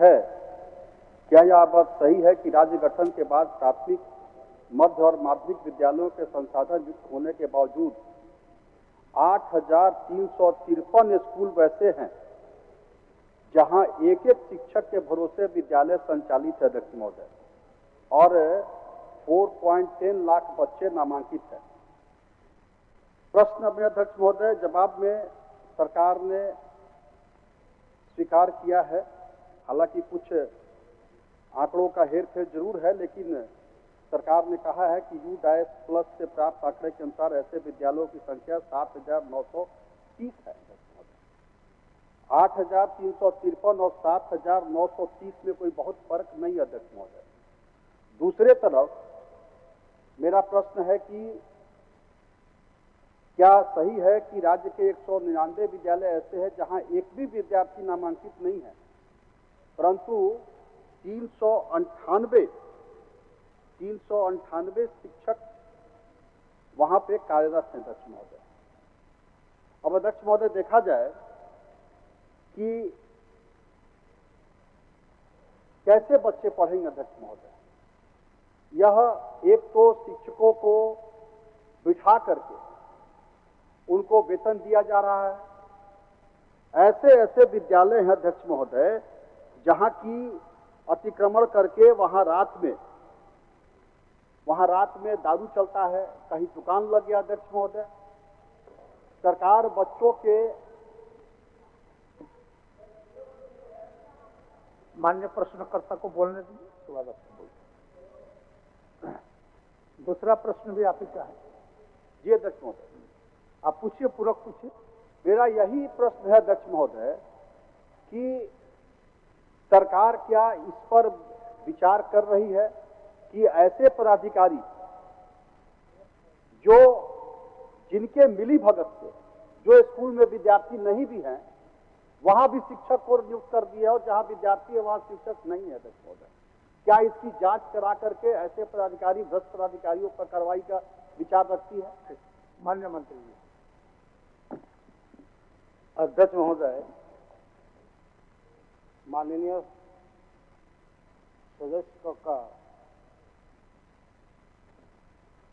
है, क्या यह बात सही है कि राज्य गठन के बाद प्राथमिक, मध्य और माध्यमिक विद्यालयों के संसाधन युक्त होने के बावजूद 8,353 स्कूल वैसे हैं जहां एक एक शिक्षक के भरोसे विद्यालय संचालित है अध्यक्ष महोदय, और 4.10 लाख बच्चे नामांकित हैं? प्रश्न में अध्यक्ष महोदय जवाब में सरकार ने स्वीकार किया है, हालांकि कुछ आंकड़ों का हेरफेर जरूर है, लेकिन सरकार ने कहा है कि U-+ से प्राप्त आंकड़े के अनुसार ऐसे विद्यालयों की संख्या 7,930 है। 8,353 और 7,930 में कोई बहुत फर्क नहीं है अध्यक्ष महोदय। दूसरे तरफ मेरा प्रश्न है कि क्या सही है कि राज्य के 199 विद्यालय ऐसे हैं जहां एक भी विद्यार्थी नामांकित नहीं है, परंतु 398 शिक्षक वहां पे कार्यरत हैं अध्यक्ष महोदय। अब अध्यक्ष महोदय देखा जाए कि कैसे बच्चे पढ़ेंगे अध्यक्ष महोदय। यह एक तो शिक्षकों को बिठा करके उनको वेतन दिया जा रहा है। ऐसे ऐसे विद्यालय हैं अध्यक्ष महोदय जहां की अतिक्रमण करके वहां रात में दारू चलता है, कहीं दुकान लग गया अध्यक्ष महोदय। सरकार बच्चों के माननीय प्रश्नकर्ता को बोलने दीजिए। दूसरा प्रश्न भी आप ही का है। जी अध्यक्ष महोदय, आप पूछिए, पूरक पूछिए। मेरा यही प्रश्न है अध्यक्ष महोदय कि सरकार क्या इस पर विचार कर रही है कि ऐसे पदाधिकारी जिनके मिली भगत से जो स्कूल में विद्यार्थी नहीं भी हैं वहां भी शिक्षक को नियुक्त कर दिया, और जहां विद्यार्थी है वहां शिक्षक नहीं है अध्यक्ष महोदय, क्या इसकी जांच करा करके ऐसे पदाधिकारी, भ्रष्ट पदाधिकारियों पर कार्रवाई का विचार रखती है? माननीय मंत्री जी। अध्यक्ष महोदय, माननीय सदस्य का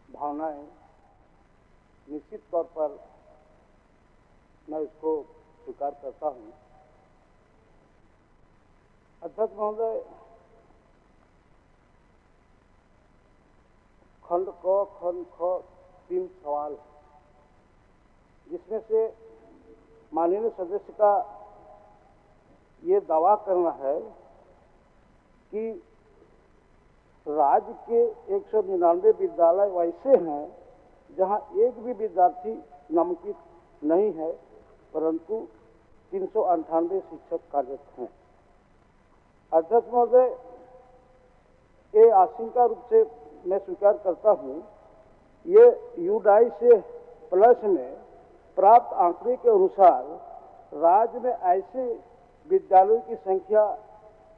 भावनाएं निश्चित तौर पर मैं इसको स्वीकार करता हूं। अध्यक्ष महोदय, खंड ख 3 सवाल, जिसमें से माननीय सदस्य का ये दावा करना है कि राज्य के 199 विद्यालय वैसे हैं जहां एक भी विद्यार्थी नामांकित नहीं है, परंतु 398 शिक्षक कार्यरत हैं। अध्यक्ष महोदय, ये आशंका रूप से मैं स्वीकार करता हूं, ये U-+ में प्राप्त आंकड़े के अनुसार राज्य में ऐसे विद्यालयों की संख्या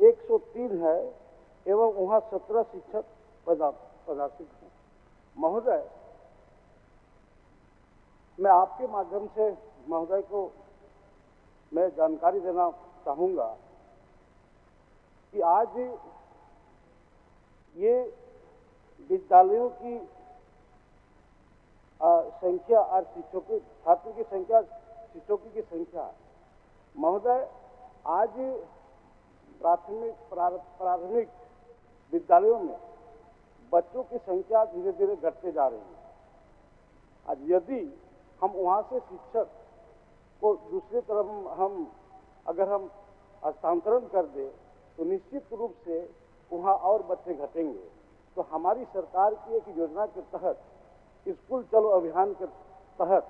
103 है एवं वहां 17 शिक्षक पदाधिकारी हैं। महोदय, मैं आपके माध्यम से महोदय को मैं जानकारी देना चाहूंगा कि आज ये विद्यालयों की संख्या और छात्र की संख्या, शिक्षकों की संख्या, महोदय आज प्राथमिक विद्यालयों में बच्चों की संख्या धीरे धीरे घटते जा रही है। आज यदि हम वहां से शिक्षक को दूसरी तरफ अगर हम हस्तांतरण कर दे तो निश्चित रूप से वहां और बच्चे घटेंगे। तो हमारी सरकार की एक योजना के तहत, स्कूल चलो अभियान के तहत,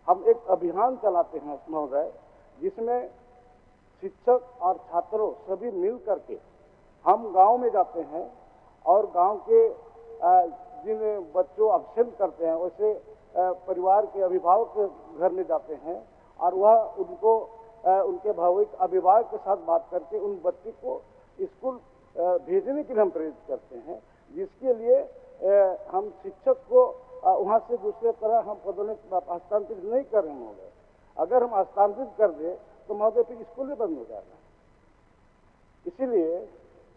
हम एक अभियान चलाते हैं महोदय, जिसमें शिक्षक और छात्रों सभी मिल करके हम गांव में जाते हैं और गांव के जिन बच्चों अब्सेंट करते हैं वैसे परिवार के अभिभावक के घर में जाते हैं और वह उनको उनके भावुक अभिभावक के साथ बात करके उन बच्चे को स्कूल भेजने के लिए हम प्रेरित करते हैं, जिसके लिए हम शिक्षक को वहां से दूसरे तरह हम पदोन्नति हस्तांतरित नहीं कर रहे हैं। अगर हम हस्तांतरित कर दें तो महोदय फिर स्कूल ही बंद हो जाएगा। इसीलिए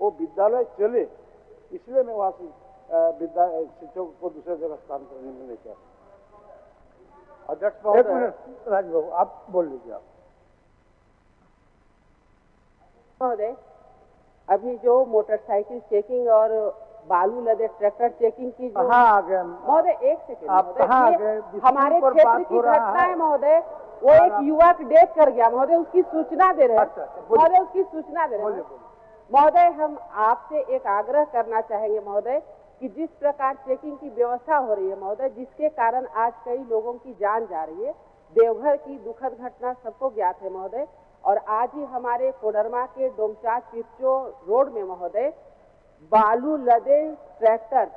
वो विद्यालय चले, इसलिए मैं वहाँ से शिक्षकों को दूसरे जगह स्थानांतरण करने में क्या। अध्यक्ष एक महोदय, मिनट राजबाबू, आप बोल लीजिए। आप महोदय, अभी जो मोटरसाइकिल चेकिंग और बालू लदे ट्रैक्टर चेकिंग की जो कहाँ आ गए महोदय, एक सेकंड आप महोदय, कहाँ आ ये गए? हमारे बिल्कुल क्षेत्र बात की हो रहा घटना है। है महोदय। वो एक युवक डेथ कर गया महोदय, उसकी सूचना दे रहे हैं अच्छा, बोलिए। महोदय, उसकी सूचना दे रहे बोलिए, हैं बोलिए। महोदय। हम आपसे एक आग्रह करना चाहेंगे महोदय कि जिस प्रकार चेकिंग की व्यवस्था हो रही है महोदय, जिसके कारण आज कई लोगों की जान जा रही है, देवघर की दुखद घटना सबको ज्ञात है महोदय। और आज ही हमारे कोडरमा के डोमचाच पिपचो रोड में महोदय बालू लदे ट्रैक्टर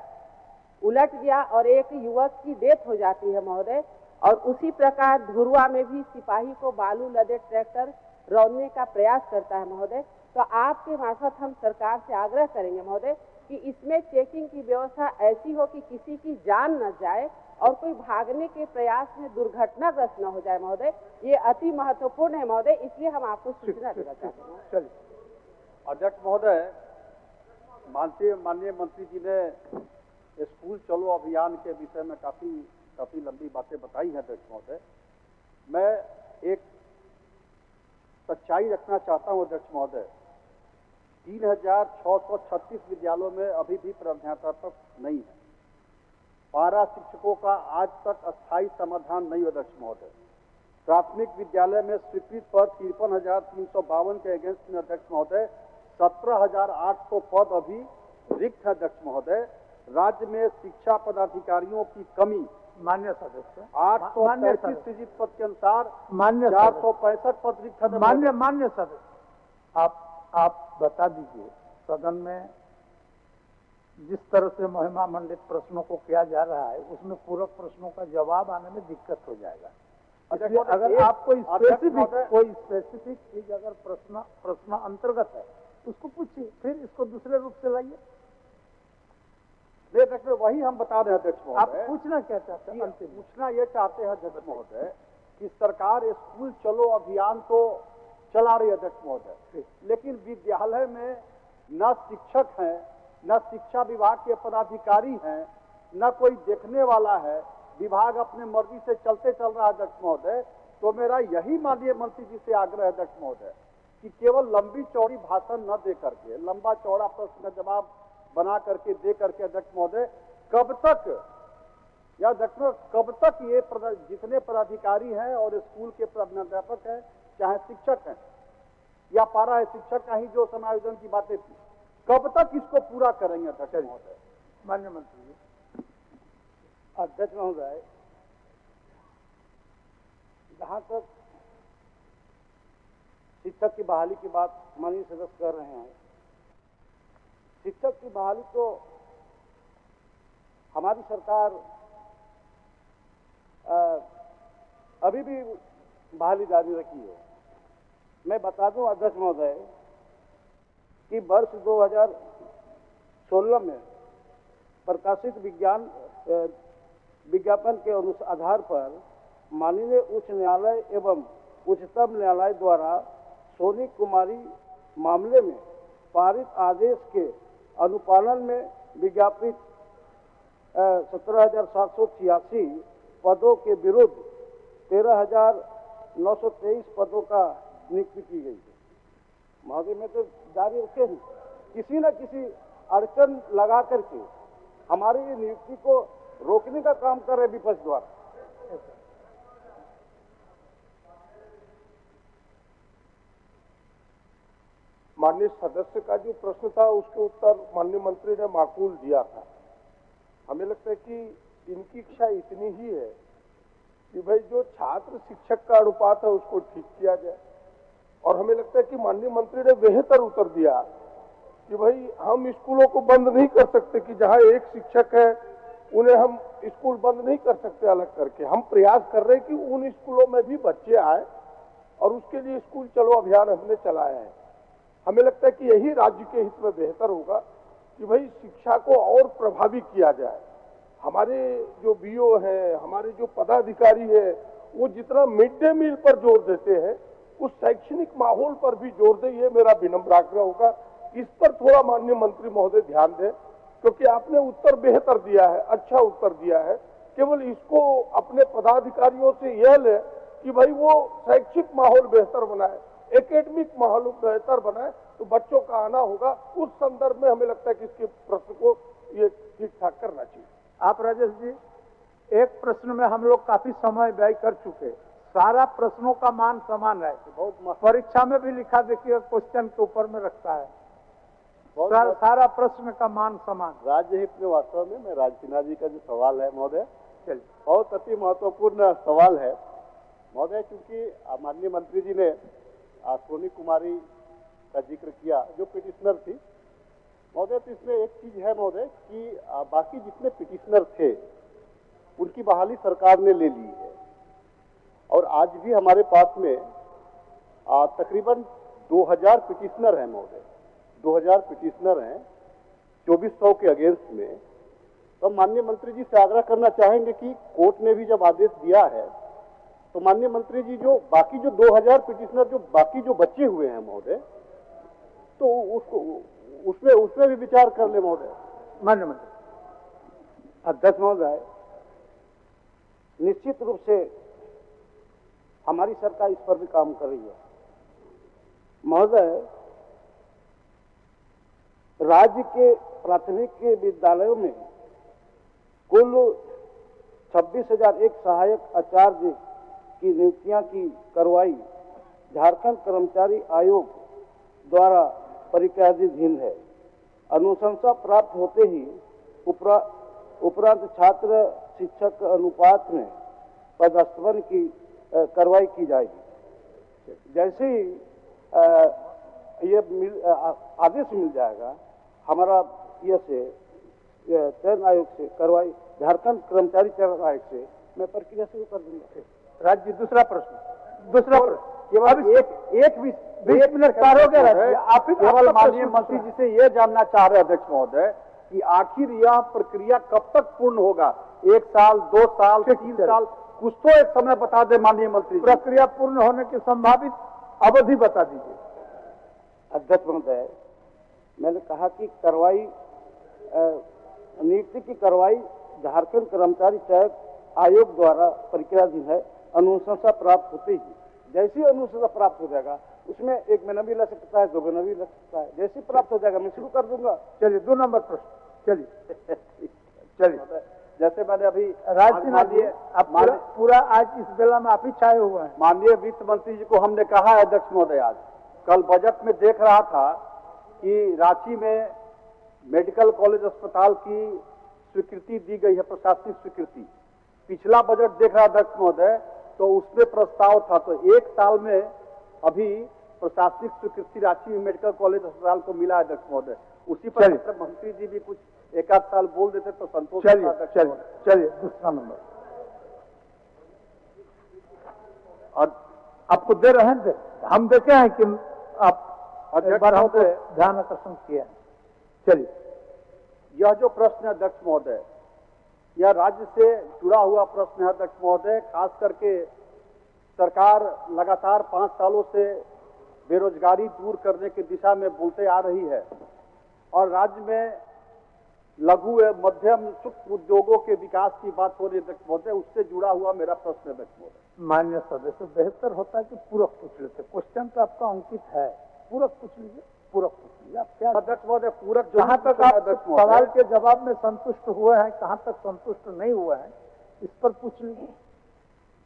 उलट गया और एक युवक की डेथ हो जाती है महोदय। और उसी प्रकार धुरुआ में भी सिपाही को बालू लदे ट्रैक्टर रौंदने का प्रयास करता है महोदय। तो आपके मार्फत हम सरकार से आग्रह करेंगे महोदय कि इसमें चेकिंग की व्यवस्था ऐसी हो कि किसी की जान न जाए और कोई भागने के प्रयास में दुर्घटनाग्रस्त न हो जाए महोदय। ये अति महत्वपूर्ण है महोदय, इसलिए हम आपको सूचना देना चाहते हैं। चलिए। अध्यक्ष महोदय, माननीय मंत्री जी ने स्कूल चलो अभियान के विषय में काफी लंबी बातें बताई हैं। अध्यक्ष महोदय, मैं एक सच्चाई रखना चाहता हूं। अध्यक्ष महोदय, 3636 विद्यालयों में अभी भी प्रधानाध्यापक नहीं है। पारा शिक्षकों का आज तक अस्थायी समाधान नहीं। अध्यक्ष महोदय, प्राथमिक विद्यालय में स्वीकृत पद 53,352 के अगेंस्ट में अध्यक्ष महोदय 17,800 पद अभी रिक्त है। अध्यक्ष महोदय, राज्य में शिक्षा पदाधिकारियों की कमी मान्य सदस्य 833 सृजित पद के अनुसार मान्य 465 पद रिक्त है। मान्य सदस्य, आप बता दीजिए सदन में जिस तरह से महिमा मंडित प्रश्नों को किया जा रहा है उसमें पूरक प्रश्नों का जवाब आने में दिक्कत हो जाएगा। इसलिए अगर आप कोई स्पेसिफिक चीज अगर प्रश्न अंतर्गत है उसको पूछिए, फिर इसको दूसरे रूप से लाइए। वही हम बता रहे हैं अध्यक्ष महोदय। आप पूछना क्या चाहते हैं? पूछना ये चाहते हैं अध्यक्ष महोदय कि सरकार स्कूल चलो अभियान तो चला रही है अध्यक्ष महोदय, लेकिन विद्यालय में न शिक्षक हैं, न शिक्षा विभाग के पदाधिकारी हैं, न कोई देखने वाला है। विभाग अपने मर्जी से चलते चल रहा है अध्यक्ष महोदय। तो मेरा यही माननीय मंत्री जी से आग्रह है अध्यक्ष महोदय कि केवल लंबी चौड़ी भाषण न दे करके, लंबा चौड़ा प्रश्न का जवाब बना करके दे करके अध्यक्ष महोदय कब तक ये जितने पदाधिकारी हैं और स्कूल के प्रधानाध्यापक हैं, चाहे शिक्षक हैं या पारा शिक्षक का ही जो समायोजन की बातें थी, कब तक इसको पूरा करेंगे अध्यक्ष महोदय? मान्य मंत्री जी। अध्यक्ष महोदय, जहाँ तक शिक्षक की बहाली की बात माननीय सदस्य कर रहे हैं, शिक्षक की बहाली तो हमारी सरकार अभी भी बहाली जारी रखी है। मैं बता दूं अध्यक्ष महोदय कि वर्ष 2016 में प्रकाशित विज्ञापन के आधार पर माननीय उच्च न्यायालय एवं उच्चतम न्यायालय द्वारा सोनी कुमारी मामले में पारित आदेश के अनुपालन में विज्ञापित 17,786 पदों के विरुद्ध 13,923 पदों का नियुक्ति की गई है। महोदय, में तो जारी रखे हैं, किसी न किसी अड़चन लगा करके हमारी नियुक्ति को रोकने का काम कर रहे विपक्ष द्वारा। माननीय सदस्य का जो प्रश्न था उसके उत्तर माननीय मंत्री ने माकूल दिया था। हमें लगता है कि इनकी इच्छा इतनी ही है कि भाई जो छात्र शिक्षक का अनुपात है उसको ठीक किया जाए, और हमें लगता है कि माननीय मंत्री ने बेहतर उत्तर दिया कि भाई हम स्कूलों को बंद नहीं कर सकते कि जहां एक शिक्षक है उन्हें हम स्कूल बंद नहीं कर सकते अलग करके। हम प्रयास कर रहे हैं कि उन स्कूलों में भी बच्चे आए और उसके लिए स्कूल चलो अभियान हमने चलाया है। हमें लगता है कि यही राज्य के हित में बेहतर होगा कि भाई शिक्षा को और प्रभावी किया जाए। हमारे जो बीओ हैं, हमारे जो पदाधिकारी हैं, वो जितना मिड डे मील पर जोर देते हैं उस शैक्षणिक माहौल पर भी जोर दे, ये मेरा विनम्र आग्रह होगा। इस पर थोड़ा माननीय मंत्री महोदय ध्यान दें, क्योंकि आपने उत्तर बेहतर दिया है, अच्छा उत्तर दिया है। केवल इसको अपने पदाधिकारियों से यह ले कि भाई वो शैक्षिक माहौल बेहतर बनाए, एकेडमिक माहौल बेहतर बनाए, तो बच्चों का आना होगा। उस संदर्भ में हमें लगता है कि इसके प्रश्न को ये ठीक ठाक करना चाहिए। आप राजेश जी, एक प्रश्न में हम लोग काफी समय व्यय कर चुके, सारा प्रश्नों का मान समान है, बहुत परीक्षा में भी लिखा देखिए, क्वेश्चन के ऊपर में रखता है, सारा प्रश्न का मान समान। राज्य हित में वास्तव में मैं राज सिन्हा जी का जो सवाल है महोदय, बहुत अति महत्वपूर्ण सवाल है महोदय, क्योंकि माननीय मंत्री जी ने सोनी कुमारी का जिक्र किया जो पिटिशनर थी महोदय। तो इसमें एक चीज है महोदय कि बाकी जितने पिटिशनर थे उनकी बहाली सरकार ने ले ली है, और आज भी हमारे पास में तकरीबन 2000 पिटिशनर हैं महोदय, 2000 पिटिशनर हैं 2400 के अगेंस्ट में। तो माननीय मंत्री जी से आग्रह करना चाहेंगे कि कोर्ट ने भी जब आदेश दिया है तो माननीय मंत्री जी जो बाकी जो 2000 पिटिशनर जो बाकी जो बचे हुए हैं महोदय, तो उसको उसमें भी विचार कर ले महोदय। माननीय मंत्री। अध्यक्ष महोदय, निश्चित रूप से हमारी सरकार इस पर भी काम कर रही है महोदय। राज्य के प्राथमिक विद्यालयों में कुल 26,001 सहायक आचार्य की नियुक्तियां की करवाई झारखंड कर्मचारी आयोग द्वारा परिक्रियाधीन है। अनुशंसा प्राप्त होते ही उपरांत छात्र शिक्षक अनुपात में पदस्थापन की कार्रवाई की जाएगी। जैसे ही आदेश मिल जाएगा हमारा ये से चयन आयोग से कार्रवाई, झारखंड कर्मचारी चयन आयोग से मैं प्रक्रिया शुरू कर दूंगा। राज्य दूसरा प्रश्न केवल एक 20 मिनट पार हो गया। आप केवल माननीय मंत्री जी से ये जानना चाह रहे अध्यक्ष महोदय कि आखिर यह प्रक्रिया कब तक पूर्ण होगा? 1 साल, 2 साल, 3 साल, कुछ तो एक समय बता दे माननीय मंत्री। प्रक्रिया पूर्ण होने की संभावित अवधि बता दीजिए। अध्यक्ष महोदय, मैंने कहा कि कार्रवाई नियुक्ति की कार्रवाई झारखंड कर्मचारी चयन आयोग द्वारा प्रक्रियाधीन है। अनुशंसा प्राप्त होते ही जैसी अनुशंसा प्राप्त हो जाएगा उसमें 1 महीना भी लग सकता है, 2 महीना भी लग सकता है, जैसे प्राप्त हो जाएगा मैं शुरू कर दूंगा। चलिए 2 नंबर प्रश्न, चलिए जैसे मैंने अभी राजसिन्हा आप पूरा आज इस बेला में आप ही छाए हुए हैं। माननीय वित्त मंत्री जी को हमने कहा है अध्यक्ष महोदय, आज कल बजट में देख रहा था कि रांची में मेडिकल कॉलेज अस्पताल की स्वीकृति दी गई है, प्रशासनिक स्वीकृति। पिछला बजट देख रहा अध्यक्ष महोदय तो उसमें प्रस्ताव था, तो 1 साल में अभी प्रशासनिक स्वीकृति रांची में मेडिकल कॉलेज अस्पताल को मिला अध्यक्ष महोदय। उसी पर मंत्री जी भी कुछ 1 आध साल बोल देते तो संतोष। चलिए दूसरा नंबर और आपको दे रहे हैं, हम देखे हैं कि आप एक बार हमको ध्यान आकर्षण किया है। चलिए, यह जो प्रश्न है अध्यक्ष महोदय, यह राज्य से जुड़ा हुआ प्रश्न है अध्यक्ष महोदय। खास करके सरकार लगातार 5 सालों से बेरोजगारी दूर करने की दिशा में बोलते आ रही है, और राज्य में लघु एवं मध्यम सूक्ष्म उद्योगों के विकास की बात हो रही है अध्यक्ष महोदय। उससे जुड़ा हुआ मेरा प्रश्न है अध्यक्ष महोदय। माननीय सदस्य, बेहतर होता है कि पूरक पूछ लेते। क्वेश्चन तो आपका अंकित है, पूरक पूछ लीजिए, पूरक पूछ लीजिए। आप क्या अध्यक्ष महोदय पूरक जहाँ तक आप सवाल के जवाब में संतुष्ट हुए हैं, कहाँ तक संतुष्ट नहीं हुए हैं, इस पर पूछ लीजिए।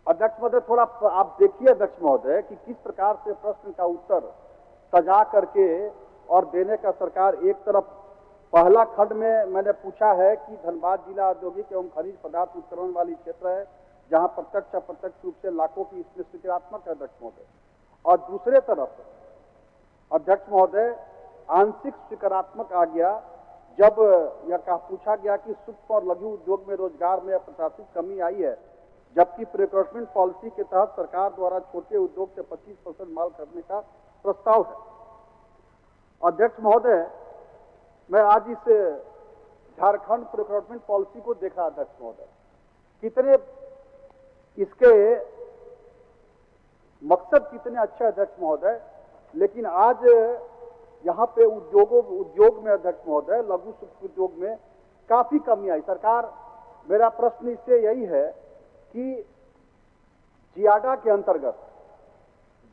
अध्यक्ष महोदय थोड़ा आप देखिए अध्यक्ष महोदय कि किस प्रकार से प्रश्न का उत्तर सजा करके और देने का सरकार। एक तरफ पहला खंड में मैंने पूछा है कि धनबाद जिला औद्योगिक एवं खनिज पदार्थ उत्खनन वाली क्षेत्र है जहां प्रत्यक्ष अप्रत्यक्ष रूप से लाखों की इसमें सकारात्मक है अध्यक्ष महोदय, और दूसरे तरफ अध्यक्ष महोदय आंशिक सकारात्मक आ गया जब यह पूछा गया कि सूक्ष्म और लघु उद्योग में रोजगार में अप्रत्याशित कमी आई है, जबकि प्रिक्रूटमेंट पॉलिसी के तहत सरकार द्वारा छोटे उद्योग से 25% माल करने का प्रस्ताव है। अध्यक्ष महोदय, मैं आज इस झारखंड प्रिक्रूटमेंट पॉलिसी को देखा अध्यक्ष महोदय, कितने इसके मकसद कितने अच्छे अध्यक्ष महोदय, लेकिन आज यहाँ पे उद्योग में अध्यक्ष महोदय, लघु सूक्ष्म उद्योग में काफी कमी आई। सरकार, मेरा प्रश्न इससे यही है कि जियाडा के अंतर्गत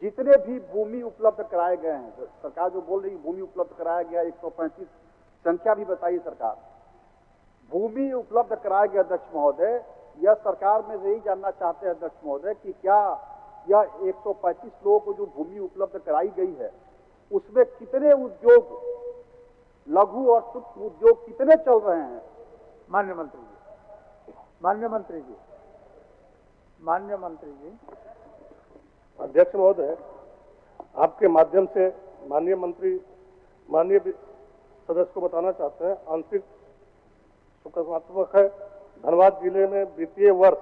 जितने भी भूमि उपलब्ध कराए गए हैं, सरकार जो बोल रही है भूमि उपलब्ध कराया गया 135, संख्या भी बताइए सरकार। भूमि उपलब्ध कराए गए अध्यक्ष महोदय, यह सरकार में यही जानना चाहते हैं अध्यक्ष महोदय कि क्या यह 135 लोगों को जो भूमि उपलब्ध कराई गई है उसमें कितने उद्योग, लघु और सूक्ष्म उद्योग कितने चल रहे हैं? माननीय मंत्री जी, माननीय मंत्री जी, माननीय मंत्री जी। अध्यक्ष महोदय, आपके माध्यम से माननीय मंत्री, माननीय सदस्य को बताना चाहते हैं, आंतरिक सुकारात्मक है। धनबाद जिले में वित्तीय वर्ष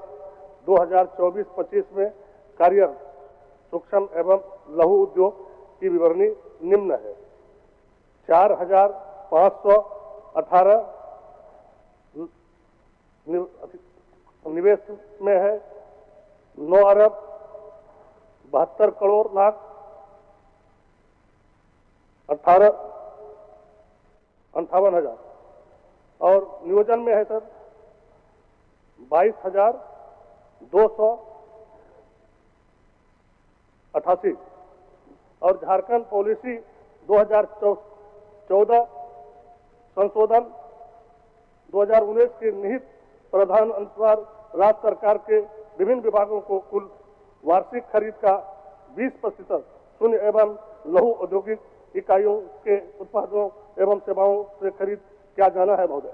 2024-25 में कार्यरत सूक्ष्म एवं लघु उद्योग की विवरणी निम्न है। 4,518 निवेश में है, 9 अरब 72 करोड़ लाख 58,000 और नियोजन में है सर 22,288 और झारखंड पॉलिसी 2014 संशोधन 2019 के निहित प्रावधान अनुसार राज्य सरकार के विभिन्न विभागों को कुल वार्षिक खरीद का 20% शून्य एवं लघु औद्योगिक इकाइयों के उत्पादों एवं सेवाओं से खरीद किया जाना है महोदय।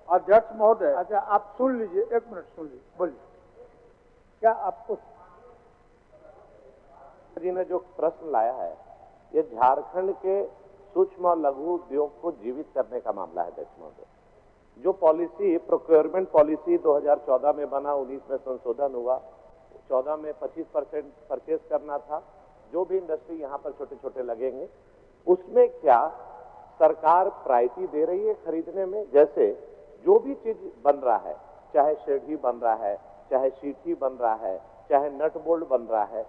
अध्यक्ष महोदय, अच्छा आप सुन लीजिए, 1 मिनट सुन लीजिए, बोलिए। क्या आपको जी ने जो प्रश्न लाया है, ये झारखंड के सूक्ष्म और लघु उद्योग को जीवित करने का मामला है अध्यक्ष महोदय। जो पॉलिसी, प्रोक्योरमेंट पॉलिसी 2014 में बना, 19 में संशोधन हुआ, 14 में 25% परचेज करना था, जो भी इंडस्ट्री यहाँ पर छोटे छोटे लगेंगे, उसमें क्या सरकार प्रायोरिटी दे रही है खरीदने में? जैसे जो भी चीज बन रहा है, चाहे शेड ही बन रहा है, चाहे शीट ही बन रहा है, चाहे नट बोल्ट बन रहा है,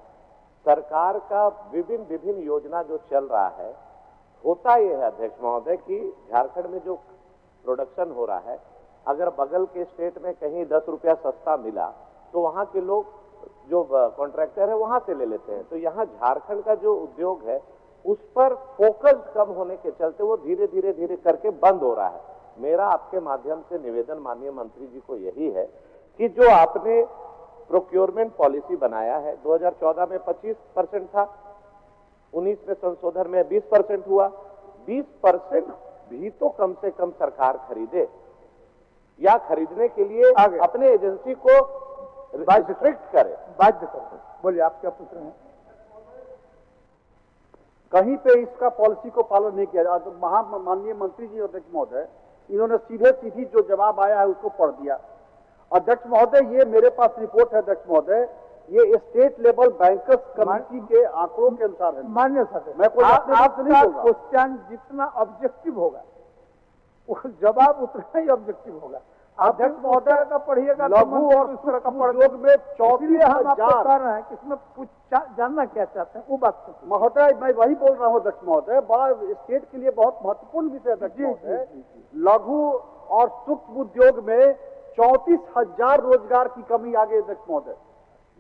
सरकार का विभिन्न योजना जो चल रहा है, होता यह है अध्यक्ष महोदय कि झारखंड में जो प्रोडक्शन हो रहा है, अगर बगल के स्टेट में कहीं 10 रुपया सस्ता मिला तो वहां के लोग जो कॉन्ट्रैक्टर है वहां से ले लेते हैं। तो यहाँ झारखंड का जो उद्योग है उस पर फोकस कम होने के चलते वो धीरे धीरे करके बंद हो रहा है। मेरा आपके माध्यम से निवेदन माननीय मंत्री जी को यही है कि जो आपने प्रोक्योरमेंट पॉलिसी बनाया है, 2014 में 25% था, 19 में संशोधन में 20% हुआ, 20% भी तो कम से कम सरकार खरीदे, या खरीदने के लिए अपने एजेंसी को रिस्ट्रिक्ट करे, बाध्य करे। बोलिए, आप क्या पूछ रहे हैं? कहीं पे इसका पॉलिसी को पालन नहीं किया जाता। माननीय मंत्री जी अध्यक्ष महोदय, इन्होंने सीधी जो जवाब आया है उसको पढ़ दिया। अध्यक्ष महोदय, ये मेरे पास रिपोर्ट है अध्यक्ष महोदय, ये स्टेट लेवल बैंकर्स कमेटी के आंकड़ों के अनुसार है। मान्य सर, मैं कोई आपका क्वेश्चन जितना ऑब्जेक्टिव होगा, जवाब उतना ही ऑब्जेक्टिव होगा। अध्यक्ष महोदय का पढ़िएगा, लघु और सूक्ष्म उद्योग में 34,000 कर रहे हैं, किसमें कुछ जानना क्या चाहते हैं वो बात तो महोदय मैं वही बोल रहा हूँ अध्यक्ष महोदय, बड़ा स्टेट के लिए बहुत महत्वपूर्ण विषय अध्यक्ष महोदय। लघु और सूक्ष्म उद्योग में 34,000 रोजगार की कमी आ गई अध्यक्ष महोदय।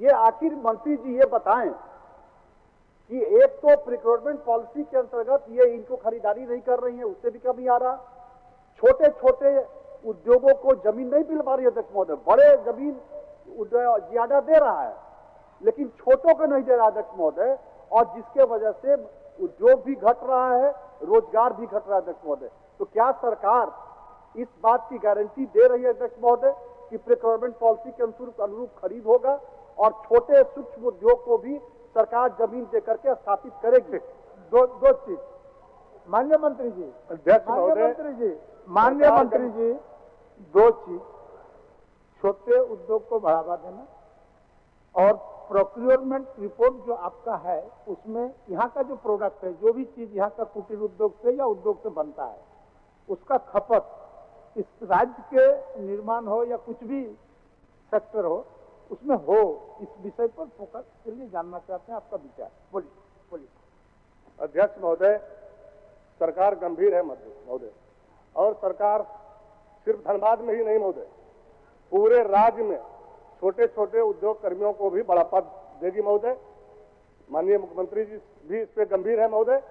ये आखिर मंत्री जी ये बताएं कि एक तो प्रिक्योरमेंट पॉलिसी के अंतर्गत ये इनको खरीदारी नहीं कर रही है, उससे भी कमी आ रहा। छोटे छोटे उद्योगों को जमीन नहीं मिल पा रही है अध्यक्ष महोदय, बड़े जमीन ज्यादा दे रहा है लेकिन छोटों को नहीं दे रहा अध्यक्ष महोदय, और जिसके वजह से उद्योग भी घट रहा है, रोजगार भी घट रहा है अध्यक्ष महोदय। तो क्या सरकार इस बात की गारंटी दे रही है अध्यक्ष महोदय कि प्रिक्योरमेंट पॉलिसी के अनुरूप खरीद होगा और छोटे सूक्ष्म उद्योग को भी सरकार जमीन दे करके स्थापित करेगी? दो चीज माननीय मंत्री जी, माननीय मंत्री जी, दो चीज, छोटे उद्योग को बढ़ावा देना और प्रोक्योरमेंट रिपोर्ट जो आपका है उसमें यहाँ का जो प्रोडक्ट है, जो भी चीज यहाँ का कुटीर उद्योग से या उद्योग से बनता है, उसका खपत इस राज्य के निर्माण हो या कुछ भी सेक्टर हो उसमें हो, इस विषय पर फोकस के लिए जानना चाहते हैं आपका विचार। बोलिए बोलिए। अध्यक्ष महोदय, सरकार गंभीर है महोदय, और सरकार सिर्फ धनबाद में ही नहीं महोदय, पूरे राज्य में छोटे छोटे उद्योग कर्मियों को भी बढ़ावा देगी महोदय। माननीय मुख्यमंत्री जी भी इस पे गंभीर है महोदय,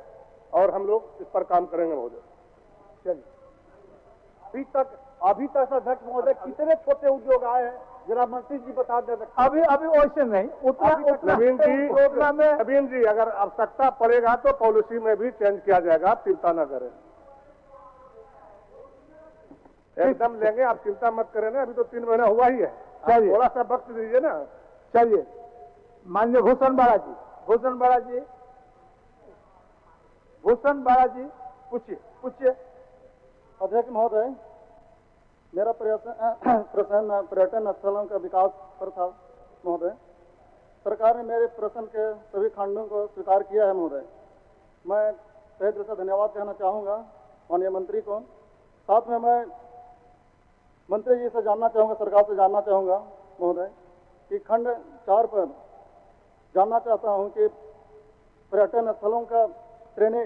और हम लोग इस पर काम करेंगे महोदय। चलिए, अभी तक अध्यक्ष महोदय कितने छोटे उद्योग आए हैं, जरा मंत्री जी बता दें। अभी वैसे नहीं, नवीन जी अगर आवश्यकता पड़ेगा तो पॉलिसी में भी चेंज किया जाएगा, आप चिंता न करें, एकदम लेंगे, आप चिंता मत करें ना। अभी तो 3 महीना हुआ ही है, थोड़ा सा वक्त दीजिए ना। चलिए, माननीय भूषण बाला जी पूछिए। अध्यक्ष महोदय, मेरा प्रश्न पर्यटन स्थलों का विकास पर था महोदय। सरकार ने मेरे प्रश्न के सभी खंडों को स्वीकार किया है महोदय। मैं तहे दिल से धन्यवाद कहना चाहूँगा माननीय मंत्री को। साथ में मैं मंत्री जी से जानना चाहूँगा, सरकार से जानना चाहूँगा महोदय कि खंड 4 पर जानना चाहता हूँ कि पर्यटन स्थलों का श्रेणी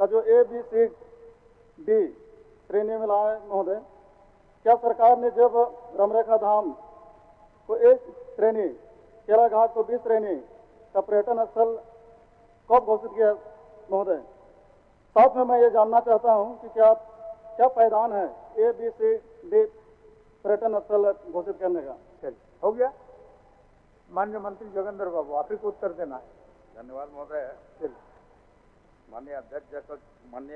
का जो ABCD श्रेणी में लाए महोदय, क्या सरकार ने जब रामरेखा धाम को A श्रेणी, केला घाट को B श्रेणी का पर्यटन स्थल कब घोषित किया महोदय? साथ में मैं ये जानना चाहता हूँ कि क्या पायदान है ABCD पर्यटन स्थल घोषित करने का? चलिए, हो गया। माननीय मंत्री जोगेंद्र बाबू, आप ही को उत्तर देना है। धन्यवाद महोदय। चलिए, माननीय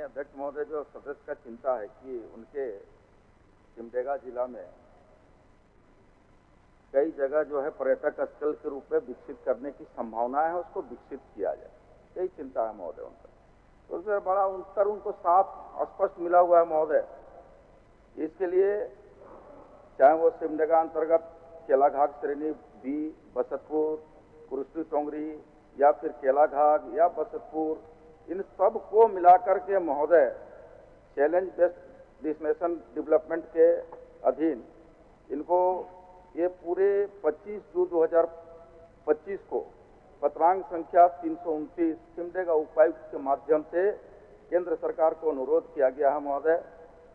अध्यक्ष महोदय, जो सदस्य का चिंता है कि उनके सिमडेगा जिला में कई जगह जो है पर्यटक स्थल के रूप में विकसित करने की संभावना है, उसको विकसित किया जाए, यही चिंता है महोदय उनका। तो उससे बड़ा उत्तर उनको साफ स्पष्ट मिला हुआ है महोदय। इसके लिए चाहे वो सिमडेगा अंतर्गत केलाघाट श्रेणी B, बसतपुर, कुरुश्री टोंगरी या फिर केलाघाट या बसतपुर, इन सब को मिलाकर के महोदय चैलेंज बेस्ड डेस्टिनेशन डेवलपमेंट के अधीन इनको ये पूरे 25 जून 2025 को पत्रांक संख्या 329 सिमडेगा उपायुक्त के माध्यम से केंद्र सरकार को अनुरोध किया गया है महोदय।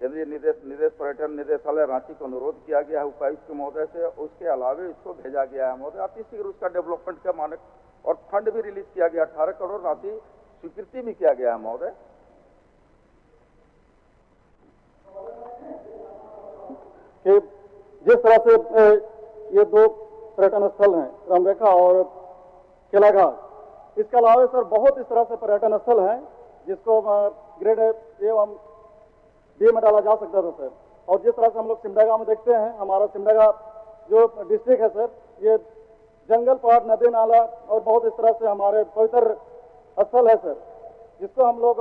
केंद्रीय निदेश पर्यटन निदेशालय रांची को अनुरोध किया गया है उपायुक्त महोदय से। उसके अलावे इसको भेजा गया है महोदय, अति शीघ्र उसका डेवलपमेंट का मानक और फंड भी रिलीज किया गया, 18 करोड़ राशि स्वीकृति भी किया गया है महोदय। कि जिस तरह से ये 2 पर्यटन स्थल हैं, रामरेखा और केलाघाट, इसके अलावा सर बहुत इस तरह से पर्यटन स्थल हैं जिसको ग्रेड A एवं B में डाला जा सकता था सर। और जिस तरह से हम लोग सिमडेगा में देखते हैं, हमारा सिमडेगा जो डिस्ट्रिक्ट है सर, ये जंगल, पहाड़, नदी, नाला और बहुत इस तरह से हमारे पवित्र स्थल है सर, जिसको हम लोग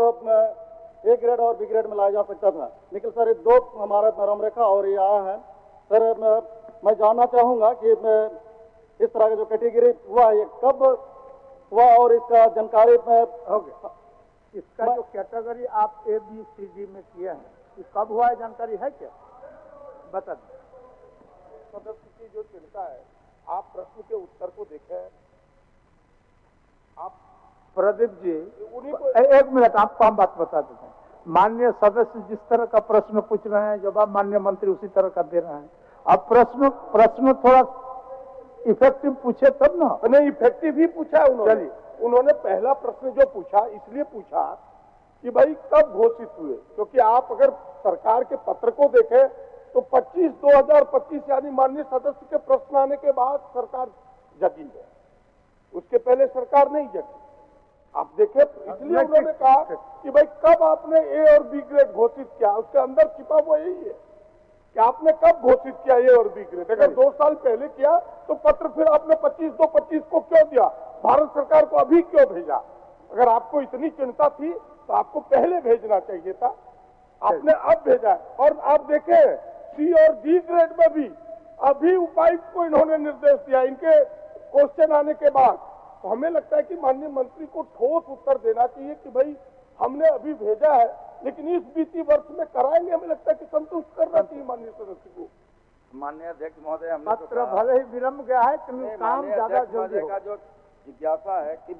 A ग्रेड और B ग्रेड में लाया जा सकता था। लेकिन सर ये 2 हमारा रामरेखा और ये आया है सर। मैं जानना चाहूँगा कि इस तरह का जो कैटेगरी हुआ है ये कब हुआ और इसका जानकारी में हो गया। इसका जो कैटेगरी आप ABCD में किए हैं, ये कब हुआ है, जानकारी है क्या? बता दें। सदस्य की जो चिंता है, आप प्रश्न के उत्तर को देखें। आप प्रदीप जी, एक मिनट, आपको हम बात बता देते हैं। माननीय सदस्य जिस तरह का प्रश्न पूछ रहे हैं, जवाब माननीय मंत्री उसी तरह का दे रहे हैं। अब प्रश्न थोड़ा इफेक्टिव पूछे तब ना। नहीं, इफेक्टिव ही पूछा है उन्होंने। चलिए, उन्होंने पहला प्रश्न जो पूछा इसलिए पूछा कि भाई कब घोषित हुए, क्योंकि आप अगर सरकार के पत्र को देखें तो 25/2025 यानी माननीय सदस्य के प्रश्न आने के बाद सरकार जगी है, उसके पहले सरकार नहीं जगी। आप देखें, इसलिए उन्होंने कहा कि भाई कब आपने A और B ग्रेड घोषित किया, उसके अंदर छिपा हुआ यही है कि आपने कब घोषित किया A और B ग्रेड। अगर 2 साल पहले किया तो पत्र फिर आपने 25/2/25 को क्यों दिया, भारत सरकार को अभी क्यों भेजा? अगर आपको इतनी चिंता थी तो आपको पहले भेजना चाहिए था, आपने अब भेजा। और आप देखें C और D ग्रेड में भी अभी उपायुक्त को इन्होंने निर्देश दिया इनके क्वेश्चन आने के बाद। तो हमें लगता है कि माननीय मंत्री को ठोस उत्तर देना चाहिए कि भाई हमने अभी भेजा है, लेकिन इस बीती वर्ष में कराएंगे। हमें लगता है कि संतुष्ट करना चाहिए माननीय सदस्य को। माननीय अध्यक्ष महोदय, हमने तो पत्र कहा- भले ही विलम्ब गया है, लेकिन नहीं, काम माननीय ज्यादा अध्यक्ष जल्दी महोदय का होगा। जो जिज्ञासा है कि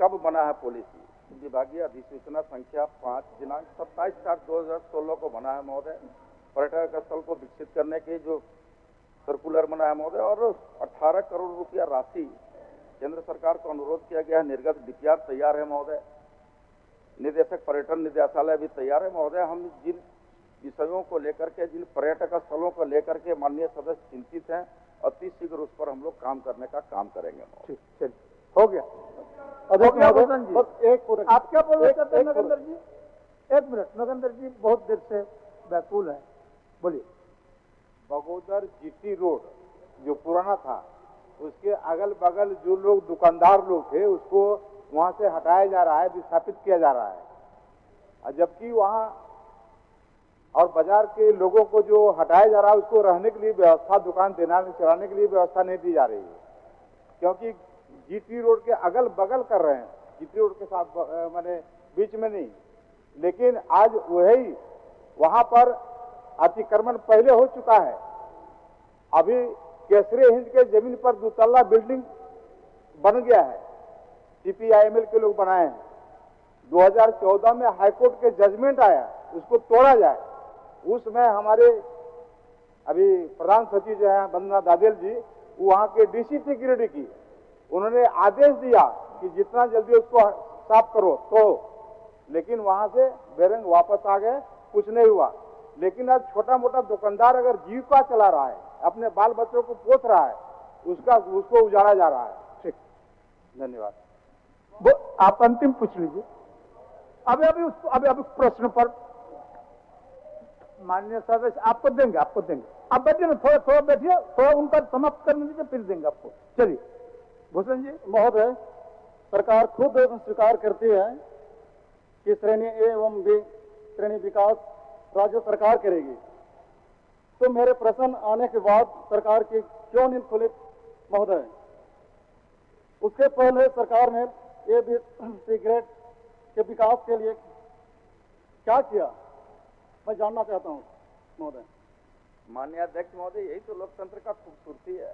कब बना है पॉलिसी, विभागीय अधिसूचना संख्या 5 दिनांक 27/4/2016 को बना है महोदय। पर्यटक स्थल को विकसित करने के जो सर्कुलर बना है महोदय, और 18 करोड़ रुपया राशि केंद्र सरकार को अनुरोध किया गया है। निर्गत डीपीआर तैयार है महोदय। निदेशक पर्यटन निदेशालय भी तैयार है महोदय। हम जिन विषयों को लेकर के, जिन पर्यटक स्थलों को लेकर के माननीय सदस्य चिंतित हैं, अति शीघ्र उस पर हम लोग काम करने का काम करेंगे महोदय। ठीक, चलिए, हो गया। अध्यक्ष हो गया महोदय, भूषण जी। बस एक पूरा- आप क्या बोल रहे थे एक नगेंद्र जी? एक मिनट, नगेंद्र जी बहुत देर से व्याकुल है, बोलिए। बगोदर जीटी रोड जो पुराना था, उसके अगल बगल जो लोग दुकानदार लोग थे उसको वहां से हटाया जा रहा है, विस्थापित किया जा रहा है। और जबकि वहां और बाजार के लोगों को जो हटाया जा रहा है उसको रहने के लिए व्यवस्था, दुकान देना चलाने के लिए व्यवस्था नहीं दी जा रही है, क्योंकि जीटी रोड के अगल बगल कर रहे हैं, जीटी रोड के साथ माने बीच में नहीं। लेकिन आज वही वहां पर अतिक्रमण पहले हो चुका है। अभी केसरी हिंद के जमीन पर 2 तल्ला बिल्डिंग बन गया है, सीपीआईएमएल के लोग बनाए हैं। 2014 में हाईकोर्ट के जजमेंट आया, उसको तोड़ा जाए। उसमें हमारे अभी प्रधान सचिव जो है वंदना दादेल जी, वहां के डीसी थे गिरिडीह की, उन्होंने आदेश दिया कि जितना जल्दी उसको साफ करो तो, लेकिन वहां से बेरंग वापस आ गए, कुछ नहीं हुआ। लेकिन आज छोटा मोटा दुकानदार अगर जीविका चला रहा है, अपने बाल बच्चों को पोस रहा है, उसको उजाड़ा जा रहा है। ठीक, धन्यवाद। आप अंतिम पूछ लीजिए। अभी प्रश्न पर माननीय सदस्य आपको देंगे, आप बैठिए ना, थोड़ा बैठिए, थोड़ा उनका समाप्त करने दीजिए, फिर देंगे आपको। चलिए भूषण जी। महोदय, सरकार खुद स्वीकार करती है कि श्रेणी ए एवं बी श्रेणी विकास राज्य सरकार करेगी, तो मेरे प्रश्न आने के बाद सरकार की क्यों नींद खुली महोदय? उसके पहले सरकार ने ए बी सी ग्रेड के विकास के लिए क्या किया, मैं जानना चाहता हूं महोदय। माननीय अध्यक्ष महोदय, यही तो लोकतंत्र का खूबसूरती है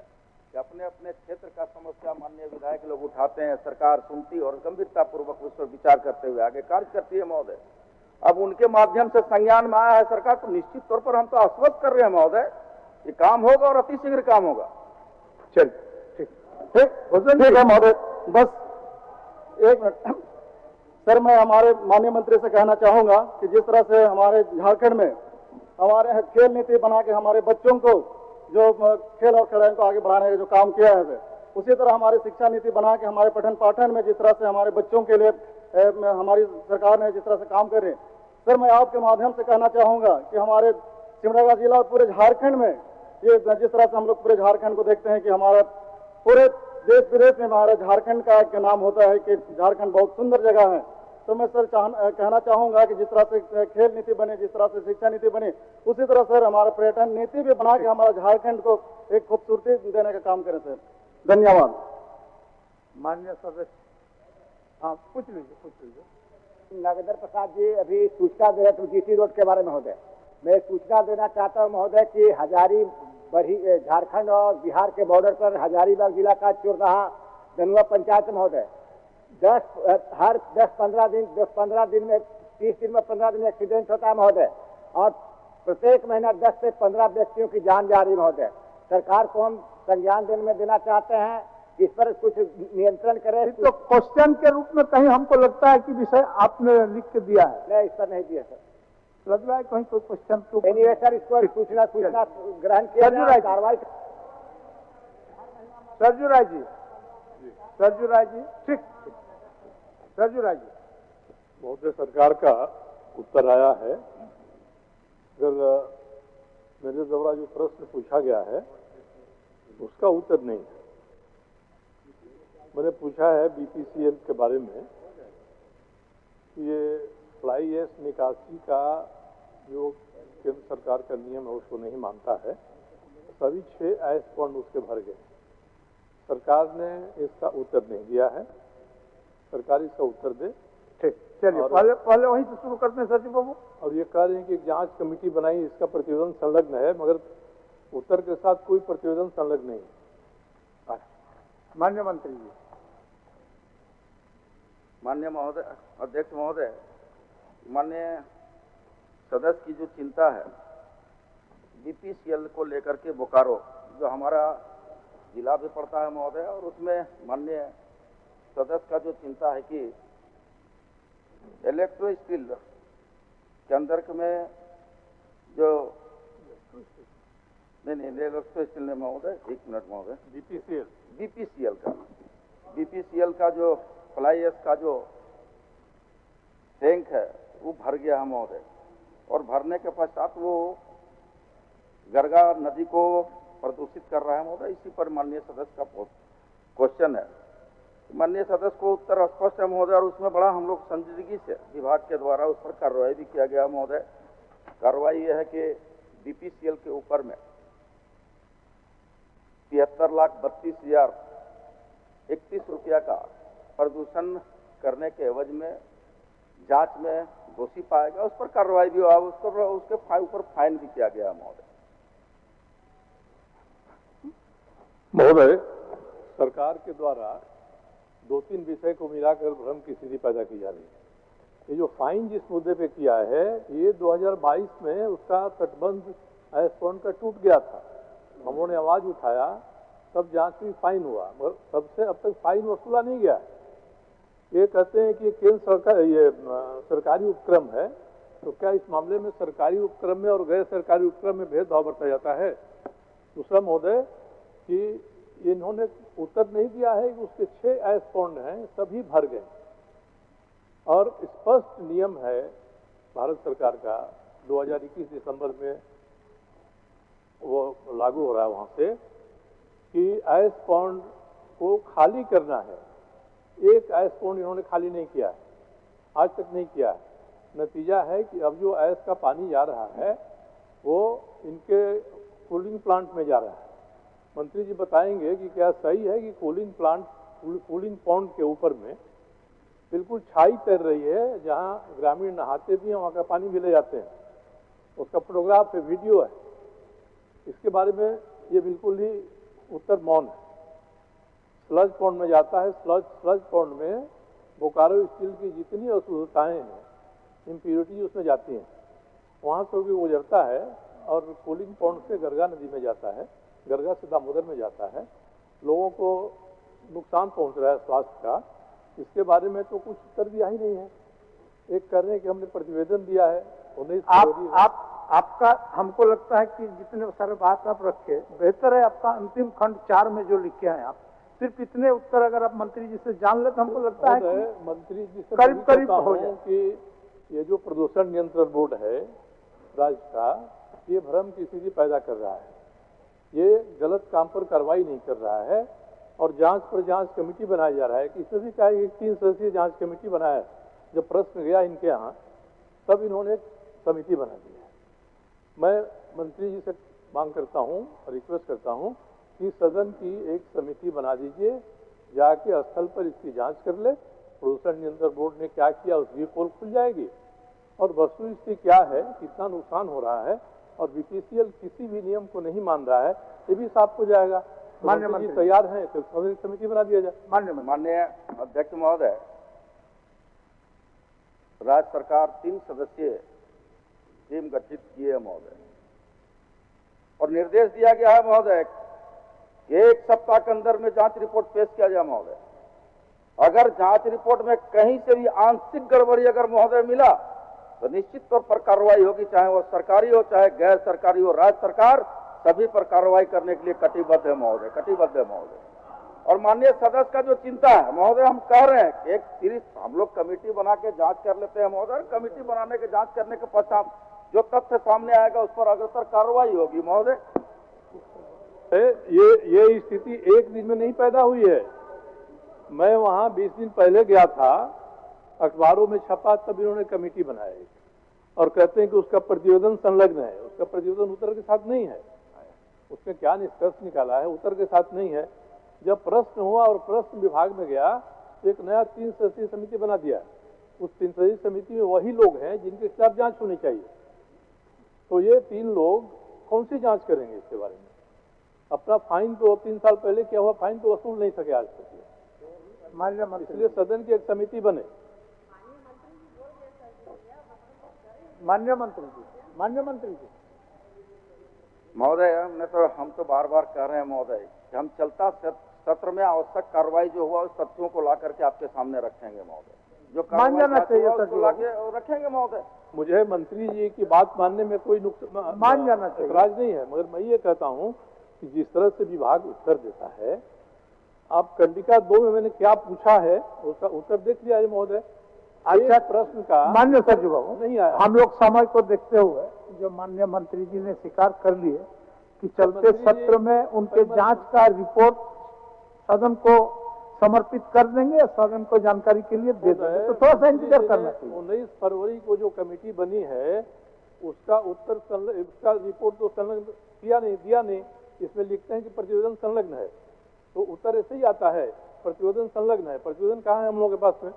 कि अपने अपने क्षेत्र का समस्या माननीय विधायक लोग उठाते हैं, सरकार सुनती और गंभीरता पूर्वक उस पर विचार करते हुए आगे कार्य करती है महोदय। अब उनके माध्यम से संज्ञान में आया है सरकार, तो निश्चित तौर पर हम तो आश्वस्त कर रहे हैं महोदय, ये काम होगा और अतिशीघ्र काम होगा। चलिए, ठीक है महोदय। बस एक मिनट सर, मैं हमारे माननीय मंत्री से कहना चाहूंगा कि जिस तरह से हमारे झारखंड में हमारे खेल नीति बना के हमारे बच्चों को जो खेल और खिलाड़ियों को आगे बढ़ाने का जो काम किया है, उसी तरह हमारी शिक्षा नीति बना के हमारे पठन पाठन में जिस तरह से हमारे बच्चों के लिए हमारी सरकार ने जिस तरह से काम कर रही है, सर मैं आपके माध्यम से कहना चाहूंगा कि हमारे सिमडेगा जिला और पूरे झारखंड में ये जिस तरह से हम लोग पूरे झारखंड को देखते हैं कि हमारा पूरे देश विदेश में हमारा झारखंड का एक नाम होता है कि झारखंड बहुत सुंदर जगह है। तो मैं सर कहना चाहूंगा कि जिस तरह से खेल नीति बने, जिस तरह से शिक्षा नीति बनी, उसी तरह सर हमारा पर्यटन नीति भी बना के हमारा झारखंड को एक खूबसूरती देने का काम करें सर। धन्यवाद। माननीय सदस्य, हाँ पूछ लीजिए। नागेंद्र प्रसाद जी अभी सूचना दे रहे थे जीटी रोड के बारे में महोदय। मैं सूचना देना चाहता हूं महोदय कि झारखंड और बिहार के बॉर्डर पर हजारीबाग जिला का चोरदहा दनुआ पंचायत महोदय हर 10-15 दिन में 30 दिन में 15 दिन में एक्सीडेंट होता है महोदय, और प्रत्येक महीना 10 से 15 व्यक्तियों की जान जा रही है महोदय। सरकार को हम संज्ञान देना चाहते हैं, इस पर कुछ नियंत्रण करें। तो क्वेश्चन के रूप में कहीं हमको लगता है कि विषय आपने लिख के दिया है। नहीं, इस पर नहीं दिया सर, लग रहा है कहीं कोई क्वेश्चन तो एनीवे सर इसको सूचना ग्रहण किया जाए, कार्रवाई। सरजू राय जी, ठीक। सरजू राय जी। महोदय, सरकार का उत्तर आया है। अगर मेरे द्वारा जो प्रश्न पूछा गया है उसका उत्तर नहीं है। मैंने पूछा है बीपीसीएल के बारे में, ये फ्लाई ऐश निकासी का जो केंद्र सरकार का नियम है उसको नहीं मानता है। सभी 6 ऐश पॉइंट उसके भर गए। सरकार ने इसका उत्तर नहीं दिया है, सरकार इसका उत्तर दे। ठीक, चलिए पहले वहीं से शुरू करते हैं सचिव बाबू। और ये कह रहे हैं कि एक जांच कमेटी बनाई, इसका प्रतिवेदन संलग्न है, मगर उत्तर के साथ कोई प्रतिवेदन संलग्न नहीं है। माननीय मंत्री जी। माननीय महोदय, अध्यक्ष महोदय, माननीय सदस्य की जो चिंता है बीपीसीएल को लेकर के बोकारो, जो हमारा जिला भी पड़ता है महोदय, और उसमें माननीय सदस्य का जो चिंता है कि इलेक्ट्रो स्टील के अंदर में जो नहीं इलेक्ट्रो स्टील ने महोदय, एक मिनट महोदय, बीपीसीएल का जो फ्लाई एश का जो टैंक है वो भर गया है महोदय, और भरने के पश्चात वो गरगा नदी को प्रदूषित कर रहा है महोदय। इसी पर माननीय सदस्य का क्वेश्चन है। माननीय सदस्य को उत्तर स्पष्ट है महोदय, और उसमें बड़ा हम लोग संजीदगी से विभाग के द्वारा उस पर कार्रवाई भी किया गया महोदय। कार्रवाई यह है कि बीपीसीएल के ऊपर में 73,32,031 रुपया का प्रदूषण करने के एवज में जांच में दोषी पाया गया, उस पर कार्रवाई भी हुआ, उसके ऊपर फाइन भी किया गया महोदय। महोदय, सरकार के द्वारा 2-3 विषय को मिलाकर भ्रम की स्थिति पैदा की जा रही है। ये जो फाइन जिस मुद्दे पे किया है, ये 2022 में उसका तटबंध एस्पॉन्ड का टूट गया था, हम लोगों ने आवाज उठाया, तब जांच में फाइन हुआ, मगर तब से अब तक फाइन वसूला नहीं गया। ये कहते हैं कि केंद्र सरकार ये सरकारी उपक्रम है, तो क्या इस मामले में सरकारी उपक्रम में और गैर सरकारी उपक्रम में भेदभाव बरता जाता है? दूसरा महोदय कि इन्होंने उत्तर नहीं दिया है कि उसके 6 एस्पॉन्ड हैं, सभी भर गए, और स्पष्ट नियम है भारत सरकार का 2021 दिसंबर में वो लागू हो रहा है वहाँ से कि एस्पॉन्ड को खाली करना है। एक एस्पॉन्ड इन्होंने खाली नहीं किया है, आज तक नहीं किया है। नतीजा है कि अब जो ऐस का पानी जा रहा है वो इनके कूलिंग प्लांट में जा रहा है। मंत्री जी बताएंगे कि क्या सही है कि कूलिंग पॉन्ड के ऊपर में बिल्कुल छाई तैर रही है, जहां ग्रामीण नहाते भी हैं, वहां का पानी भी ले जाते हैं, उसका फोटोग्राफ है, वीडियो है। इसके बारे में ये बिल्कुल ही उत्तर मौन है। स्लज पॉन्ड में जाता है, स्लज पॉन्ड में बोकारो स्टील की जितनी अशुद्धताएं हैं, इम्प्योरिटी उसमें जाती हैं, वहाँ से भी गुजरता है और कूलिंग पॉन्ड से गरगा नदी में जाता है, गरगा से दामोदर में जाता है। लोगों को नुकसान पहुँच रहा है स्वास्थ्य का, इसके बारे में तो कुछ उत्तर दिया ही नहीं है। एक कर रहे हैं कि हमने प्रतिवेदन दिया है, 19 आपका हमको लगता है कि जितने सारे बात आप रखे, बेहतर है आपका अंतिम खंड 4 में जो लिखे हैं आप सिर्फ इतने उत्तर अगर आप मंत्री जी से जान ले तो हमको लगता है कि मंत्री जी से करीब हो जाए कि ये जो प्रदूषण नियंत्रण बोर्ड है राज्य का, ये भ्रम की स्थिति पैदा कर रहा है, ये गलत काम पर कार्रवाई नहीं कर रहा है, और जांच पर जांच कमेटी बनाया जा रहा है कि इसमें भी क्या 3 सदस्यीय जांच कमेटी बनाया है। जब प्रश्न गया इनके यहाँ तब इन्होंने एक समिति बना दी है। मैं मंत्री जी से मांग करता हूँ, रिक्वेस्ट करता हूँ कि सदन की एक समिति बना दीजिए, जाके स्थल पर इसकी जांच कर ले, प्रदूषण नियंत्रण बोर्ड ने क्या किया उसकी पोल खुल जाएगी, और वस्तुस्थिति क्या है, कितना नुकसान हो रहा है, और बीपीसीएल किसी भी नियम को नहीं मान रहा है, ये भी साफ हो जाएगा। माननीय मंत्री तैयार हैं तो समिति बना दिया जाए। माननीय अध्यक्ष महोदय, राज्य सरकार 3 सदस्यीय टीम गठित की है महोदय, और निर्देश दिया गया है महोदय 1 सप्ताह के अंदर में जांच रिपोर्ट पेश किया जाए महोदय। अगर जांच रिपोर्ट में कहीं से भी आंशिक गड़बड़ी अगर महोदय मिला तो निश्चित तौर पर कार्रवाई होगी, चाहे वो सरकारी हो चाहे गैर सरकारी हो। राज्य सरकार सभी पर कार्रवाई करने के लिए कटिबद्ध है महोदय, कटिबद्ध है महोदय। और माननीय सदस्य का जो चिंता है महोदय, हम कह रहे हैं कि एक सीरीज हम लोग कमेटी बना के जांच कर लेते हैं महोदय। कमेटी बनाने के जांच करने के पश्चात जो तथ्य सामने आएगा उस पर अग्रसर कार्रवाई होगी महोदय। ये स्थिति एक दिन में नहीं पैदा हुई है। मैं वहां 20 दिन पहले गया था, अखबारों में छपा, तब इन्होंने कमेटी बनाई और कहते हैं कि उसका प्रतिवेदन संलग्न है। उसका प्रतिवेदन उत्तर के साथ नहीं है। उसमें क्या निष्कर्ष निकाला है, उत्तर के साथ नहीं है। जब प्रश्न हुआ और प्रश्न विभाग में गया तो एक नया 3 सदस्यीय समिति बना दिया। उस 3 सदस्यीय समिति में वही लोग हैं जिनके खिलाफ जांच होनी चाहिए। तो ये 3 लोग कौन सी जांच करेंगे इसके बारे में? अपना फाइन तो 3 साल पहले क्या हुआ, फाइन तो वसूल नहीं सके आज तक। माननीय मंत्री, इसलिए सदन की एक समिति बने। माननीय मंत्री जी महोदय, हम तो बार बार कह रहे हैं महोदय कि हम चलता सत्र में आवश्यक कार्रवाई जो हुआ उस तथ्यों को ला करके आपके सामने रखेंगे महोदय। जो मान जाना चाहिए सर, ला के रखेंगे महोदय। मुझे मंत्री जी की बात मानने में कोई मान जाना चाहिए, एतराज नहीं है, मगर मैं ये कहता हूँ कि जिस तरह से विभाग उत्तर देता है, आप कंडिका 2 में मैंने क्या पूछा है उसका उत्तर देख लिया है महोदय। अच्छा, प्रश्न का माननीय सचिव बाबू नहीं आया। हम लोग समय को देखते हुए जो माननीय मंत्री जी ने स्वीकार कर लिए कि चलते सत्र में उनके जांच का रिपोर्ट सदन को समर्पित कर देंगे, सदन को जानकारी के लिए दे देंगे, तो थोड़ा सा इंतजार करना चाहिए। 19 फरवरी को जो कमेटी बनी है उसका उत्तर उसका रिपोर्ट तो संलग्न दिया नहीं। इसमें लिखते हैं कि प्रतिवेदन संलग्न है, तो उत्तर ऐसे ही आता है प्रतिवेदन संलग्न है। प्रतिवेदन कहाँ है हम लोगों के पास में?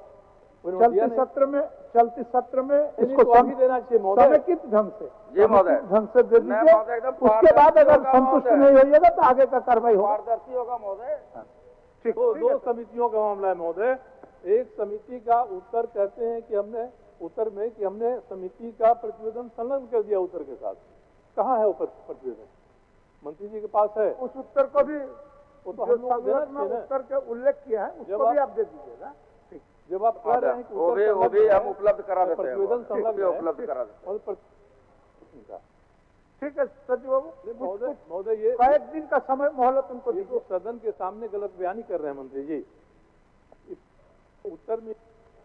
चलते सत्र में इसको अभी देना चाहिए महोदय, समेकित ढंग से जी महोदय, ढंग से दे दीजिए। उसके बाद अगर संतुष्ट नहीं होइएगा तो आगे का कार्रवाई होगा, पारदर्शी होगा महोदय। ठीक। तो 2 समितियों का मामला है महोदय। एक समिति का उत्तर कहते हैं कि हमने समिति का प्रतिवेदन संलग्न कर दिया उत्तर के साथ। कहाँ है ऊपर प्रतिवेदन? मंत्री जी के पास है। उस उत्तर को भी वो तो हम लोग देना चाहिए ना। उत्तर के उल्लेख किया है उसको भी आप दे दीजिएगा। जब आप कह रहे हैं कि वो भी हम उपलब्ध करा देते हैं, प्रतिवेदन संलग्न है, उपलब्ध करा देते हैं। ठीक है सचिव बाबू, महोदय ये एक दिन का समय मोहलत उनको ये तो सदन के सामने गलत बयानी कर रहे हैं मंत्री जी। उत्तर में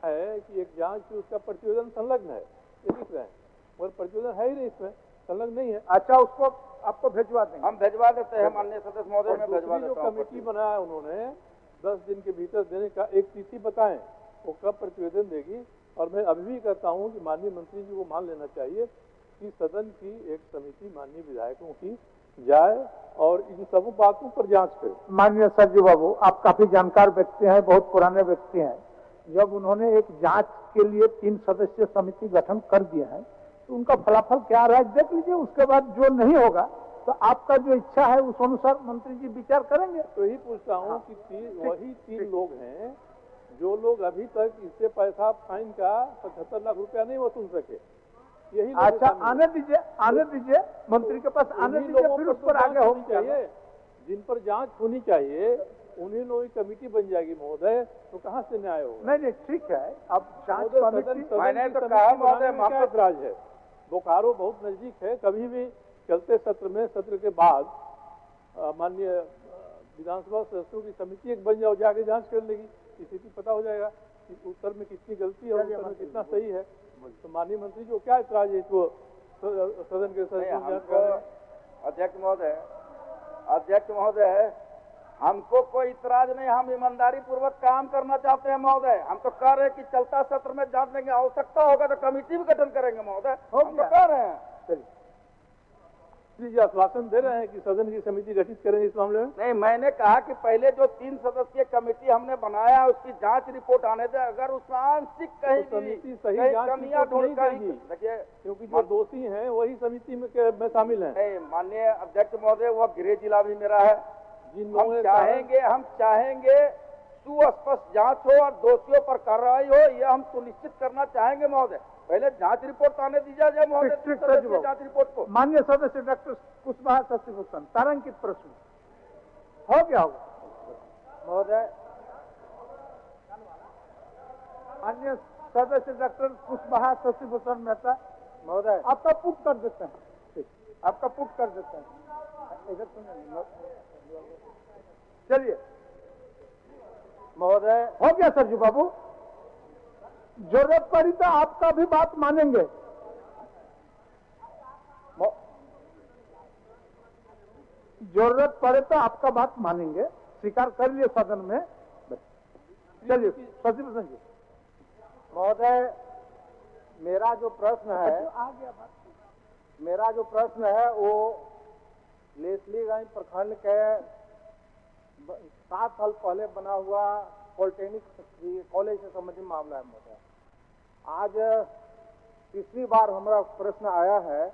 है कि एक जांच की उसका प्रतिवेदन संलग्न है, ये लिख रहे हैं, मगर प्रतिवेदन है ही नहीं, इसमें संलग्न नहीं है। अच्छा, उसको आपको भिजवा देंगे, हम भिजवा देते हैं माननीय सदस्य महोदय, में भिजवा जो देता हूं। कमेटी बनाया उन्होंने 10 दिन के भीतर देने का एक तिथि बताएं, वो कब प्रतिवेदन देगी। और मैं अभी भी कहता हूं कि माननीय मंत्री जी को मान लेना चाहिए कि सदन की एक समिति माननीय विधायकों की जाए और इन सब बातों पर जांच करे। माननीय सचिव बाबू, आप काफी जानकार व्यक्ति हैं, बहुत पुराने व्यक्ति हैं। जब उन्होंने एक जांच के लिए 3 सदस्यीय समिति गठन कर दिए हैं तो उनका फलाफल क्या रहा है देख लीजिए। उसके बाद जो नहीं होगा तो आपका जो इच्छा है उस अनुसार मंत्री जी विचार करेंगे। तो यही पूछता हूँ कि वही 3 लोग हैं जो लोग अभी तक इससे पैसा फाइन का 75 लाख रुपया नहीं वसूल सके। यही अच्छा, आने दीजिए मंत्री के पास आने दीजिए, फिर उस पर आगे होनी चाहिए। जिन पर जांच होनी चाहिए उन्हीं लोगों की कमेटी बन जाएगी महोदय, तो कहाँ से न्याय होगा? नहीं ठीक है, अब जांच कमेटी मैंने तो कहा महोदय, क्या ऐतराज है? बोकारो बहुत नजदीक है, कभी भी चलते सत्र के बाद माननीय विधानसभा सदस्यों की समिति एक बन जाओ, जाके जांच कर लेगी, स्थिति पता हो जाएगा कि उत्तर में कितनी गलती है और उत्तर में कितना सही है। तो माननीय मंत्री जो क्या ऐतराज है इसको सदन के सदस्य? अध्यक्ष महोदय, हमको कोई इतराज नहीं, हम ईमानदारी पूर्वक काम करना चाहते हैं महोदय। हम तो कह रहे हैं कि चलता सत्र में जांच लेंगे, आवश्यकता होगा तो कमेटी भी गठन करेंगे महोदय, हम तो कह रहे हैं। जी आश्वासन दे रहे हैं कि सदन की समिति गठित करेंगे इस मामले में? नहीं, मैंने कहा कि पहले जो 3 सदस्यीय कमिटी हमने बनाया उसकी जांच रिपोर्ट आने दे, अगर उसमें आंशिक कहीं समिति सही जांच कमियां ढूंढ कर देखिए, क्योंकि जो दोषी हैं वही समिति में शामिल हैं। नहीं माननीय अध्यक्ष महोदय, वह गृह जिला भी मेरा है। हम चाहेंगे सुस्पष्ट जांच हो और दोषियों पर कार्रवाई हो, यह हम सुनिश्चित करना चाहेंगे महोदय। पहले जांच रिपोर्ट आने दीजिए महोदय, जांच रिपोर्ट को। माननीय सदस्य डॉक्टर कुशवाहा शशिभूषण, तारांकित प्रश्न हो गया होगा महोदय। माननीय सदस्य डॉक्टर कुशवाहा शशिभूषण मेहता महोदय, आपका पुट कर देते हैं, आपका पुट कर देते हैं, इधर सुनिए। चलिए महोदय, हो गया सरजू बाबू, जरूरत पड़ी तो आपका भी बात मानेंगे। जरूरत पड़े तो आपका बात मानेंगे, स्वीकार कर लिए सदन में। चलिए शशिभूषण जी। महोदय, मेरा जो प्रश्न है वो लेस्लीगंज प्रखंड के 7 साल पहले बना हुआ पॉलिटेक्निक कॉलेज से संबंधित मामला है महोदय। आज तीसरी बार हमारा प्रश्न आया है।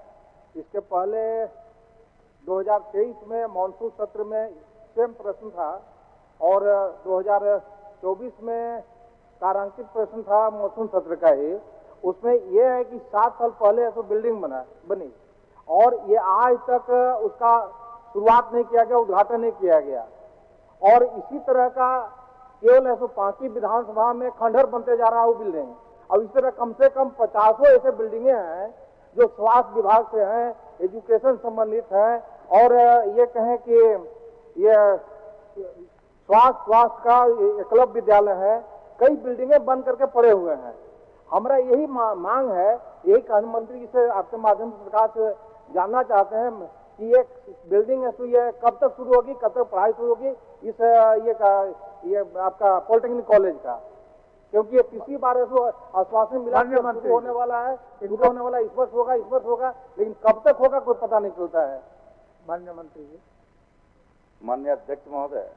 इसके पहले 2023 में मानसून सत्र में सेम प्रश्न था और 2024 में तारांकित प्रश्न था मानसून सत्र का ही। उसमें यह है कि 7 साल पहले ऐसा बिल्डिंग बनी और ये आज तक उसका शुरुआत नहीं किया गया, उद्घाटन नहीं किया गया। और इसी तरह का केवल ऐसा पांकी विधानसभा में खंडहर बनते जा रहा है वो बिल्डिंग। अब इस तरह कम से कम 50 ऐसे बिल्डिंगे हैं जो स्वास्थ्य विभाग से हैं, एजुकेशन संबंधित हैं और ये कहें कि ये स्वास्थ्य का एकलव्य विद्यालय है, कई बिल्डिंगे बन करके पड़े हुए हैं। हमारा यही मांग है, यही कानून मंत्री से आपके माध्यम से सरकार से जानना चाहते हैं कि ये बिल्डिंग है तो ये कब तक शुरू होगी, कब तक पढ़ाई शुरू होगी इस ये आपका पॉलिटेक्निक कॉलेज का, क्योंकि ये पिछली बार आश्वासन मिला शुरू होने वाला है, इस वर्ष होगा, लेकिन कब तक होगा कोई पता नहीं चलता है। माननीय मंत्री जी। माननीय अध्यक्ष महोदय,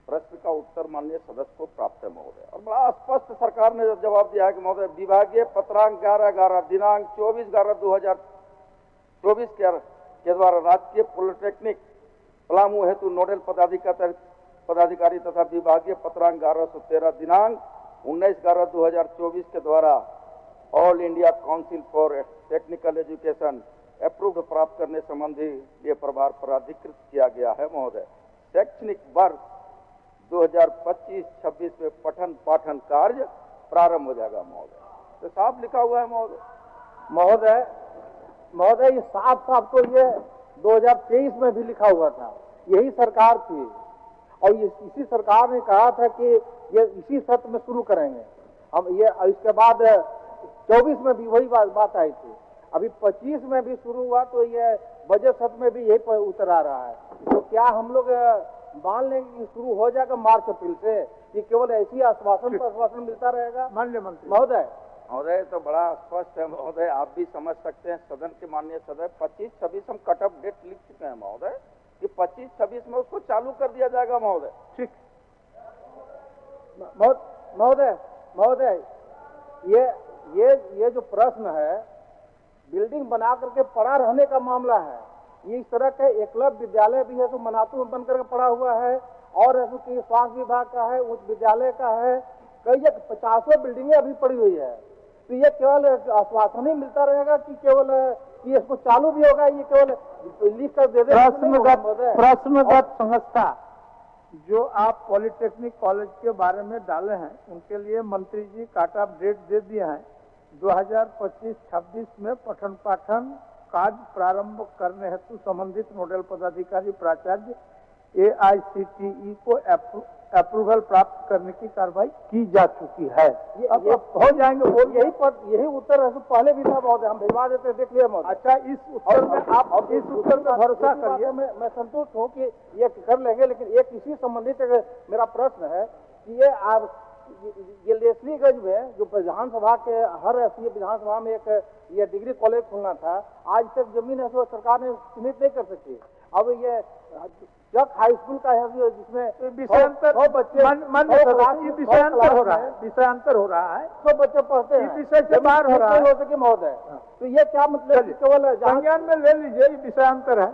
प्रश्न का उत्तर माननीय सदस्य को प्राप्त है महोदय, और बड़ा स्पष्ट सरकार ने जवाब दिया है कि महोदय विभागीय पत्रांक 11/11 दिनांक 24/11/2024 के द्वारा राजकीय पॉलिटेक्निक पलामू हेतु नोडल पदाधिकारी तथा विभागीय पत्रांक 1113 दिनांक 19/11/2024 के द्वारा all India council for technical education approved प्राप्त करने संबंधी ये प्रभार प्राधिकृत किया गया है महोदय। शैक्षणिक वर्ष 2025-26 में पठन पाठन कार्य प्रारंभ हो जाएगा महोदय। तो साफ लिखा हुआ है महोदय। महोदय ये साफ तो ये 2023 में भी लिखा हुआ था, यही सरकार थी और इसी सरकार ने कहा था कि ये इसी सत्र में शुरू करेंगे हम। ये इसके बाद 24 में भी वही बात आई थी, अभी 25 में भी शुरू हुआ तो ये बजट सत्र में भी यही उतर आ रहा है। तो क्या हम लोग मान लेंगे कि शुरू हो जाएगा मार्च अप्रैल से, कि केवल ऐसी आश्वासन पर आश्वासन मिलता रहेगा? माननीय मंत्री महोदय तो बड़ा स्पष्ट है महोदय, आप भी समझ सकते हैं, सदन के माननीय सदस्य 25-26 हम कट ऑफ डेट लिख चुके हैं महोदय कि 25-26 में उसको चालू कर दिया जाएगा महोदय। ठीक महोदय ये जो प्रश्न है बिल्डिंग बना करके पड़ा रहने का मामला है, ये इस तरह के एकलव्य विद्यालय भी है तो मनातू में बन करके पड़ा हुआ है और ऐसे कि स्वास्थ्य विभाग का है, उच्च विद्यालय का है, कई 50 बिल्डिंगें अभी पड़ी हुई है। तो ये केवल आश्वासन ही मिलता रहेगा कि केवल कि इसको चालू भी होगा, ये केवल लिख कर दे दे? प्रश्नगत संस्था जो आप पॉलिटेक्निक कॉलेज के बारे में डाले हैं उनके लिए मंत्री जी काट ऑफ डेट दे दिए हैं 2025-26 में पठन पाठन कार्य प्रारंभ करने हेतु संबंधित नोडल पदाधिकारी प्राचार्य AICTE को अप्रूवल प्राप्त करने की कार्रवाई की जा चुकी है। अब हो जाएंगे यही उत्तर है तो पहले भी था महोदय, हम भिजवा देते, देख लिया महोदय। अच्छा, इस उत्तर में आप इस उत्तर में भरोसा करिए, मैं संतुष्ट हूँ कि ये कर लेंगे। लेकिन एक इसी संबंधित मेरा प्रश्न है कि ये लेस्लीगंज में जो विधानसभा के हर विधानसभा में एक ये डिग्री कॉलेज खुलना था, आज तक जमीन है तो सरकार ने चिन्हित नहीं कर सकी। अब ये जब हाई स्कूल का है जिसमें विषयांतर हो रहा है तो बच्चे पढ़ते हैं, विषय से बाहर हो रहा है हो सके महोदय। तो ये क्या मतलब केवल संज्ञान में ले लीजिए, विषयांतर है।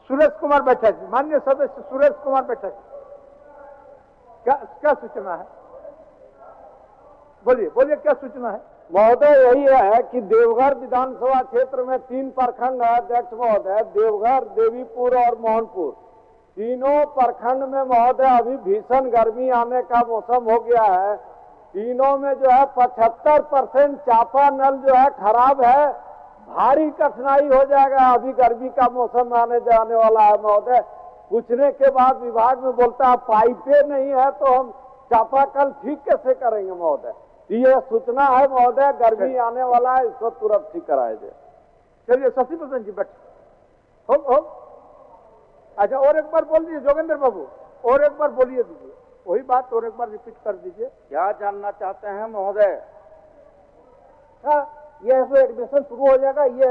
सुरेश कुमार बैठक जी, माननीय सदस्य सुरेश कुमार बैठक, क्या सूचना है? बोलिए क्या सूचना है? महोदय यही है कि देवघर विधानसभा क्षेत्र में 3 प्रखंड है अध्यक्ष महोदय, देवघर, देवीपुर और मोहनपुर। तीनों प्रखंड में महोदय अभी भीषण गर्मी आने का मौसम हो गया है। तीनों में जो है 75% चापा नल जो है खराब है, भारी कठिनाई हो जाएगा। अभी गर्मी का मौसम आने जाने वाला है महोदय। पूछने के बाद विभाग में बोलता है पाइपे नहीं है तो हम चापाकल ठीक कैसे करेंगे महोदय। ये सूचना है महोदय, गर्मी आने वाला है, इसको तुरंत ठीक कराया जाए। चलिए शशिभूषण जी बैठे हो। अच्छा, और एक बार बोल दीजिए जोगेंद्र बाबू, और एक बार बोलिए दीजिए वही बात, और एक बार रिपीट कर दीजिए। क्या जानना चाहते हैं महोदय? ये एडमिशन शुरू हो जाएगा, ये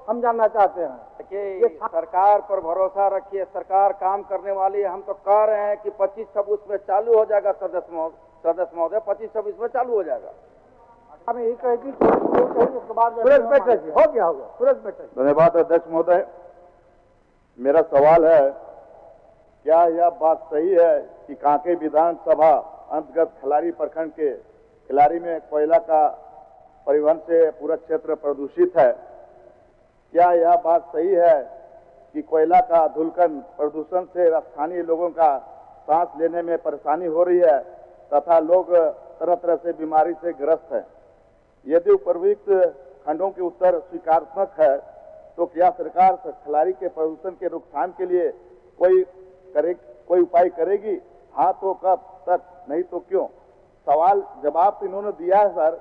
हम जानना चाहते हैं कि सरकार पर भरोसा रखिए, सरकार काम करने वाली है। हम तो कह रहे हैं कि 25-26 में चालू हो जाएगा सदस्य महोदय, 25-26 में चालू हो जाएगा। हमें यही कहेगी इसके बाद सुरेश बैठक हो गया। सुरेश बैठक। धन्यवाद अध्यक्ष महोदय। मेरा सवाल है, क्या यह बात सही है कि कांके विधानसभा अंतर्गत खिलारी प्रखंड के खिलारी में कोयला का परिवहन से पूरा क्षेत्र प्रदूषित है? क्या यह बात सही है कि कोयला का धूलकण प्रदूषण से स्थानीय लोगों का सांस लेने में परेशानी हो रही है तथा लोग तरह तरह से बीमारी से ग्रस्त हैं? यदि उपरोक्त खंडों के उत्तर स्वीकारात्मक है तो क्या सरकार खिलारी के प्रदूषण के रोकथाम के लिए कोई उपाय करेगी? हाँ तो कब तक, नहीं तो क्यों? सवाल जवाब इन्होंने दिया है सर,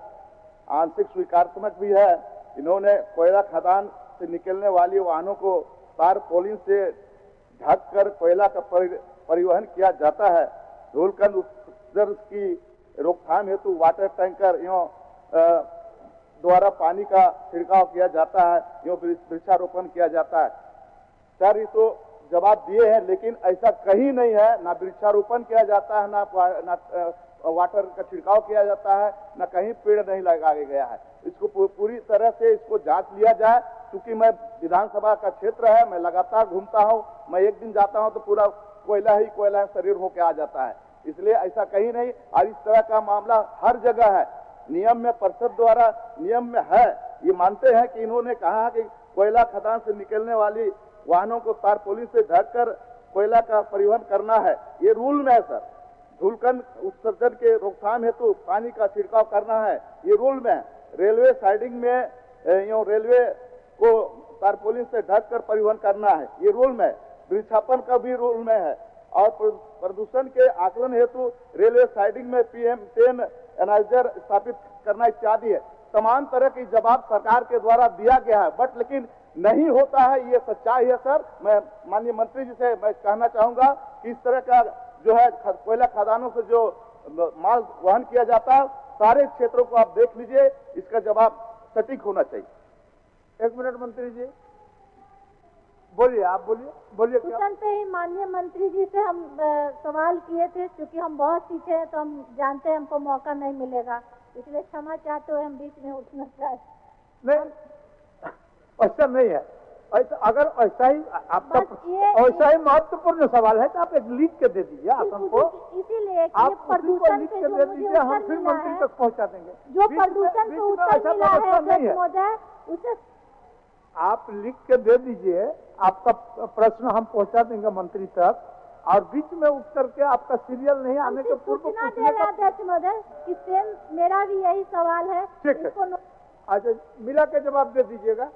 आंशिक स्वीकारात्मक भी है। इन्होंने कोयला खदान से निकलने वाली वाहनों को तारपोलिन से ढककर कोयला का परिवहन किया जाता है। धूलकण उत्सर्जन की रोकथाम हेतु वाटर टैंकर द्वारा पानी का छिड़काव किया जाता है, वृक्षारोपण किया जाता है। सर ये तो जवाब दिए हैं, लेकिन ऐसा कहीं नहीं है, ना वृक्षारोपण किया जाता है, ना वाटर का छिड़काव किया जाता है, ना कहीं पेड़ नहीं लगाया गया है। इसको पूरी तरह से इसको जांच लिया जाए। क्योंकि मैं विधानसभा का क्षेत्र है, मैं लगातार घूमता हूं, मैं एक दिन जाता हूं तो पूरा कोयला ही कोयला शरीर होके आ जाता है। इसलिए ऐसा कहीं नहीं, और इस तरह का मामला हर जगह है। नियम में परिषद द्वारा नियम में है, ये मानते हैं कि इन्होंने कहा कि कोयला खदान से निकलने वाली वाहनों को तारपोलिन से ढककर कोयला का परिवहन करना है, ये रूल में है सर। धूलकण उत्सर्जन के रोकथाम हेतु पानी का छिड़काव करना है, ये रूल में है। रेलवे साइडिंग में रेलवे को तारपोलिन से ढककर परिवहन करना है, ये रूल में है। वृक्षारोपण का भी रूल में है। और प्रदूषण के आकलन हेतु रेलवे साइडिंग में PM10 एनालाइजर स्थापित करना इत्यादि है। तमाम तरह की जवाब सरकार के द्वारा दिया गया है, बट लेकिन नहीं होता है, ये सच्चाई है सर। मैं माननीय मंत्री जी से मैं कहना चाहूंगा कि इस तरह का जो है कोयला खदानों से जो माल वहन किया जाता है, सारे क्षेत्रों को आप देख लीजिए, इसका जवाब सटीक होना चाहिए। एक मिनट मंत्री जी बोलिए, आप बोलिए क्या? सूचन पे ही माननीय मंत्री जी से हम सवाल किए थे, क्योंकि हम बहुत पीछे हैं तो हम जानते हैं हमको मौका नहीं मिलेगा, इसलिए क्षमा चाहते हुए हम बीच में उठना चाहते। नहीं ऐसा नहीं है, ऐसा अगर ऐसा ही आपका ऐसा ही महत्वपूर्ण सवाल है तो आप एक लिख के दे दीजिए आसन को, इसीलिए आप प्रदूषण पे जो मुझे हम फिर मंत्री तक पहुंचा देंगे। जो प्रदूषण पे उत्तर मिला है महोदय, उसे आप लिख के दे दीजिए, आपका प्रश्न हम पहुंचा देंगे मंत्री तक, और बीच में उठ करके आपका सीरियल नहीं आने के पूर्व अध्यक्ष महोदय कि सेम मेरा भी यही सवाल है। ठीक है, अच्छा मिला के जवाब दे दीजिएगा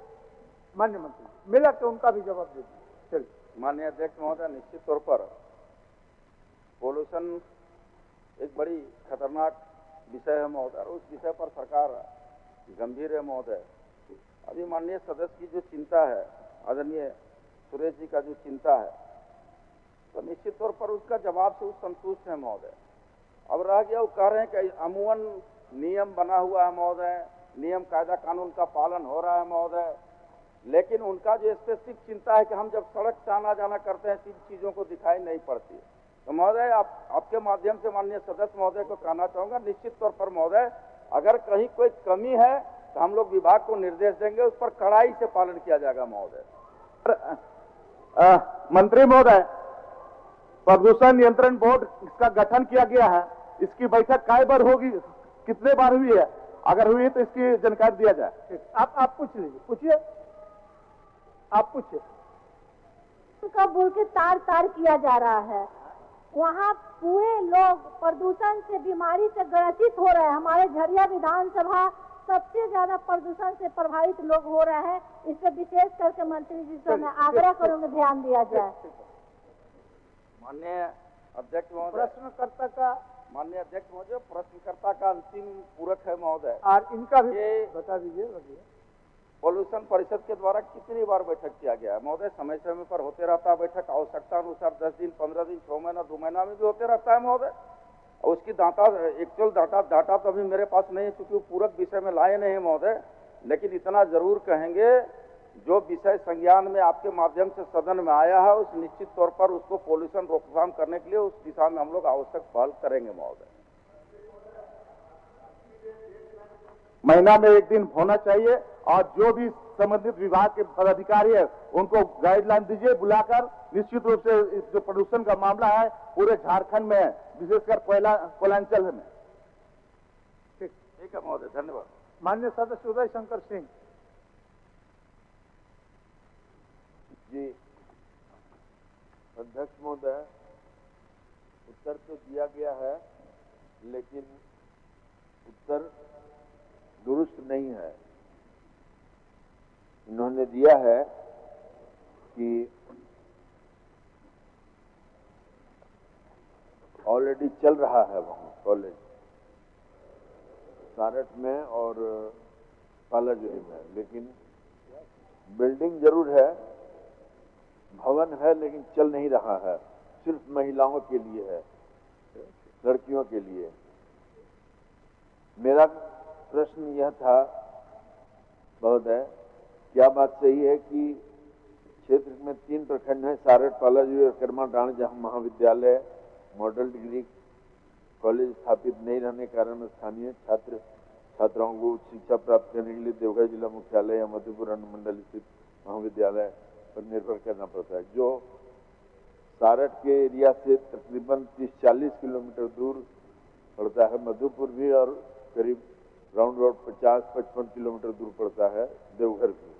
माननीय मंत्री, मिला के उनका भी जवाब दे दीजिए। चलिए माननीय अध्यक्ष महोदय, निश्चित तौर पर पोल्यूशन एक बड़ी खतरनाक विषय है महोदय, और उस विषय पर सरकार गंभीर है महोदय। अभी माननीय सदस्य की जो चिंता है, आदरणीय सुरेश जी का जो चिंता है, तो निश्चित तौर पर उसका जवाब से संतुष्ट है महोदय। अब रह गया, वो कह रहे हैं कि अमूमन नियम बना हुआ है महोदय, नियम कायदा कानून का पालन हो रहा है महोदय, लेकिन उनका जो स्पेसिफिक चिंता है कि हम जब सड़क से आना जाना करते हैं तीन चीजों को दिखाई नहीं पड़ती है। तो महोदय आपके माध्यम से माननीय सदस्य महोदय को कहना चाहूंगा, निश्चित तौर पर महोदय अगर कहीं कोई कमी है तो हम लोग विभाग को निर्देश देंगे, उस पर कड़ाई से पालन किया जाएगा महोदय। मंत्री महोदय, प्रदूषण नियंत्रण बोर्ड इसका गठन किया गया है, इसकी बैठक काय बार होगी, कितने बार हुई है? अगर हुई तो इसकी जानकारी दिया जाए। आप पूछ लीजिए, पूछिए, आप पूछिए। उनका बोल के तार तार किया जा रहा है, वहाँ पूरे लोग प्रदूषण से बीमारी से ग्रसित हो रहे हैं। हमारे झरिया विधानसभा सबसे ज्यादा प्रदूषण से प्रभावित लोग हो रहे हैं। इस पर विशेष करके मंत्री जी से मैं आग्रह करूंगा ध्यान दिया जाए। माननीय अध्यक्ष महोदय, प्रश्नकर्ता का माननीय अध्यक्ष महोदय, प्रश्नकर्ता का अंतिम पूरक है महोदय, और इनका भी बता दीजिए। पॉल्यूशन परिषद के द्वारा कितनी बार बैठक किया गया है महोदय? समय समय पर होते रहता है बैठक, आवश्यकता अनुसार 10 दिन, 15 दिन, 6 महीना, 2 महीना में भी होते रहता है महोदय। और उसकी एक्चुअल डाटा तो अभी मेरे पास नहीं है, क्योंकि वो पूरक विषय में लाए नहीं है महोदय, लेकिन इतना जरूर कहेंगे, जो विषय संज्ञान में आपके माध्यम से सदन में आया है, उस निश्चित तौर पर उसको पॉल्यूशन रोकथाम करने के लिए उस दिशा में हम लोग आवश्यक पहल करेंगे महोदय। महीना में एक दिन होना चाहिए, और जो भी संबंधित विभाग के पदाधिकारी है उनको गाइडलाइन दीजिए बुलाकर। निश्चित रूप से इस जो प्रदूषण का मामला है पूरे झारखंड में है, विशेषकर कोयलांचल में। ठीक है महोदय, धन्यवाद। माननीय सदस्य उदय शंकर सिंह। जी अध्यक्ष महोदय, उत्तर तो दिया गया है लेकिन उत्तर दुरुस्त नहीं है। इन्होंने दिया है कि ऑलरेडी चल रहा है वहाँ कॉलेज सारठ में और पालाजुरी में, लेकिन बिल्डिंग जरूर है, भवन है, लेकिन चल नहीं रहा है, सिर्फ महिलाओं के लिए है, लड़कियों के लिए। मेरा प्रश्न यह था महोदय, क्या बात सही है कि क्षेत्र में 3 प्रखंड हैं, सारठ, पालाजुरी और करमाटांड़, जहां महाविद्यालय मॉडल डिग्री कॉलेज स्थापित नहीं रहने के कारण स्थानीय छात्र छात्राओं को उच्च शिक्षा प्राप्त करने के लिए देवघर जिला मुख्यालय या मधुपुर अनुमंडल स्थित महाविद्यालय पर निर्भर करना पड़ता है, जो सारठ के एरिया से तकरीबन 30-40 किलोमीटर दूर पड़ता है। मधुपुर भी और करीब राउंड रोड 50-55 किलोमीटर दूर पड़ता है देवघर भी।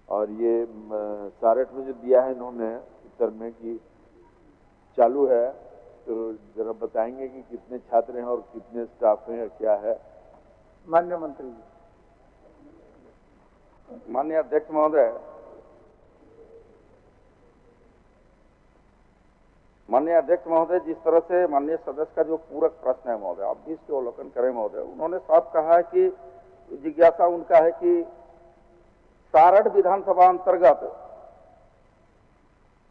और ये सारठ में जो दिया है इन्होंने उत्तर में कि चालू है, तो जरा बताएंगे कि कितने छात्र हैं और कितने स्टाफ हैं, क्या है? माननीय मंत्री जी। माननीय अध्यक्ष महोदय, जिस तरह से माननीय सदस्य का जो पूरक प्रश्न है महोदय, आप भी इसके अवलोकन करें महोदय। उन्होंने साफ कहा है कि जिज्ञासा उनका है कि सारठ विधानसभा अंतर्गत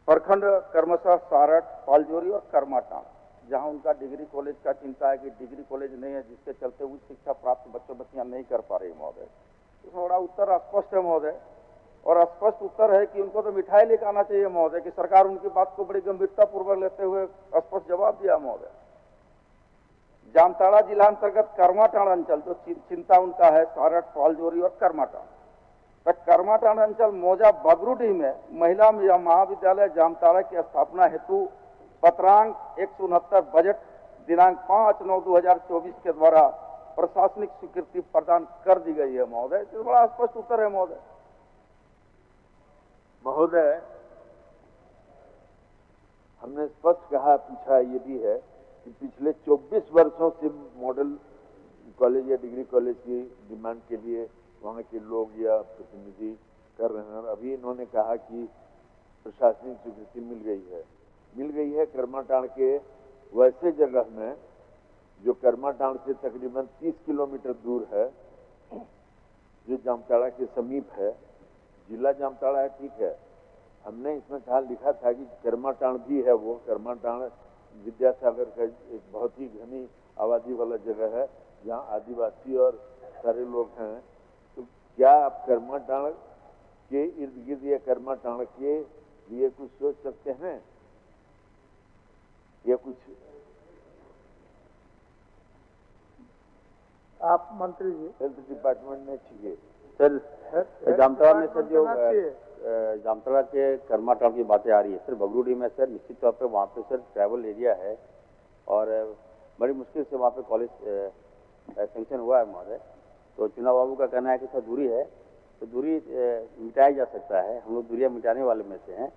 प्रखंड क्रमशः सारठ, पालजोरी और करमाटांड़, जहां उनका डिग्री कॉलेज का चिंता है कि डिग्री कॉलेज नहीं है, जिसके चलते उच्च शिक्षा प्राप्त बच्चियां नहीं कर पा रही महोदय। इसमें बड़ा उत्तर अस्पष्ट है महोदय, और स्पष्ट उत्तर है कि उनको तो मिठाई लेकर आना चाहिए महोदय, कि सरकार उनकी बात को बड़ी गंभीरता पूर्वक लेते हुए स्पष्ट जवाब दिया महोदय। जामताड़ा जिला अंतर्गत करमाटांड़ अंचल, जो चिंता उनका है सारठ, पालजोरी और करमाटांड़, तो करमाटांड़ अंचल मौजा बगरूडी में महिला महाविद्यालय जामताड़ा की स्थापना हेतु पत्रांक 169 बजट दिनांक 5/9/2024 के द्वारा प्रशासनिक स्वीकृति प्रदान कर दी गई है महोदय। तो बड़ा स्पष्ट उत्तर है महोदय। महोदय, हमने स्पष्ट कहा, पूछा ये भी है कि पिछले 24 वर्षों से मॉडल कॉलेज या डिग्री कॉलेज की डिमांड के लिए वहाँ के लोग या प्रतिनिधि कर रहे हैं। अभी इन्होंने कहा कि प्रशासनिक स्वीकृति मिल गई है करमाटांड़ के वैसे जगह में जो करमाटांड़ से तकरीबन 30 किलोमीटर दूर है, जो जामताड़ा के समीप है। जिला जामताड़ा है, ठीक है। हमने इसमें कहा, लिखा था कि करमाटांड़ भी है, वो करमाटांड़ विद्यासागर का एक बहुत ही घनी आबादी वाला जगह है, जहाँ आदिवासी और सारे लोग हैं। तो क्या आप करमाटांड़ के इर्द गिर्द या करमाटांड़ के लिए कुछ सोच सकते हैं या कुछ? आप मंत्री जी। हेल्थ डिपार्टमेंट ने चाहिए सर। जामताड़ा में सर जो जामताड़ा के करमाटांड़ की बातें आ रही है सर, बगरूडी में सर निश्चित तौर पे वहाँ पे सर ट्रैवल एरिया है और बड़ी मुश्किल से वहाँ पे कॉलेज सेंक्शन हुआ है महोदय। तो चुनाव बाबू का कहना है कि सर दूरी है, तो दूरी मिटाया जा सकता है। हम लोग दूरियाँ मिटाने वाले में से हैं,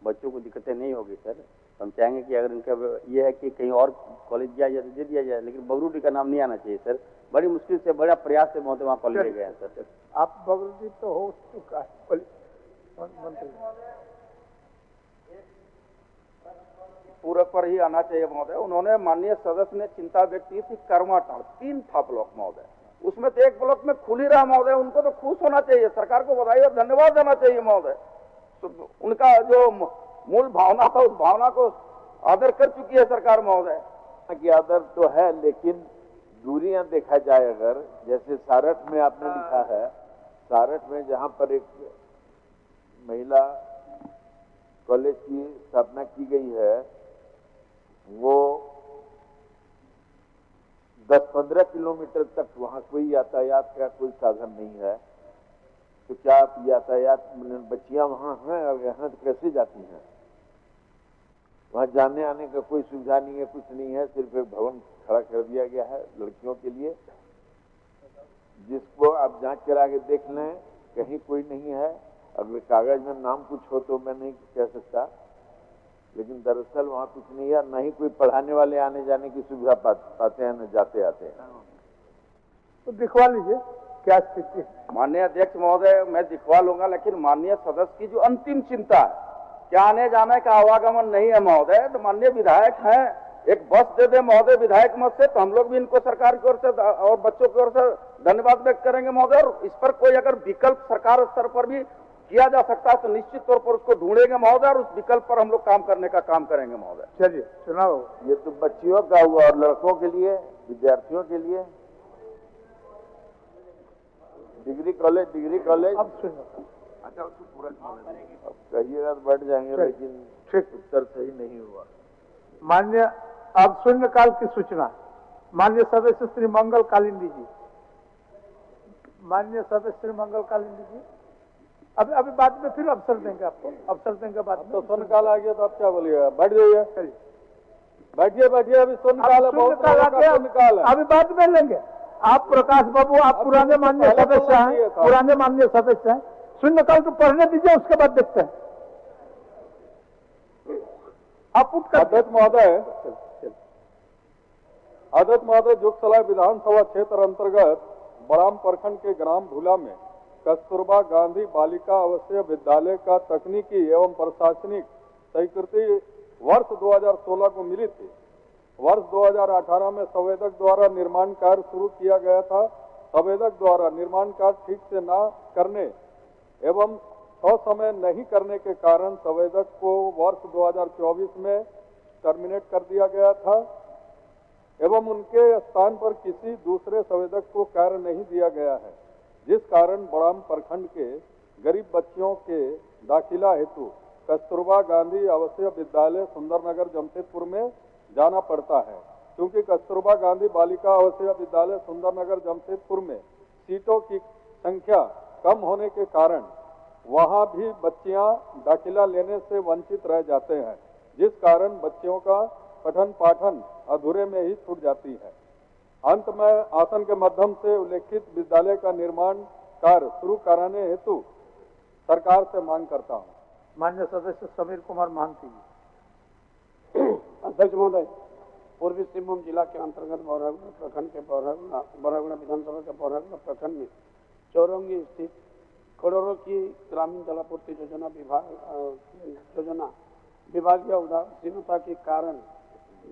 बच्चों को दिक्कतें नहीं होगी सर। हम चाहेंगे कि अगर इनका ये है कि कहीं और कॉलेज दिया जाए तो दे दिया जाए, लेकिन बगरूडी का नाम नहीं आना चाहिए सर। बड़ी मुश्किल से, बड़ा प्रयास से महोदय वहाँ कॉलेज ले गए हैं सर। आप बगरूडी तो हो चुका है मंत्री। पूरक पर ही आना चाहिए महोदय। उन्होंने माननीय सदस्य ने चिंता व्यक्त की थी करमाटांड़, 3 था ब्लॉक महोदय, उसमें तो एक ब्लॉक में खुल ही रहा महोदय। उनको तो खुश होना चाहिए, सरकार को बधाई और धन्यवाद देना चाहिए महोदय। तो उनका जो मूल भावना था, उस भावना को आदर कर चुकी है सरकार महोदय। की आदर तो है, लेकिन दूरियां देखा जाए अगर, जैसे सारठ में आपने लिखा है, सारठ में जहां पर एक महिला कॉलेज की स्थापना की गई है, वो 10-15 किलोमीटर तक वहां कोई यातायात का कोई साधन नहीं है। तो क्या यातायात बच्चियां वहाँ हैं और यहाँ तो कैसे जाती हैं? वहाँ जाने आने का कोई सुविधा नहीं है, कुछ नहीं है, सिर्फ एक भवन खड़ा कर दिया गया है लड़कियों के लिए, जिसको आप जांच करा के देख लें, कहीं कोई नहीं है। अगर कागज में नाम कुछ हो तो मैं नहीं कह सकता, लेकिन दरअसल वहाँ कुछ नहीं है, न ही कोई पढ़ाने वाले आने जाने की सुविधा पाते हैं, न जाते आते हैं। तो दिखवा लीजिए क्या स्थिति। माननीय अध्यक्ष महोदय, मैं दिखवा लूंगा, लेकिन माननीय सदस्य की जो अंतिम चिंता है, क्या आने जाने का आवागमन नहीं है महोदय, तो माननीय विधायक हैं, एक बस दे दे महोदय विधायक मत से, तो हम लोग भी इनको सरकार की ओर से और बच्चों की ओर से धन्यवाद व्यक्त करेंगे महोदय। और इस पर कोई अगर विकल्प सरकार स्तर पर भी किया जा सकता है तो निश्चित तौर पर उसको ढूंढेंगे महोदय, और उस विकल्प पर हम लोग काम करने का काम करेंगे महोदय। चलिए चुनाव। ये तो बच्चियों का हुआ, और लड़कों के लिए, विद्यार्थियों के लिए डिग्री कॉलेज अब सुनो, अच्छा उसको पूरा अब कहिएगा तो बैठ जाएंगे, लेकिन उत्तर सही नहीं हुआ। माननीय अब शून्यकाल की सूचना, माननीय सदस्य श्री मंगल कालिंदी जी, माननीय सदस्य श्री मंगल कालिंदी जी, अभी बाद में फिर अवसर देंगे आपको, अवसर देंगे बाद में। तो शून्यकाल आ गया तो आप क्या बोलिएगा? बैठ जाइए, बैठिए, अभी शून्यकाल है, अभी बाद में लेंगे। आप प्रकाश बाबू, आप पुराने माननीय सदस्य हैं, पुराने माननीय सदस्य हैं, शून्यकाल तो पढ़ने दीजिए, उसके बाद देखते हैं। आप उठ कर अध्यक्ष महोदय जोगसलाई विधानसभा क्षेत्र अंतर्गत बड़ाम प्रखंड के ग्राम भूला में कस्तूरबा गांधी बालिका आवासीय विद्यालय का तकनीकी एवं प्रशासनिक स्वीकृति वर्ष 2016 को मिली थी। वर्ष 2018 में संवेदक द्वारा निर्माण कार्य शुरू किया गया था। संवेदक द्वारा निर्माण कार्य ठीक से न करने एवं समय नहीं करने के कारण संवेदक को वर्ष 2024 में टर्मिनेट कर दिया गया था एवं उनके स्थान पर किसी दूसरे संवेदक को कार्य नहीं दिया गया है, जिस कारण बड़ाम प्रखंड के गरीब बच्चियों के दाखिला हेतु कस्तूरबा गांधी आवासीय विद्यालय सुंदरनगर जमशेदपुर में जाना पड़ता है। क्योंकि कस्तूरबा गांधी बालिका आवासीय विद्यालय सुंदरनगर जमशेदपुर में सीटों की संख्या कम होने के कारण वहां भी बच्चियां दाखिला लेने से वंचित रह जाते हैं, जिस कारण बच्चियों का पठन पाठन अधूरे में ही छूट जाती है। अंत में आसन के माध्यम से उल्लेखित विद्यालय का निर्माण कार्य शुरू कराने हेतु सरकार से मांग करता हूँ। माननीय सदस्य समीर कुमार महांती जी। अध्यक्ष महोदय, पूर्वी सिंहभूम जिला के अंतर्गत बौरागुड़ा प्रखंड के बौरागुड़ा विधानसभा के बौरागुड़ा प्रखंड में चौरंगी स्थित करोड़ों की ग्रामीण जलापूर्ति योजना विभागीय उदासीनता के कारण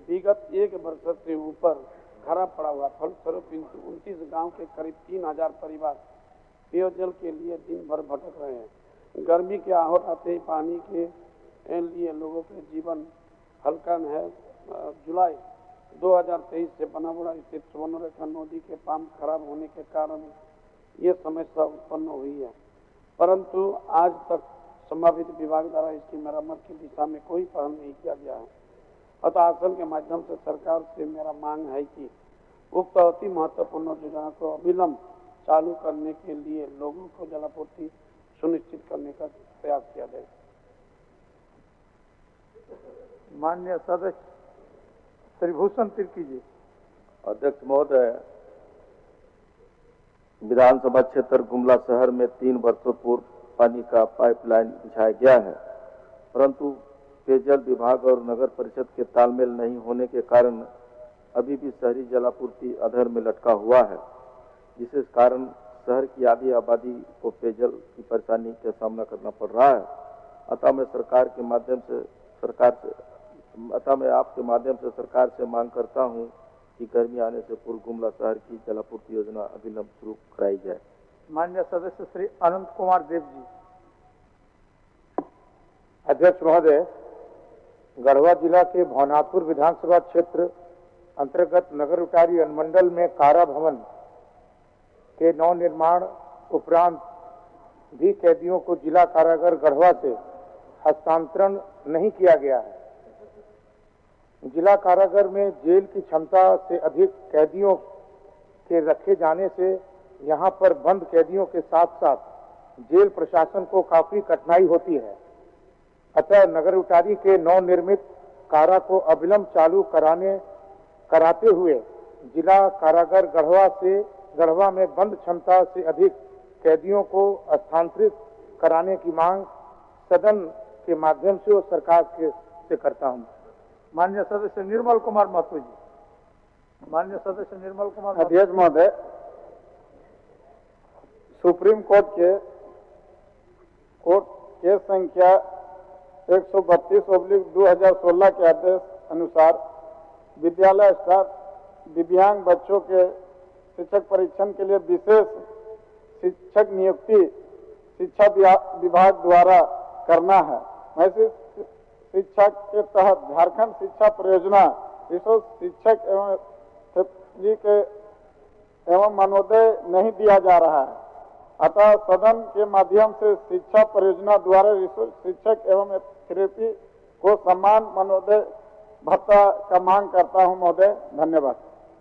विगत एक वर्ष से ऊपर खराब पड़ा हुआ। फलस्वरूप 29 गांव के करीब 3000 परिवार पेयजल के लिए दिन भर भटक रहे हैं। गर्मी के आहट आते ही पानी के लिए लोगों के जीवन हल्का है। जुलाई 2023 से बनावड़ा स्थित सुवर्णरेखा नदी के पंप खराब होने के कारण ये समस्या उत्पन्न हुई है, परंतु आज तक संभावित विभाग द्वारा इसकी मरम्मत की दिशा में कोई पहल नहीं किया गया है। अतः आसन के माध्यम से सरकार से मेरा मांग है कि उक्त अति महत्वपूर्ण योजना को अविलंब चालू करने के लिए लोगों को जलापूर्ति सुनिश्चित करने का प्रयास किया जाए। माननीय सदस्य श्री भूषण तिर्की जी। अध्यक्ष महोदय, विधानसभा क्षेत्र गुमला शहर में 3 वर्षों पूर्व पानी का पाइपलाइन बिछाया गया है, परंतु पेयजल विभाग और नगर परिषद के तालमेल नहीं होने के कारण अभी भी शहरी जलापूर्ति अधर में लटका हुआ है, जिसके कारण शहर की आधी आबादी को पेयजल की परेशानी का सामना करना पड़ रहा है। अतः मैं आपके माध्यम से सरकार से मांग करता हूं कि गर्मी आने से पूर्व गुमला शहर की जलापूर्ति योजना अविलंब शुरू कराई जाए। माननीय सदस्य श्री अनंत कुमार देव जी। अध्यक्ष महोदय, गढ़वा जिला के भवनाथपुर विधानसभा क्षेत्र अंतर्गत नगर उटारी अनुमंडल में कारा भवन के नव निर्माण उपरांत भी कैदियों को जिला कारागार गढ़वा से हस्तांतरण नहीं किया गया है। जिला कारागार में जेल की क्षमता से अधिक कैदियों के रखे जाने से यहां पर बंद कैदियों के साथ साथ जेल प्रशासन को काफी कठिनाई होती है। अतः नगर उटारी के नवनिर्मित कारा को अविलंब चालू कराते हुए जिला कारागार गढ़वा में बंद क्षमता से अधिक कैदियों को स्थानांतरित कराने की मांग सदन के माध्यम से और सरकार से करता हूं। माननीय सदस्य निर्मल कुमार महतो जी। माननीय सदस्य निर्मल कुमार महतो। अध्यक्ष महोदय, सुप्रीम कोर्ट के केस संख्या 132/2016 के आदेश अनुसार विद्यालय स्टाफ दिव्यांग बच्चों के शिक्षक परीक्षण के लिए विशेष शिक्षक नियुक्ति शिक्षा विभाग द्वारा करना है। वैसे शिक्षा के तहत झारखंड शिक्षा परियोजना इसको शिक्षक एवं मनोदय नहीं दिया जा रहा है। अतः सदन के माध्यम से शिक्षा परियोजना द्वारा शिक्षक एवं थेरेपी को समान मनोदय भत्ता का मांग करता हूं महोदय। धन्यवाद।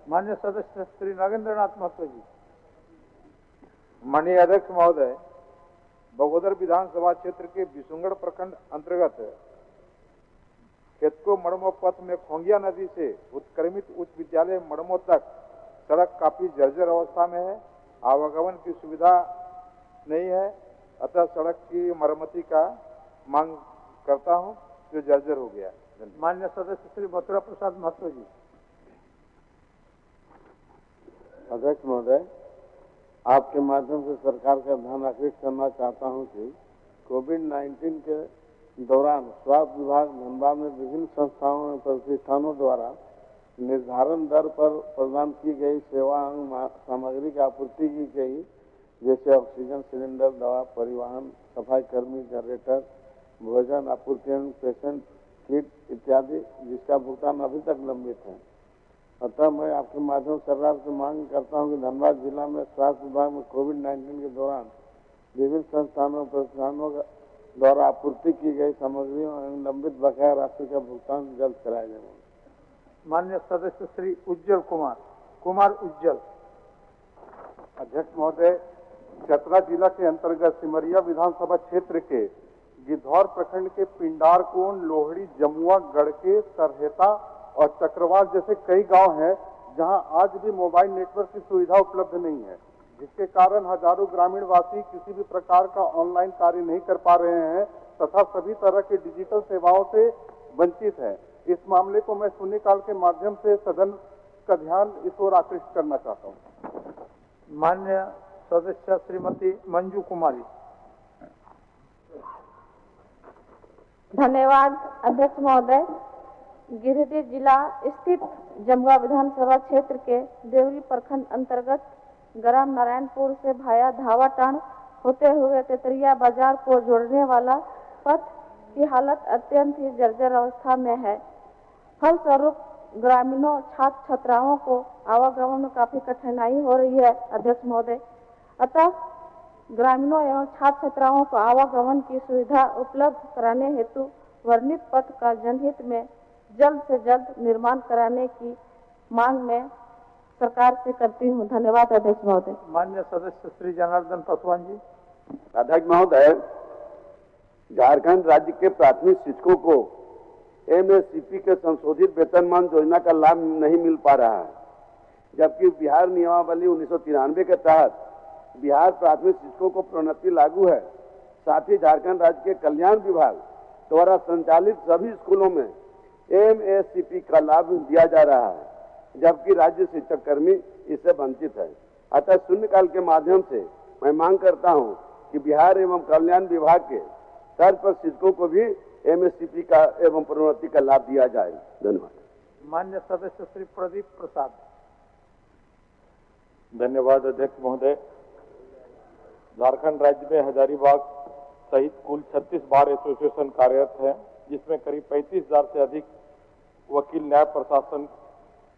माननीय सदस्य श्री नागेंद्र नाथ महतो जी। माननीय अध्यक्ष महोदय, बगोदर विधानसभा क्षेत्र के बिशुंगड़ प्रखंड अंतर्गत केतको मड़मो पथ में खोंगिया नदी से उत्क्रमित उच्च विद्यालय मड़मो तक सड़क काफी जर्जर अवस्था में है। आवागमन की सुविधा नहीं है, अतः सड़क की मरम्मती का मांग करता हूं जो जर्जर हो गया। माननीय सदस्य श्री मथुरा प्रसाद महतो जी। अध्यक्ष महोदय, आपके माध्यम से सरकार का ध्यान आकर्षित करना चाहता हूं कि कोविड-19 के दौरान स्वास्थ्य विभाग धनबाद में विभिन्न संस्थाओं और प्रतिष्ठानों द्वारा निर्धारण दर पर प्रदान की गई सेवा सामग्री की आपूर्ति की गई, जैसे ऑक्सीजन सिलेंडर, दवा, परिवहन, सफाई कर्मी, जनरेटर, भोजन आपूर्ति, पेशेंट किट इत्यादि, जिसका भुगतान अभी तक लंबित है। अतः मैं आपके माध्यम से सरकार से मांग करता हूं कि धनबाद जिला में स्वास्थ्य विभाग में कोविड-19 के दौरान विभिन्न संस्थानों प्रतिष्ठानों द्वारा आपूर्ति की गई सामग्रियों एवं लंबित बकाया राशि का भुगतान जल्द कराया जाए। माननीय सदस्य श्री उज्जवल कुमार उज्जवल। अध्यक्ष महोदय, चतरा जिला के अंतर्गत सिमरिया विधानसभा क्षेत्र के गिद्धौर प्रखंड के पिंडारकोण, लोहड़ी, जमुआ, गड़के, सरहेता और चक्रवाल जैसे कई गांव हैं जहां आज भी मोबाइल नेटवर्क की सुविधा उपलब्ध नहीं है, जिसके कारण हजारों ग्रामीण वासी किसी भी प्रकार का ऑनलाइन कार्य नहीं कर पा रहे हैं तथा सभी तरह के डिजिटल सेवाओं से वंचित है। इस मामले को मैं शून्यकाल के माध्यम से सदन का ध्यान इस ओर आकृष्ट करना चाहता हूँ। माननीय सदस्य श्रीमती मंजू कुमारी। धन्यवाद अध्यक्ष महोदय। गिरिडीह जिला स्थित जमुआ विधानसभा क्षेत्र के देवरी प्रखंड अंतर्गत ग्राम नारायणपुर से भाया धावाटाण होते हुए तेतरिया बाजार को जोड़ने वाला पथ की हालत अत्यंत ही जर्जर अवस्था में है। फलस्वरूप ग्रामीणों छात्र छात्राओं को आवागमन में काफी कठिनाई हो रही है अध्यक्ष महोदय। अतः ग्रामीणों एवं छात्र छात्राओं को आवागमन की सुविधा उपलब्ध कराने हेतु वर्णित पथ का जनहित में जल्द से जल्द निर्माण कराने की मांग में सरकार से करती हूँ। धन्यवाद अध्यक्ष महोदय। माननीय सदस्य श्री जनार्दन पासवान जी। अध्यक्ष महोदय, झारखंड राज्य के प्राथमिक शिक्षकों को एमएससीपी के संशोधित वेतनमान योजना का लाभ नहीं मिल पा रहा है, जबकि बिहार नियमावली 1993 के तहत बिहार प्राथमिक शिक्षकों को प्रोन्नति लागू है। साथ ही झारखंड राज्य के कल्याण विभाग द्वारा संचालित सभी स्कूलों में एमएससीपी का लाभ दिया जा रहा है, जबकि राज्य शिक्षक कर्मी इससे वंचित है। अतः शून्यकाल के माध्यम से मैं मांग करता हूं कि बिहार एवं कल्याण विभाग के तर्ज पर शिक्षकों को भी एमएससीपी का एवं प्रोन्नति का लाभ दिया जाए। धन्यवाद। माननीय सदस्य श्री प्रदीप प्रसाद। धन्यवाद अध्यक्ष महोदय। झारखंड राज्य में हजारीबाग सहित कुल 36 बार एसोसिएशन कार्यरत है, जिसमें करीब 35,000 से अधिक वकील न्याय प्रशासन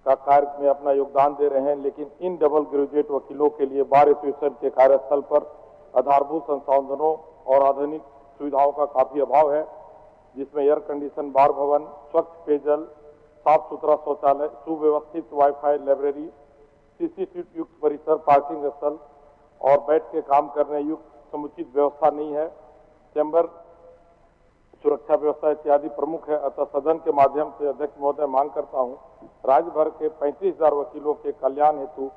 का कार्य में अपना योगदान दे रहे हैं। लेकिन इन डबल ग्रेजुएट वकीलों के लिए बार एसोसिएशन के कार्यस्थल पर आधारभूत संसाधनों और आधुनिक सुविधाओं का काफी अभाव है, जिसमें एयर कंडीशन बार भवन, स्वच्छ पेयजल, साफ सुथरा शौचालय, सुव्यवस्थित वाईफाई, लाइब्रेरी, सीसीटीवी युक्त परिसर, पार्किंग स्थल और बैठ के काम करने युक्त समुचित व्यवस्था नहीं है। चैम्बर सुरक्षा व्यवस्था इत्यादि प्रमुख है। अतः सदन के माध्यम से अध्यक्ष महोदय मांग करता हूं, राज्य भर के 35,000 वकीलों के कल्याण हेतु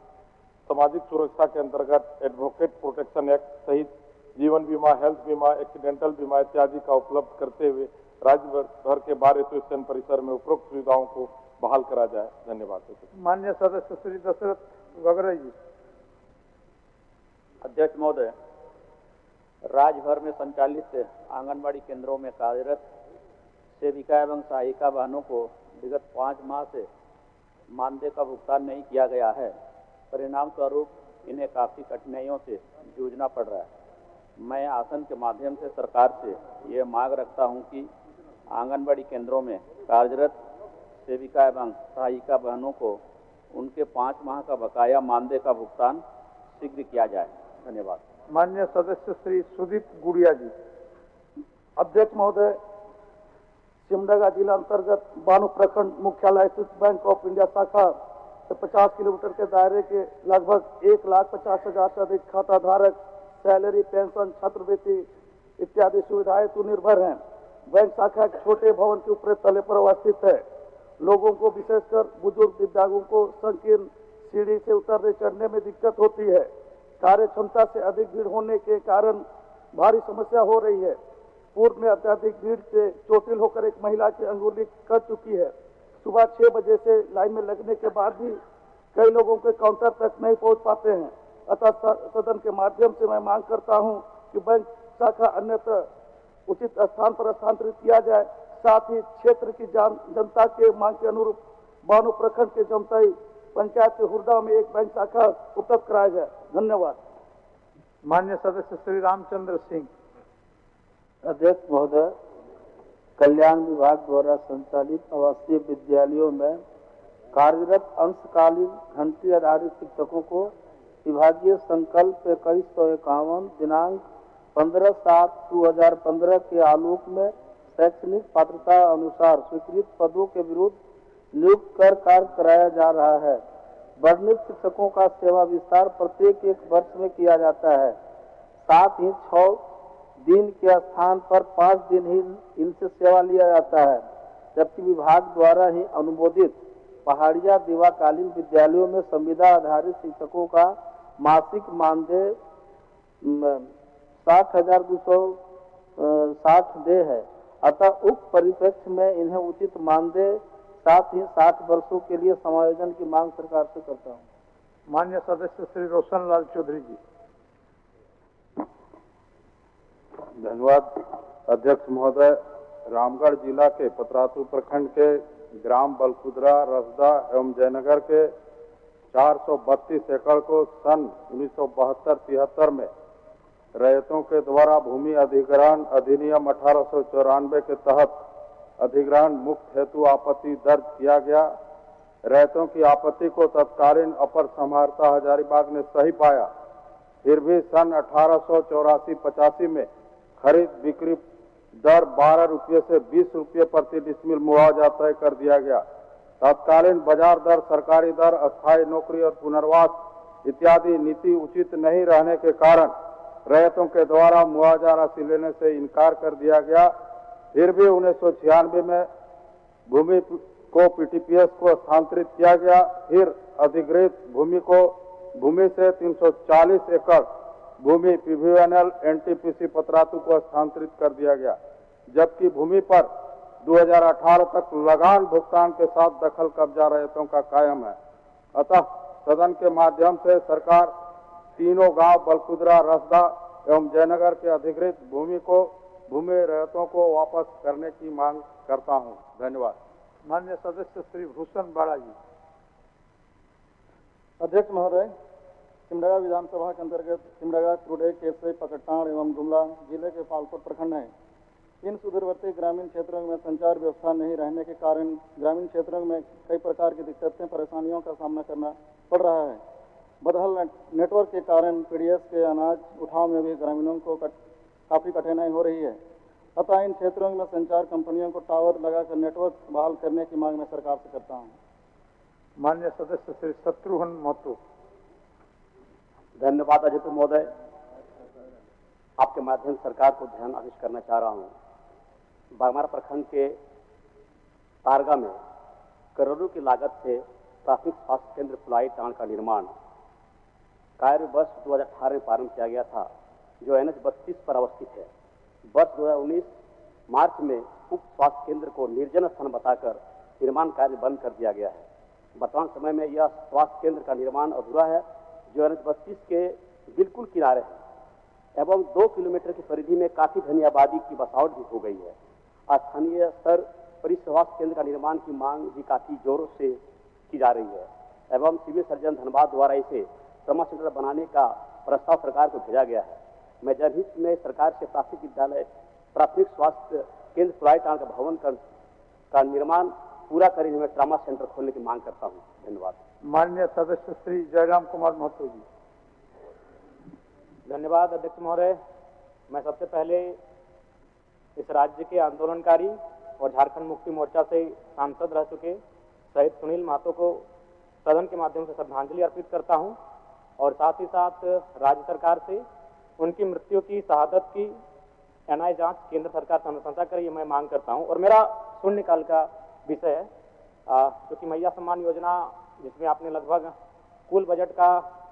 सामाजिक सुरक्षा के अंतर्गत एडवोकेट प्रोटेक्शन एक्ट सहित जीवन बीमा, हेल्थ बीमा, एक्सीडेंटल बीमा इत्यादि का उपलब्ध करते हुए राज्य भर के बार एसोसिएशन परिसर में उपरोक्त सुविधाओं को बहाल करा जाए। धन्यवाद। माननीय सदस्य श्री दशरथ वगैरह जी। अध्यक्ष महोदय, राज्य भर में संचालित आंगनबाड़ी केंद्रों में कार्यरत सेविका एवं सहायिका बहनों को विगत 5 माह से मानदेय का भुगतान नहीं किया गया है। परिणाम स्वरूप इन्हें काफ़ी कठिनाइयों से जूझना पड़ रहा है। मैं आसन के माध्यम से सरकार से ये मांग रखता हूं कि आंगनबाड़ी केंद्रों में कार्यरत सेविका एवं सहायिका बहनों को उनके 5 माह का बकाया मानदेय का भुगतान शीघ्र किया जाए। धन्यवाद। माननीय सदस्य श्री सुदीप गुड़िया जी। अध्यक्ष महोदय, सिमडेगा जिला अंतर्गत बानो प्रखंड मुख्यालय स्थित बैंक ऑफ इंडिया शाखा से 50 किलोमीटर के दायरे के लगभग 1,50,000 से अधिक खाता धारक सैलरी, पेंशन, छात्रवृत्ति इत्यादि सुविधाएं तो निर्भर हैं। बैंक शाखा एक छोटे भवन के ऊपरी तले पर अवस्थित है। लोगों को, विशेषकर बुजुर्ग दिव्यांगों को संकीर्ण सीढ़ी से उतरने चढ़ने में दिक्कत होती है। कार्य क्षमता से अधिक भीड़ होने के कारण भारी समस्या हो रही है। पूर्व में अत्यधिक भीड़ से चोटिल होकर एक महिला की अंगुली कट चुकी है। सुबह 6 बजे से लाइन में लगने के बाद भी कई लोगों के काउंटर तक नहीं पहुंच पाते हैं। अतः सदन के माध्यम से मैं मांग करता हूं कि बैंक शाखा अन्यत्र उचित स्थान पर स्थानांतरित किया जाए। साथ ही क्षेत्र की जनता के मांग के अनुरूप बानो प्रखंड के जमताई पंचायत के हुरदा में एक बैंक शाखा उपलब्ध कराया जाए। धन्यवाद। माननीय सदस्य श्री रामचंद्र सिंह। अध्यक्ष महोदय, कल्याण विभाग द्वारा संचालित आवासीय विद्यालयों में कार्यरत अंशकालीन घंटी आधारित शिक्षकों को विभागीय संकल्प 2151 दिनांक 15/7/2015 के आलोक में शैक्षणिक पात्रता अनुसार स्वीकृत पदों के विरुद्ध नियुक्त कर कार्य कराया जा रहा है। वर्णित शिक्षकों का सेवा विस्तार प्रत्येक 1 वर्ष में किया जाता है। साथ ही 6 दिन के स्थान पर 5 दिन ही इनसे सेवा लिया जाता है, जबकि विभाग द्वारा ही अनुमोदित पहाड़िया दिवाकालीन विद्यालयों में संविदा आधारित शिक्षकों का मासिक मानदेय 60,260 दे है। अतः उक्त परिप्रेक्ष्य में इन्हें उचित मानदेय साथ ही 60 वर्षों के लिए समायोजन की मांग सरकार से करता हूँ। माननीय सदस्य श्री रोशन लाल चौधरी जी। धन्यवाद। अध्यक्ष महोदय, रामगढ़ जिला के पतरातू प्रखंड के ग्राम बलकुदरा, रसदा एवं जयनगर के 432 एकड़ को सन 1972-73 में रैयतों के द्वारा भूमि अधिग्रहण अधिनियम 1894 के तहत अधिग्रहण मुक्त हेतु आपत्ति दर्ज किया गया। रैयतों की आपत्ति को तत्कालीन अपर समाहर्ता हजारीबाग ने सही पाया। फिर भी सन 1884-85 में खरीद बिक्री दर 12 रुपये से 20 रुपये प्रति डिसमिल मुआवजा तय कर दिया गया। तत्कालीन बाजार दर, सरकारी दर, अस्थायी नौकरी और पुनर्वास इत्यादि नीति उचित नहीं रहने के कारण रैयतों के द्वारा मुआवजा राशि लेने से इनकार कर दिया गया। फिर भी 1996 में भूमि को पीटीपीएस को स्थानांतरित किया गया। फिर अधिग्रहित भूमि से 340 एकड़ भूमि पीवीएनएल एनटीपीसी पतरातू को स्थानांतरित कर दिया गया, जबकि भूमि पर 2018 तक लगान भुगतान के साथ दखल कब्जा रैयतों का कायम है। अतः सदन के माध्यम से सरकार तीनों गांव बलकुदरा, रसदा एवं जयनगर के अधिग्रहित भूमि रैयतों को वापस करने की मांग करता हूं। धन्यवाद। माननीय सदस्य श्री भूषण बाड़ा जी। अध्यक्ष महोदय, सिमडेगा विधानसभा के अंतर्गत सिमडेगा, क्रुडे, केसई, पकड़टाण एवं गुमला जिले के पालकोट प्रखंड हैं। इन सुदूरवर्ती ग्रामीण क्षेत्रों में संचार व्यवस्था नहीं रहने के कारण ग्रामीण क्षेत्रों में कई प्रकार की दिक्कतें, परेशानियों का सामना करना पड़ रहा है। बदहाल नेटवर्क के कारण पीडीएस के अनाज उठाव में भी ग्रामीणों को काफ़ी कठिनाई हो रही है। अतः इन क्षेत्रों में संचार कंपनियों को टावर लगाकर नेटवर्क बहाल करने की मांग मैं सरकार से करता हूँ। माननीय सदस्य श्री शत्रुघ्न महतो। धन्यवाद अध्यक्ष महोदय। आपके माध्यम से सरकार को ध्यान आकृष्ट करना चाह रहा हूँ। बागमारा प्रखंड के तारगा में करोड़ों की लागत से प्राथमिक स्वास्थ्य केंद्र फुलाई टाण का निर्माण कार्य वर्ष 2018 में प्रारंभ किया गया था, जो NH 32 पर अवस्थित है। वर्ष 2019 मार्च में उक्त स्वास्थ्य केंद्र को निर्जन स्थान बताकर निर्माण कार्य बंद कर दिया गया है। वर्तमान समय में यह स्वास्थ्य केंद्र का निर्माण अधूरा है, जो NH 32 के बिल्कुल किनारे है एवं 2 किलोमीटर की परिधि में काफी घनी आबादी की बसावट भी हो गई है। स्थानीय स्तर पर स्वास्थ्य केंद्र का निर्माण की मांग भी काफी जोरों से की जा रही है एवं सिविल सर्जन धनबाद द्वारा इसे ट्रॉमा सेंटर बनाने का प्रस्ताव सरकार को भेजा गया है। मैं जनहित में सरकार से प्राथमिक स्वास्थ्य केंद्र फुलाईटाण का भवन का निर्माण पूरा कर इनमें ट्रॉमा सेंटर खोलने की मांग करता हूँ। धन्यवाद। माननीय सदस्य श्री जयराम कुमार महतो जी। धन्यवाद अध्यक्ष महोदय। मैं सबसे पहले इस राज्य के आंदोलनकारी और झारखंड मुक्ति मोर्चा से सांसद रह चुके शहीद सुनील महतो को सदन के माध्यम से श्रद्धांजलि अर्पित करता हूं और साथ ही साथ राज्य सरकार से उनकी मृत्यु की शहादत की NI जांच केंद्र सरकार से अनुशंसा करे, ये मैं मांग करता हूं। और मेरा शून्यकाल का विषय है क्योंकि मैया सम्मान योजना, जिसमें आपने लगभग कुल बजट का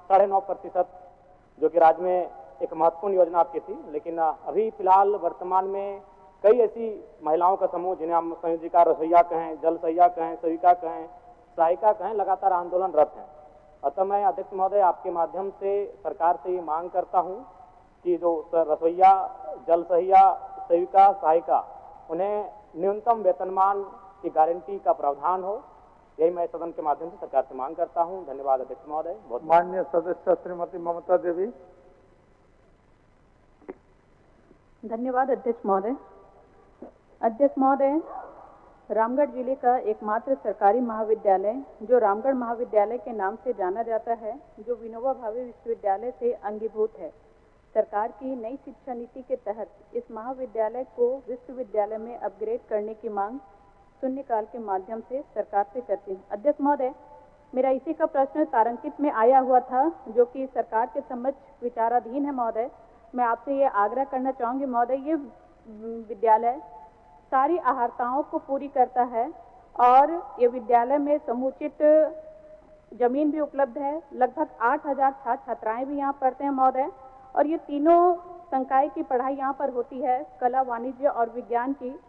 9.5% जो कि राज्य में एक महत्वपूर्ण योजना आपकी थी, लेकिन अभी फिलहाल वर्तमान में कई ऐसी महिलाओं का समूह जिन्हें हम संयोजिका रसोईया कहें, जल सहिया कहें, सेविका कहें, सहायिका कहें, लगातार आंदोलनरत हैं। अतः मैं अध्यक्ष महोदय आपके माध्यम से सरकार से ये मांग करता हूं कि जो रसोईया, जल सहिया, सेविका, सहायिका, उन्हें न्यूनतम वेतनमान की गारंटी का प्रावधान हो। यही मैं सदन के माध्यम से सरकार से मांग करता हूं। धन्यवाद अध्यक्ष महोदय। बहुत माननीय सदस्य श्रीमती ममता देवी। धन्यवाद अध्यक्ष महोदय। अध्यक्ष महोदय, रामगढ़ जिले का एकमात्र सरकारी महाविद्यालय जो रामगढ़ महाविद्यालय के नाम से जाना जाता है, जो विनोबा भावे विश्वविद्यालय से अंगीभूत है, सरकार की नई शिक्षा नीति के तहत इस महाविद्यालय को विश्वविद्यालय में अपग्रेड करने की मांग शून्यकाल के माध्यम से सरकार से करती हूँ। अध्यक्ष महोदय, मेरा इसी का प्रश्न तारांकित में आया हुआ था, जो कि सरकार के समक्ष विचाराधीन है। महोदय, मैं आपसे ये आग्रह करना चाहूँगी महोदय, ये विद्यालय सारी अहर्ताओं को पूरी करता है और ये विद्यालय में समुचित जमीन भी उपलब्ध है। लगभग 8,000 छात्र छात्राएं भी यहाँ पढ़ते हैं महोदय, और ये तीनों संकाय की पढ़ाई यहाँ पर होती है। कला, वाणिज्य और विज्ञान की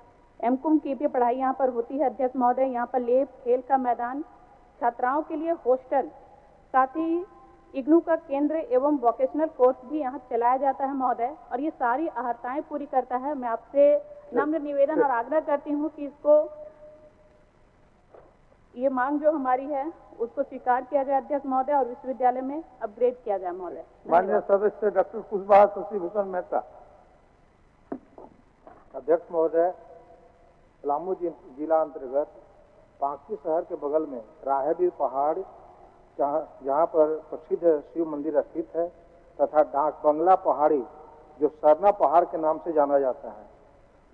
MCOM की भी पढ़ाई यहाँ पर होती है। अध्यक्ष महोदय, यहाँ पर लेब, खेल का मैदान, छात्राओं के लिए हॉस्टल, साथ ही इग्नू का केंद्र एवं वोकेशनल कोर्स भी यहाँ चलाया जाता है महोदय, और ये सारी अहर्ताएं पूरी करता है। मैं आपसे नम्र निवेदन और आग्रह करती हूँ कि इसको, ये मांग जो हमारी है उसको स्वीकार किया जाए अध्यक्ष महोदय, और विश्वविद्यालय में अपग्रेड किया जाए महोदय। माननीय सदस्य डॉक्टर कुशवाहा शशिभूषण मेहता। अध्यक्ष महोदय, पलामू जिला अंतर्गत पांकी शहर के बगल में राहेबीर पहाड़, जहाँ पर प्रसिद्ध शिव मंदिर स्थित है, तथा डाक बंगला पहाड़ी जो सरना पहाड़ के नाम से जाना जाता है,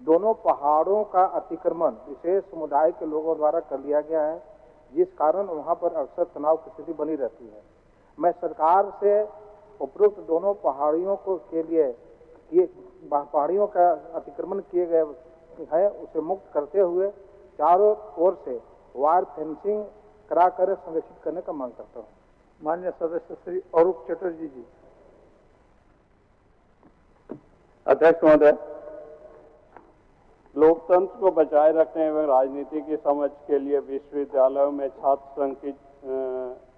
दोनों पहाड़ों का अतिक्रमण विशेष समुदाय के लोगों द्वारा कर लिया गया है, जिस कारण वहाँ पर अक्सर तनाव की स्थिति बनी रहती है। मैं सरकार से उपरोक्त दोनों पहाड़ियों को के लिए पहाड़ियों का अतिक्रमण किए गए है उसे मुक्त करते हुए चारों ओर से वायर फेंसिंग कराकर संरक्षित करने का मांग करता हूँ। माननीय सदस्य श्री अरूप चटर्जी जी। अध्यक्ष महोदय, लोकतंत्र को बचाए रखने एवं राजनीति की समझ के लिए विश्वविद्यालयों में छात्र संघ की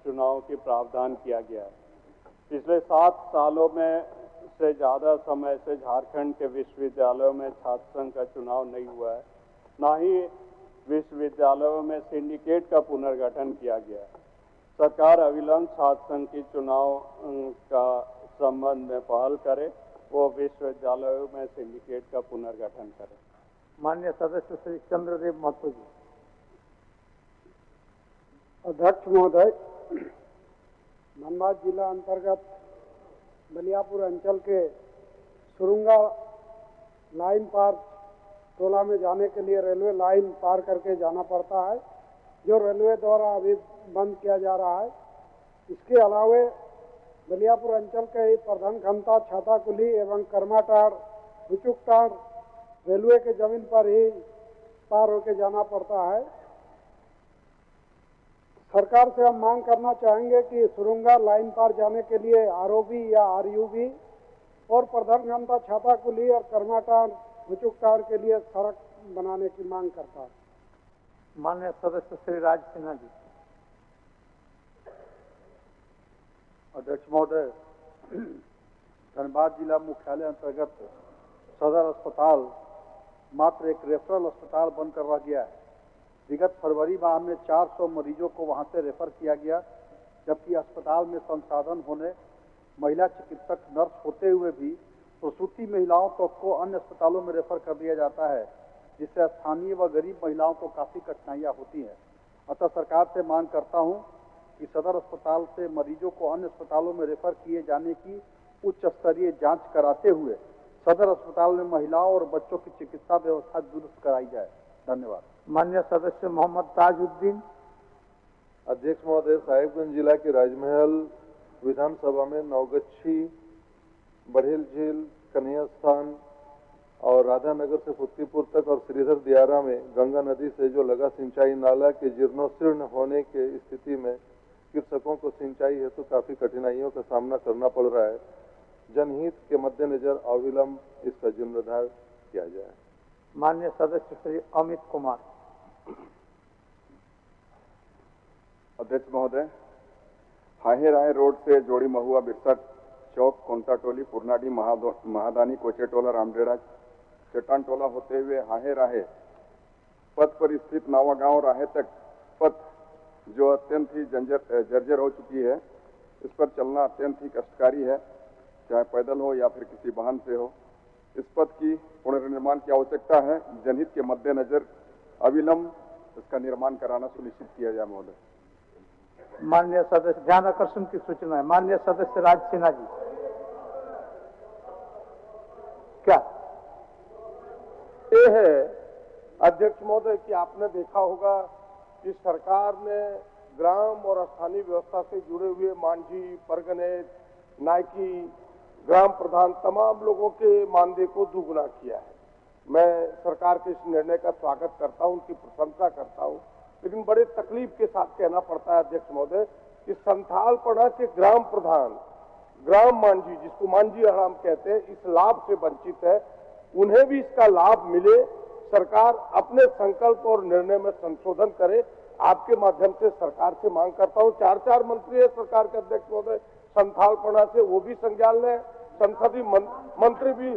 चुनाव की प्रावधान किया गया है। पिछले 7 सालों में से ज़्यादा समय से झारखंड के विश्वविद्यालयों में छात्र संघ का चुनाव नहीं हुआ है, ना ही विश्वविद्यालयों में सिंडिकेट का पुनर्गठन किया गया है। सरकार अविलंब छात्र संघ की चुनाव का संबंध में पहल करे, वो विश्वविद्यालयों में सिंडिकेट का पुनर्गठन करे। माननीय सदस्य श्री चंद्रदेव महतो जी। अध्यक्ष महोदय, धनबाद जिला अंतर्गत बलियापुर अंचल के सुरुंगा लाइन पार टोला में जाने के लिए रेलवे लाइन पार करके जाना पड़ता है, जो रेलवे द्वारा अभी बंद किया जा रहा है। इसके अलावे बलियापुर अंचल के प्रधान खंता छाताकुली एवं कर्माटाड़ हुचुकटाड़ रेलवे के जमीन पर ही पार होके जाना पड़ता है। सरकार से हम मांग करना चाहेंगे कि सुरुंगा लाइन पार जाने के लिए आरओबी या आरयूबी और प्रधान खंता छाताकुली और कर्माटाड़ हुचुकटाड़ के लिए सड़क बनाने की मांग करता है। माननीय सदस्य श्री राज सिन्हा जी। अध्यक्ष महोदय, धनबाद जिला मुख्यालय अंतर्गत सदर अस्पताल मात्र एक रेफरल अस्पताल बनकर रह गया है। विगत फरवरी माह में 400 मरीजों को वहां से रेफर किया गया, जबकि अस्पताल में संसाधन होने, महिला चिकित्सक नर्स होते हुए भी प्रसूति महिलाओं को अन्य अस्पतालों में रेफर कर दिया जाता है, जिससे स्थानीय व गरीब महिलाओं को काफ़ी कठिनाइयाँ होती हैं। अतः सरकार से मांग करता हूं कि सदर अस्पताल से मरीजों को अन्य अस्पतालों में रेफर किए जाने की उच्च स्तरीय जांच कराते हुए सदर अस्पताल में महिलाओं और बच्चों की चिकित्सा व्यवस्था दुरुस्त कराई जाए। धन्यवाद। माननीय सदस्य मोहम्मद ताजुद्दीन। अध्यक्ष महोदय, साहिबगंज जिला के राजमहल विधानसभा में नवगच्छी, बढ़ेल झील, कन्हैया स्थान और राधानगर से फुत्तीपुर तक और श्रीधर दियारा में गंगा नदी से जो लगा सिंचाई नाला के जीर्णोशीर्ण होने के स्थिति में कृषकों को सिंचाई हेतु काफी कठिनाइयों का सामना करना पड़ रहा है। जनहित के मद्देनजर अविलंब इसका जीर्णोद्धार किया जाए। माननीय सदस्य श्री अमित कुमार। अध्यक्ष महोदय, हाहे राहे रोड से जोड़ी महुआ बिरसा चौक, कोंटा टोली, पुरनाडी, महादानी, कोचेटोला, रामडेरा, चट्टान टोला होते हुए हाहे राहे पथ पर स्थित नावा गांव राहे तक पथ जो अत्यंत ही जर्जर हो चुकी है, इस पर चलना अत्यंत ही कष्टकारी है, चाहे पैदल हो या फिर किसी वाहन से हो। इस पथ की पुनर्निर्माण की आवश्यकता है। जनहित के मद्देनजर अविलंब इसका निर्माण कराना सुनिश्चित किया जाए। महोदय, माननीय सदस्य ध्यान आकर्षण की सूचना है। माननीय सदस्य राज सिन्हा जी। क्या ये है अध्यक्ष महोदय कि आपने देखा होगा कि सरकार ने ग्राम और स्थानीय व्यवस्था से जुड़े हुए मांझी, परगने, नायकी, ग्राम प्रधान तमाम लोगों के मानदेय को दुगुना किया है। मैं सरकार के इस निर्णय का स्वागत करता हूं, उनकी प्रशंसा करता हूं, लेकिन बड़े तकलीफ के साथ कहना पड़ता है अध्यक्ष महोदय कि संथालपड़ा के ग्राम प्रधान, ग्राम मांझी, जिसको मांझी हराम कहते हैं, इस लाभ से वंचित है। उन्हें भी इसका लाभ मिले। सरकार अपने संकल्प और निर्णय में संशोधन करे। आपके माध्यम से सरकार से मांग करता हूं, 4 मंत्री है सरकार के अध्यक्ष महोदय संथालपड़ा से, वो भी संज्ञान लें, संसदीय मंत्री भी।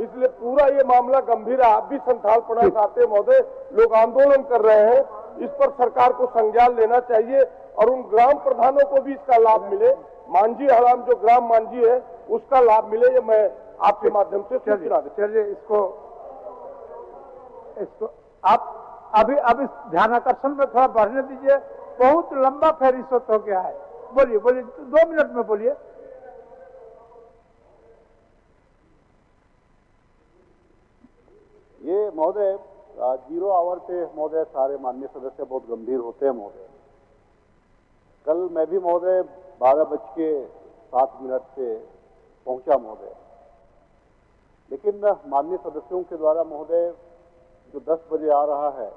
इसलिए पूरा ये मामला गंभीर है। आप भी संथालपड़ा से आते महोदय, लोग आंदोलन कर रहे हैं, इस पर सरकार को संज्ञान लेना चाहिए और उन ग्राम प्रधानों को भी इसका लाभ मिले। मांझी हराम जो ग्राम मांझी है उसका लाभ मिले, ये मैं आपके माध्यम से सूचना देता हूं। चलिए इसको आप अभी ध्यान आकर्षण में थोड़ा बढ़ने दीजिए। बहुत लंबा फेरिशत हो गया है। बोलिए 2 मिनट में बोलिए। ये महोदय 0 आवर पे महोदय सारे माननीय सदस्य बहुत गंभीर होते हैं महोदय। कल मैं भी महोदय 12:07 पे पहुंचा महोदय, लेकिन माननीय सदस्यों के द्वारा महोदय जो 10 बजे आ रहा है,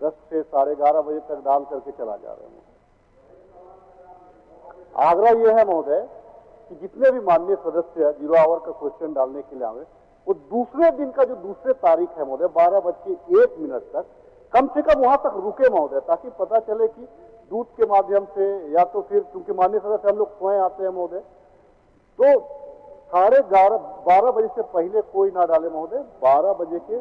10 से 11:30 बजे तक डाल करके चला जा रहे हैं। आग्रह यह है महोदय कि जितने भी माननीय सदस्य 0 आवर का क्वेश्चन डालने के लिए आवे, वो दूसरे दिन का जो दूसरे तारीख है महोदय 12:01 तक कम से कम वहां तक रुके महोदय, ताकि पता चले कि दूत के माध्यम से या तो फिर, क्योंकि माननीय सदस्य हम लोग स्वयं आते हैं महोदय, तो 12:30 बजे से पहले कोई ना डाले महोदय, 12 बजे के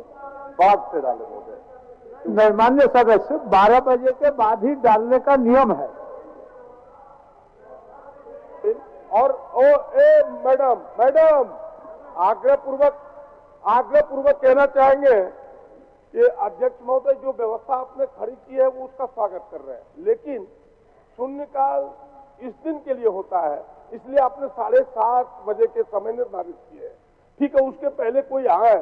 बाद से डाले महोदय। माननीय सदस्य 12 बजे के बाद ही डालने का नियम है। और मैडम आग्रह पूर्वक कहना चाहेंगे कि अध्यक्ष महोदय जो व्यवस्था आपने खड़ी की है वो उसका स्वागत कर रहे हैं, लेकिन शून्यकाल इस दिन के लिए होता है, इसलिए आपने 7:30 बजे के समय निर्धारित किए हैं। ठीक है, उसके पहले कोई आए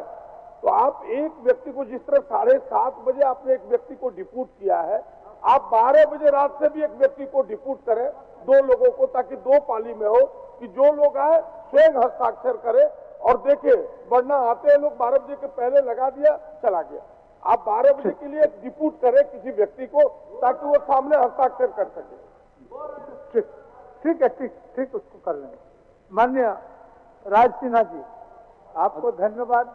तो आप एक व्यक्ति को, जिस तरह 7:30 बजे आपने एक व्यक्ति को डिप्यूट किया है, आप 12 बजे रात से भी एक व्यक्ति को डिप्यूट करें, 2 लोगों को, ताकि 2 पाली में हो कि जो लोग आए स्वयं हस्ताक्षर करे और देखे, वरना आते हैं लोग 12 बजे के पहले लगा दिया चला गया। आप 12 बजे के लिए डिप्यूट करें किसी व्यक्ति को, ताकि वो सामने हस्ताक्षर कर सके। ठीक है, ठीक उसको कर लेंगे। माननीय राज सिन्हा जी, आपको धन्यवाद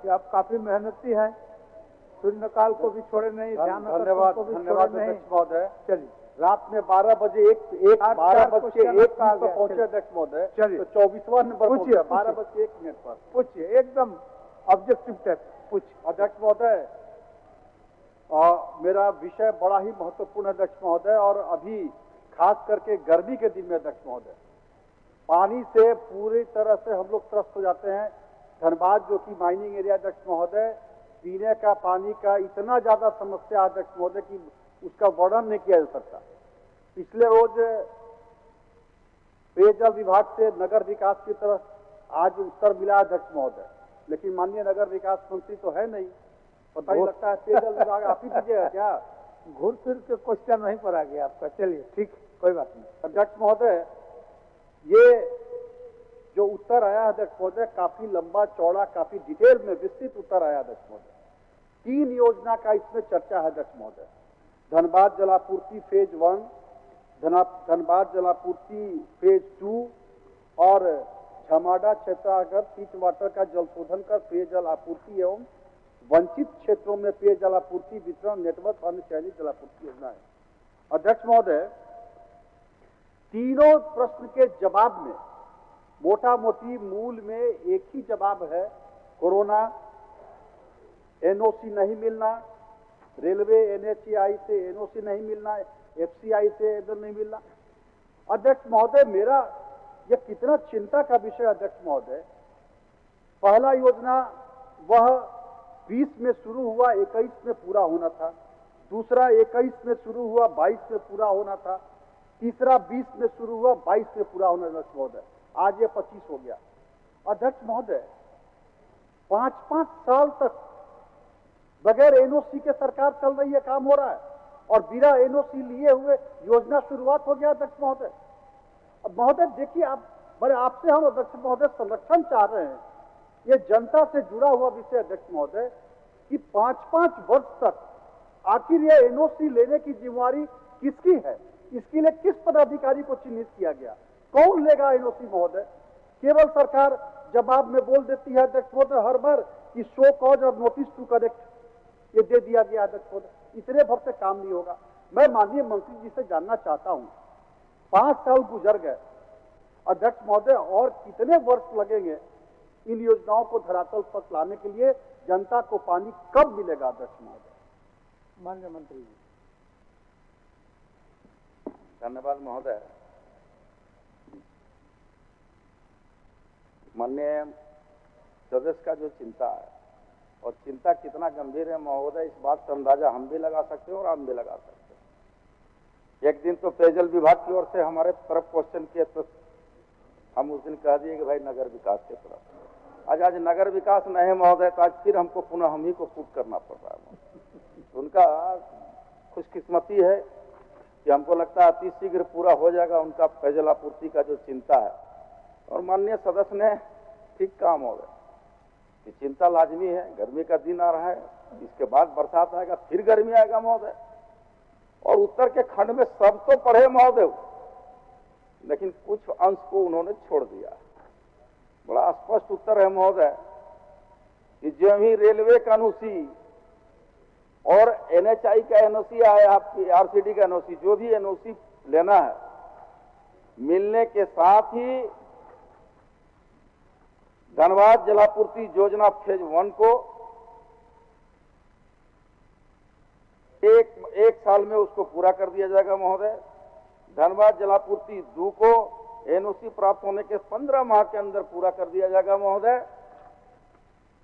कि आप काफी मेहनती हैं, शून्यकाल को भी छोड़े नहीं, ध्यान धन्यवाद अध्यक्ष महोदय। चलिए, रात में 12 बजे एक 12 बज के 1 मिनट पर पहुंचे अध्यक्ष महोदय, चलिए तो 24वां नंबर पहुंचे 12 बज के 1 मिनट पर। पूछिए, एकदम ऑब्जेक्टिव टाइप पूछिए। अध्यक्ष महोदय, मेरा विषय बड़ा ही महत्वपूर्ण है अध्यक्ष महोदय, और अभी खास करके गर्मी के दिन में अध्यक्ष महोदय पानी से पूरी तरह से हम लोग त्रस्त हो जाते हैं। धनबाद जो कि माइनिंग एरिया अध्यक्ष महोदय, पीने का पानी का इतना ज्यादा समस्या है अध्यक्ष महोदय कि उसका वर्णन नहीं किया जा सकता। पिछले रोज पेयजल विभाग से नगर विकास की तरफ आज उत्तर मिला अध्यक्ष महोदय, लेकिन माननीय नगर विकास मंत्री तो है नहीं, पता ही लगता है पेयजल विभाग आप ही दीजिएगा क्या? घूर फिर के क्वेश्चन वहीं पर आ गया आपका। चलिए ठीक, कोई बात नहीं। अध्यक्ष महोदय, ये जो उत्तर आया अध्यक्ष महोदय काफी लंबा चौड़ा, काफी डिटेल में विस्तृत उत्तर आया अध्यक्ष महोदय। 3 योजना का इसमें चर्चा है अध्यक्ष महोदय। धनबाद जलापूर्ति फेज 1, धनबाद जलापूर्ति फेज 2 और झमाडा क्षेत्रागत हीट वाटर का जल शोधन कर पेयजल आपूर्ति एवं वंचित क्षेत्रों में पेयजल आपूर्ति वितरण नेटवर्क अन्य चयनित जलापूर्ति योजना है। अध्यक्ष महोदय, तीनों प्रश्न के जवाब में मोटा मोटी मूल में एक ही जवाब है, कोरोना, एनओसी नहीं मिलना, रेलवे एनएचएआई से एनओसी नहीं मिलना, एफसीआई से इधर नहीं मिलना। अध्यक्ष महोदय, मेरा यह कितना चिंता का विषय अध्यक्ष महोदय। पहला योजना वह 20 में शुरू हुआ, 21 में पूरा होना था। दूसरा 21 में शुरू हुआ, 22 में पूरा होना था। तीसरा 20 में शुरू हुआ, 22 में पूरा होना अध्यक्ष महोदय। आज ये 25 हो गया। अध्यक्ष महोदय, 5-5 साल तक बगैर एनओसी के सरकार चल रही है, काम हो रहा है, और बिना एनओसी लिए हुए योजना शुरुआत हो गया अध्यक्ष महोदय। अब महोदय देखिए, आप बड़े आपसे हम अध्यक्ष महोदय संरक्षण चाह रहे हैं। ये जनता से जुड़ा हुआ विषय अध्यक्ष महोदय कि 5-5 वर्ष तक आखिर ये एनओसी लेने की जिम्मेवारी किसकी है? इसके लिए किस पदाधिकारी को चिन्हित किया गया? कौन लेगा एनओसी महोदय? केवल सरकार जवाब में बोल देती है अध्यक्ष महोदय हर बार कि शो कॉज और नोटिस टू करेक्ट ये दे दिया गया अध्यक्ष महोदय। इतने भर से काम नहीं होगा। मैं माननीय मंत्री जी से जानना चाहता हूं, 5 साल गुजर गए अध्यक्ष महोदय, और कितने वर्ष लगेंगे इन योजनाओं को धरातल तक लाने के लिए? जनता को पानी कब मिलेगा अध्यक्ष महोदय? माननीय मंत्री जी। धन्यवाद महोदय। माननीय सदस्य का जो चिंता है, और चिंता कितना गंभीर है महोदय, इस बात का अंदाजा हम भी लगा सकते हैं और आप भी लगा सकते हैं। एक दिन तो पेयजल विभाग की ओर से हमारे तरफ क्वेश्चन किए तो हम उस दिन कह दिए कि भाई नगर विकास की तरफ। आज नगर विकास नहीं है महोदय, तो आज फिर हमको पुनः हम ही को कूट करना पड़ रहा है। उनका खुशकिस्मती है कि हमको लगता है अति शीघ्र पूरा हो जाएगा उनका पेयजल आपूर्ति का जो चिंता है। और माननीय सदस्य ने ठीक काम हो गया कि चिंता लाजमी है। गर्मी का दिन आ रहा है, इसके बाद बरसात आएगा, फिर गर्मी आएगा महोदय। और उत्तर के खंड में सब तो पढ़े महोदय, लेकिन कुछ अंश को उन्होंने छोड़ दिया। बड़ा स्पष्ट उत्तर है महोदय कि जो ही रेलवे का एनओसी और एनएचआई का एनओसी आया, आपकी आरसीडी का एनओसी, जो भी एनओसी लेना है, मिलने के साथ ही धनबाद जलापूर्ति योजना फेज 1 को एक साल में उसको पूरा कर दिया जाएगा महोदय। धनबाद जलापूर्ति 2 को एनओसी प्राप्त होने के 15 माह के अंदर पूरा कर दिया जाएगा महोदय।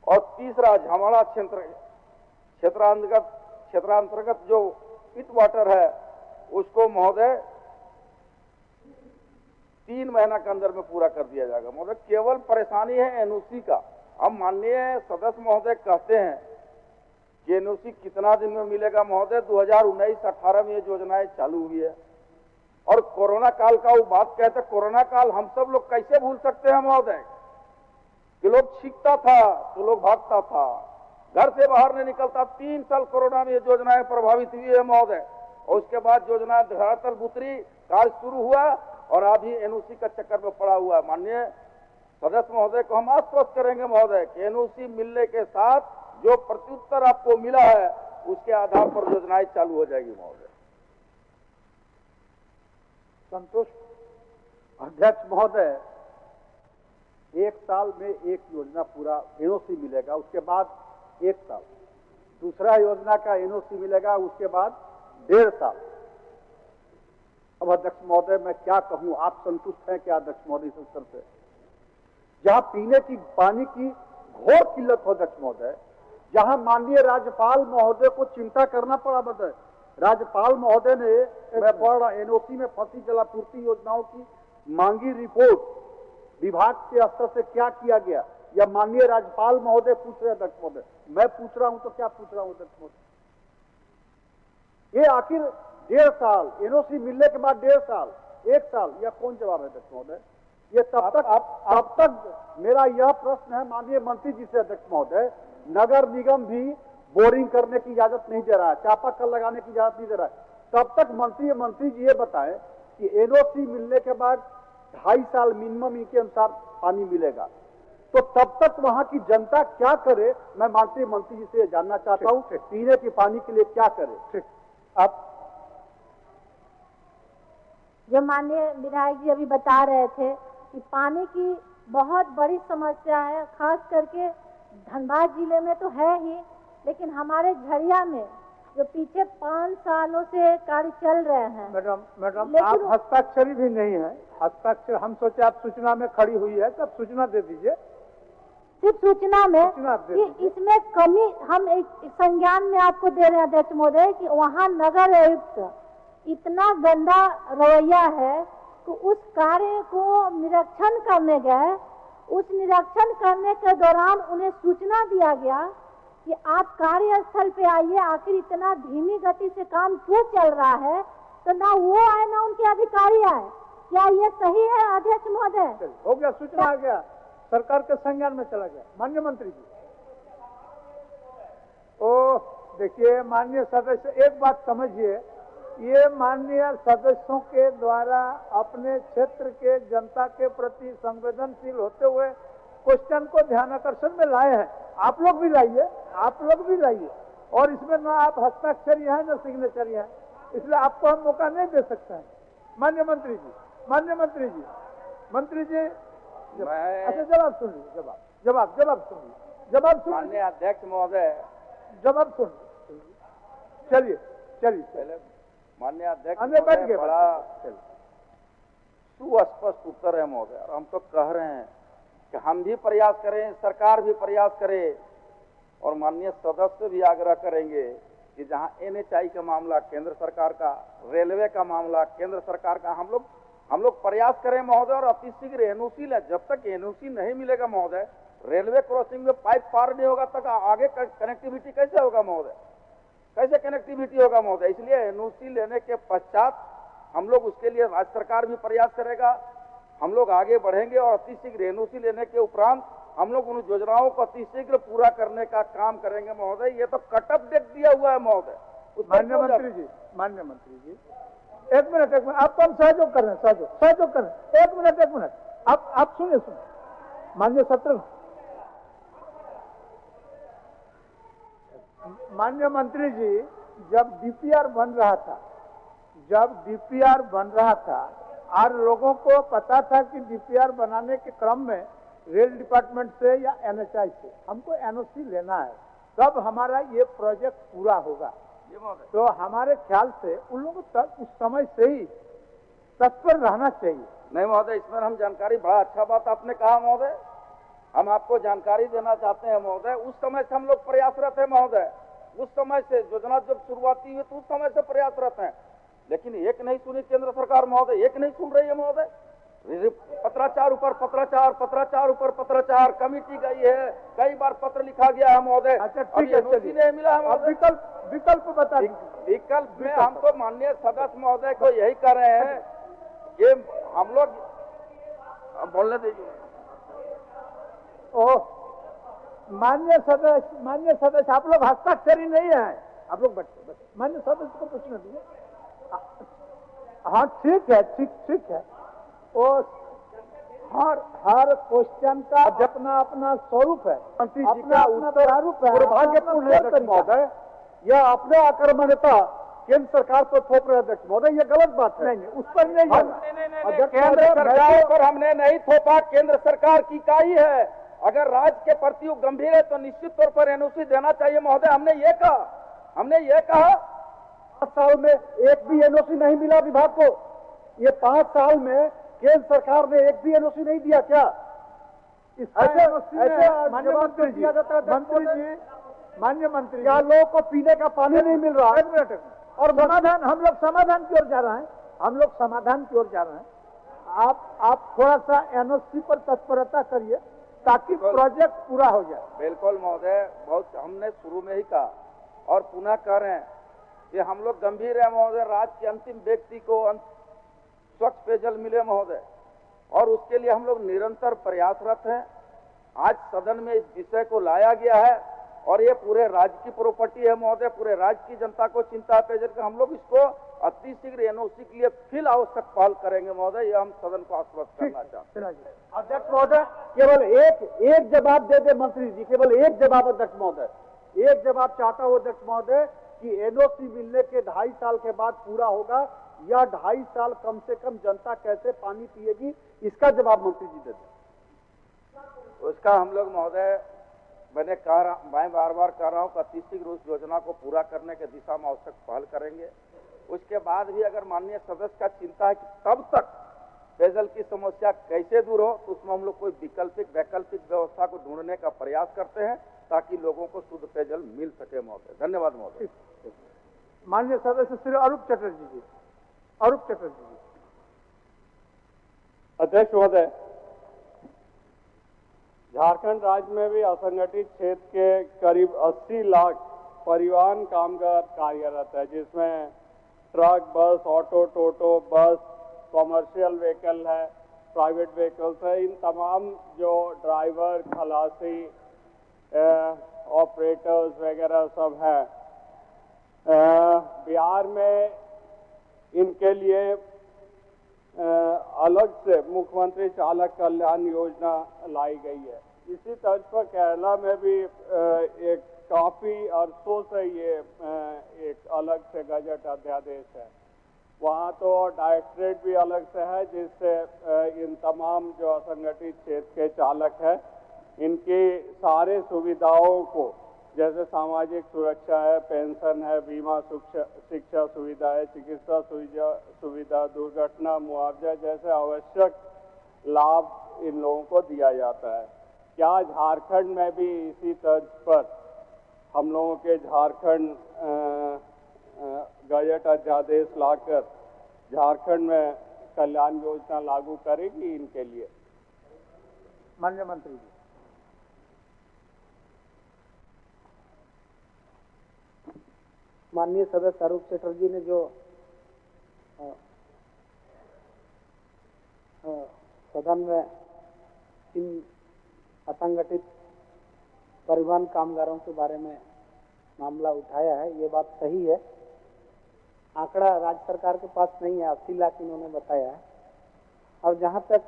और तीसरा झमाड़ा क्षेत्रांतर्गत जो पिट वाटर है उसको महोदय 3 महीना के अंदर में पूरा कर दिया जाएगा महोदय। केवल परेशानी है एनओसी का। हम माननीय सदस्य महोदय कहते हैं कि एनओसी कितना दिन में मिलेगा महोदय। 2019-18 में ये योजनाएं चालू हुई है और कोरोना काल का वो बात कहते, कोरोना काल हम सब लोग कैसे भूल सकते हैं महोदय कि लोग छींकता था तो लोग भागता था, घर से बाहर नहीं निकलता। 3 साल कोरोना में ये योजनाएं प्रभावित हुई है महोदय और उसके बाद योजना धरातल उतरी, कार्य शुरू हुआ और अभी एनओसी का चक्कर में पड़ा हुआ है। माननीय सदस्य महोदय को हम आश्वस्त करेंगे महोदय कि एनओसी मिलने के साथ जो प्रत्युत्तर आपको मिला है उसके आधार पर योजनाएं चालू हो जाएगी महोदय। संतोष अध्यक्ष महोदय, 1 साल में एक योजना पूरा एनओसी मिलेगा, उसके बाद 1 साल दूसरा योजना का एनओसी मिलेगा, उसके बाद 1.5 साल। अब अध्यक्ष महोदय मैं क्या कहूं, आप संतुष्ट हैं क्या अध्यक्ष महोदय इस स्तर से? जहां पीने की पानी की घोर किल्लत हो अध्यक्ष महोदय, जहां माननीय राज्यपाल महोदय को चिंता करना पड़ा बताए, राज्यपाल महोदय ने मैं पढ़ रहा एनओसी में फंसी जलापूर्ति योजनाओं की मांगी रिपोर्ट विभाग के स्तर से क्या किया गया, या माननीय राज्यपाल महोदय पूछ रहे अध्यक्ष महोदय, मैं पूछ रहा हूं तो क्या पूछ रहा हूं अध्यक्ष महोदय? ये आखिर 1.5 साल एनओसी मिलने के बाद 1.5 साल 1 साल, यह कौन जवाब है अध्यक्ष महोदय? ये तब तक मेरा यह प्रश्न है माननीय मंत्री जी से अध्यक्ष महोदय, नगर निगम भी बोरिंग करने की इजाजत नहीं दे रहा है, चापाकल लगाने की इजाजत नहीं दे रहा है, तब तक मंत्री जी ये बताएं कि एनओसी मिलने के बाद 2.5 साल मिनिमम इनके अनुसार पानी मिलेगा, तो तब तक वहां की जनता क्या करे? मैं माननीय मंत्री जी से जानना चाहता हूं पीने के पानी के लिए क्या करे। ठीक, आप जो माननीय विधायक जी अभी बता रहे थे कि पानी की बहुत बड़ी समस्या है, खास करके धनबाद जिले में तो है ही, लेकिन हमारे झरिया में जो पीछे 5 सालों से कार्य चल रहे हैं। मैडम आप हस्ताक्षरी भी नहीं है, हस्ताक्षर हम सोचे आप सूचना में खड़ी हुई है तब सूचना दे दीजिए। सिर्फ सूचना में कि इसमें कमी हम एक संज्ञान में आपको दे रहे हैं अध्यक्ष महोदय कि वहाँ नगर आयुक्त इतना गंदा रवैया है कि उस कार्य को निरीक्षण करने गए, उस निरीक्षण करने के दौरान उन्हें सूचना दिया गया कि आप कार्यस्थल पे आइए, आखिर इतना धीमी गति से काम क्यों चल रहा है, तो ना वो आए ना उनके अधिकारी आए। क्या ये सही है अध्यक्ष महोदय? हो गया, सूचना आ गया, सरकार के संज्ञान में चला गया। माननीय मंत्री जी, ओ देखिए माननीय सदस्य, एक बात समझिए, ये माननीय सदस्यों के द्वारा अपने क्षेत्र के जनता के प्रति संवेदनशील होते हुए क्वेश्चन को ध्यान आकर्षण में लाए हैं। आप लोग भी लाइए, आप लोग भी लाइए, और इसमें ना आप हस्ताक्षरी हैं ना सिग्नेचरी हैं, इसलिए आपको हम मौका नहीं दे सकते हैं। माननीय मंत्री जी, माननीय मंत्री जी, मंत्री जी अच्छा जवाब सुन लीजिए, जवाब सुन लीजिए, जवाब सुन। माननीय अध्यक्ष महोदय, जवाब सुन, चलिए पहले माननीय अध्यक्ष बैठ गए, बड़ा सुस्पष्ट उत्तर है महोदय, और हम तो कह रहे हैं कि हम भी प्रयास करें, सरकार भी प्रयास करे, और माननीय सदस्य भी आग्रह करेंगे कि जहां एनएचआई का मामला केंद्र सरकार का, रेलवे का मामला केंद्र सरकार का, हम लोग प्रयास करें महोदय, और अतिशीघ्र एनओसी ले। जब तक एनओसी नहीं मिलेगा महोदय, रेलवे क्रॉसिंग में पाइप पार नहीं होगा तक आगे कनेक्टिविटी कैसे होगा महोदय, कैसे कनेक्टिविटी होगा महोदय? इसलिए एनओसी लेने के पश्चात हम लोग उसके लिए राज्य सरकार भी प्रयास करेगा, हम लोग आगे बढ़ेंगे, और अतिशीघ्र एनओसी लेने के उपरांत हम लोग उन योजनाओं को अतिशीघ्र पूरा करने का काम करेंगे महोदय। ये तो कटअप डेट दिया हुआ है महोदय। माननीय मंत्री जी, माननीय मंत्री जी, एक मिनट, आपको हम सहयोग कर रहे हैं, सहयोग कर रहे हैं, एक मिनट, आप सुनिए, माननीय सत्र, माननीय मंत्री जी, जब डीपीआर बन रहा था और लोगों को पता था कि डीपीआर बनाने के क्रम में रेल डिपार्टमेंट से या एनएचआई से हमको एनओसी लेना है, तब हमारा ये प्रोजेक्ट पूरा होगा, तो हमारे ख्याल से उन लोगों को उस समय से ही तत्पर रहना चाहिए। नहीं महोदय, इसमें हम जानकारी, बड़ा अच्छा बात आपने कहा महोदय, हम आपको जानकारी देना चाहते हैं महोदय। उस समय से हम लोग प्रयासरत हैं महोदय, उस समय से योजना जब शुरुआती हुई तो उस समय से प्रयासरत हैं, लेकिन एक नहीं सुनी केंद्र सरकार महोदय, एक नहीं सुन रही है महोदय। पत्राचार ऊपर पत्राचार, पत्राचार ऊपर पत्राचार, कमेटी गई है, कई बार पत्र लिखा गया है महोदय। अच्छा ठीक है, NOC नहीं मिला है महोदय। विकल्प बता। विकल्प में हम तो माननीय सदस्य महोदय को यही कर रहे हैं कि हम लोग बोलने दीजिए। मान्य सदस्य आप लोग हस्ताक्षरी नहीं है, आप लोग बच्चे मान्य सदस्य को पूछने दीजिए। हाँ ठीक है, ठीक है। और हर क्वेश्चन का अपना अपना स्वरूप है, अपना अपना प्रारूप है। दुर्भाग्यपूर्ण है अध्यक्ष महोदय, यह अपने आक्रमणता केंद्र सरकार पर थोप रहे अध्यक्ष महोदय, ये गलत बात है। नहीं, उस पर नहीं केंद्र सरकार पर हमने नहीं थोपा, केंद्र सरकार की इकाई है। अगर राज्य के प्रति वो गंभीर है तो निश्चित तौर पर NOC देना चाहिए महोदय। हमने ये कहा 5 साल में एक भी NOC नहीं मिला विभाग को। ये 5 साल में केंद्र सरकार ने एक भी NOC नहीं दिया क्या? ऐसे माननीय मंत्री जी, माननीय मंत्री, क्या लोगों को पीने का पानी नहीं मिल रहा? एक मिनट। और समाधान, हम लोग समाधान की ओर जा रहे हैं, आप थोड़ा सा NOC पर तत्परता करिए ताकि प्रोजेक्ट पूरा हो जाए। बिल्कुल महोदय, बहुत हमने शुरू में ही कहा और पुनः कह रहे हैं कि हम लोग गंभीर है महोदय। राज्य के अंतिम व्यक्ति को स्वच्छ पेयजल मिले महोदय, और उसके लिए हम लोग निरंतर प्रयासरत हैं। आज सदन में इस विषय को लाया गया है और ये पूरे राज्य की प्रॉपर्टी है महोदय, पूरे राज्य की जनता को चिंता है पेयजल का। हम लोग इसको अतिशीघ्र NOC के लिए फिर आवश्यक पहल करेंगे महोदय, ये हम सदन को आश्वस्त करना चाहते हैं। अध्यक्ष महोदय, केवल एक जवाब दे दे मंत्री जी, केवल एक जवाब अध्यक्ष महोदय, एक जवाब चाहता हूँ अध्यक्ष महोदय कि NOC मिलने के 2.5 साल के बाद पूरा होगा या 2.5 साल कम से कम जनता कैसे पानी पिएगी, इसका जवाब मंत्री जी दे दें। उसका हम लोग महोदय, मैं बार बार कह रहा हूँ कि अतिशीघ्र उस योजना को पूरा करने के दिशा में आवश्यक पहल करेंगे। उसके बाद भी अगर माननीय सदस्य का चिंता है कि तब तक पेयजल की समस्या कैसे दूर हो, तो उसमें हम लोग कोई वैकल्पिक व्यवस्था को ढूंढने का प्रयास करते हैं ताकि लोगों को शुद्ध पेयजल मिल सके महोदय। धन्यवाद महोदय। माननीय सदस्य श्री अरूप चटर्जी जी। अध्यक्ष महोदय, झारखंड राज्य में भी असंगठित क्षेत्र के करीब 80 लाख परिवहन कामगार कार्यरत है, जिसमें ट्रक, बस, ऑटो, टोटो, बस, कॉमर्शियल व्हीकल है, प्राइवेट व्हीकल्स है। इन तमाम जो ड्राइवर, खलासी, ऑपरेटर्स वगैरह सब हैं, बिहार में इनके लिए अलग से मुख्यमंत्री चालक कल्याण योजना लाई गई है। इसी तर्ज पर केरला में भी एक काफी अरसों से ये एक अलग से गजट अध्यादेश है। वहाँ तो डायरेक्टरेट भी अलग से है, जिससे इन तमाम जो असंगठित क्षेत्र के चालक हैं, इनकी सारे सुविधाओं को, जैसे सामाजिक सुरक्षा है, पेंशन है, बीमा, शिक्षा सुविधा है, चिकित्सा सुविधा, दुर्घटना मुआवजा जैसे आवश्यक लाभ इन लोगों को दिया जाता है। क्या झारखंड में भी इसी तर्ज पर हम लोगों के झारखंड गजट अध्यादेश लाकर झारखंड में कल्याण योजना लागू करेगी इनके लिए? माननीय मंत्री जी। माननीय सदस्य अरूप चटर्जी ने जो सदन में इन असंगठित परिवहन कामगारों के बारे में मामला उठाया है, ये बात सही है। आंकड़ा राज्य सरकार के पास नहीं है, 80 लाख इन्होंने बताया है। और जहां तक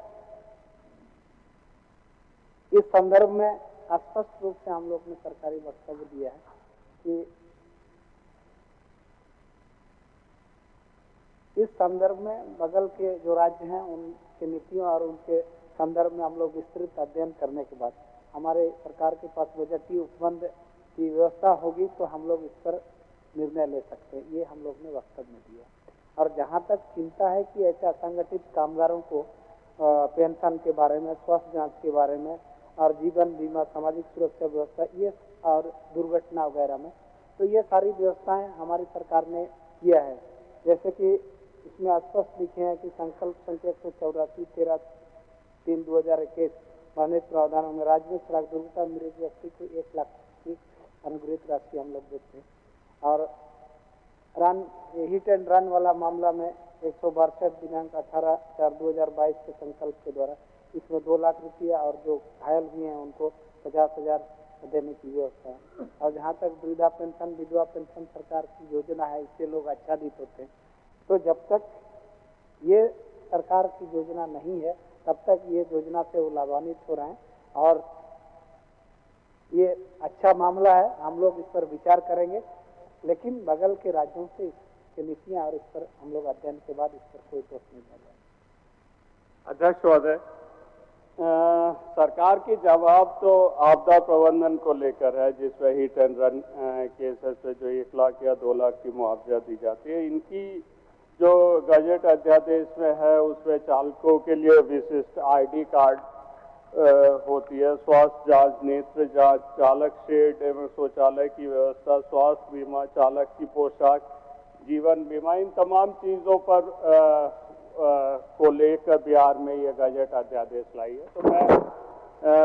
इस संदर्भ में स्पष्ट रूप से हम लोग ने सरकारी वक्तव्य दिया है कि इस संदर्भ में बगल के जो राज्य हैं उनके नीतियों और उनके संदर्भ में हम लोग विस्तृत अध्ययन करने के बाद हमारे सरकार के पास बजटीय उपबंध की व्यवस्था होगी तो हम लोग इस पर निर्णय ले सकते हैं, ये हम लोग ने वक्तव्य में दिया। और जहाँ तक चिंता है कि ऐसे असंगठित कामगारों को पेंशन के बारे में, स्वास्थ्य जांच के बारे में और जीवन बीमा, सामाजिक सुरक्षा व्यवस्था ये और दुर्घटना वगैरह में, तो ये सारी व्यवस्थाएं हमारी सरकार ने किया है। जैसे कि इसमें स्पष्ट लिखे हैं कि संकल्प संख्या 184 13/3/2021 वर्णित प्रावधानों में राज्य में सड़क दुर्घटना मृत व्यक्ति को 1 लाख की अनुग्रहित राशि हम लोग देते हैं। और हिट एंड रन वाला मामला में 162 दिनांक 18/4/2022 के संकल्प के द्वारा इसमें 2 लाख रुपया और जो घायल भी हैं उनको 50,000 देने की व्यवस्था है। और जहाँ तक वृद्धा पेंशन विधवा पेंशन सरकार की योजना है, इससे लोग आच्छादित होते हैं। तो जब तक ये सरकार की योजना नहीं है तब तक ये योजना से वो लाभान्वित हो रहे हैं और ये अच्छा मामला है। हम लोग इस पर विचार करेंगे, लेकिन बगल के राज्यों से इसकी नीतियाँ और इस पर हम लोग अध्ययन के बाद इस पर कोई दोष नहीं डालेंगे। अध्यक्ष महोदय, सरकार की जवाब तो आपदा प्रबंधन को लेकर है, जिसमें हिट एंड रन केसेस पे जो 1 लाख या 2 लाख की मुआवजा दी जाती है। इनकी जो गजट अध्यादेश में है उसमें चालकों के लिए विशिष्ट ID कार्ड होती है, स्वास्थ्य जांच, नेत्र जांच, चालक शेड एवं शौचालय की व्यवस्था, स्वास्थ्य बीमा, चालक की पोशाक, जीवन बीमा, इन तमाम चीज़ों पर को लेकर बिहार में ये गजट अध्यादेश लाई है। तो मैं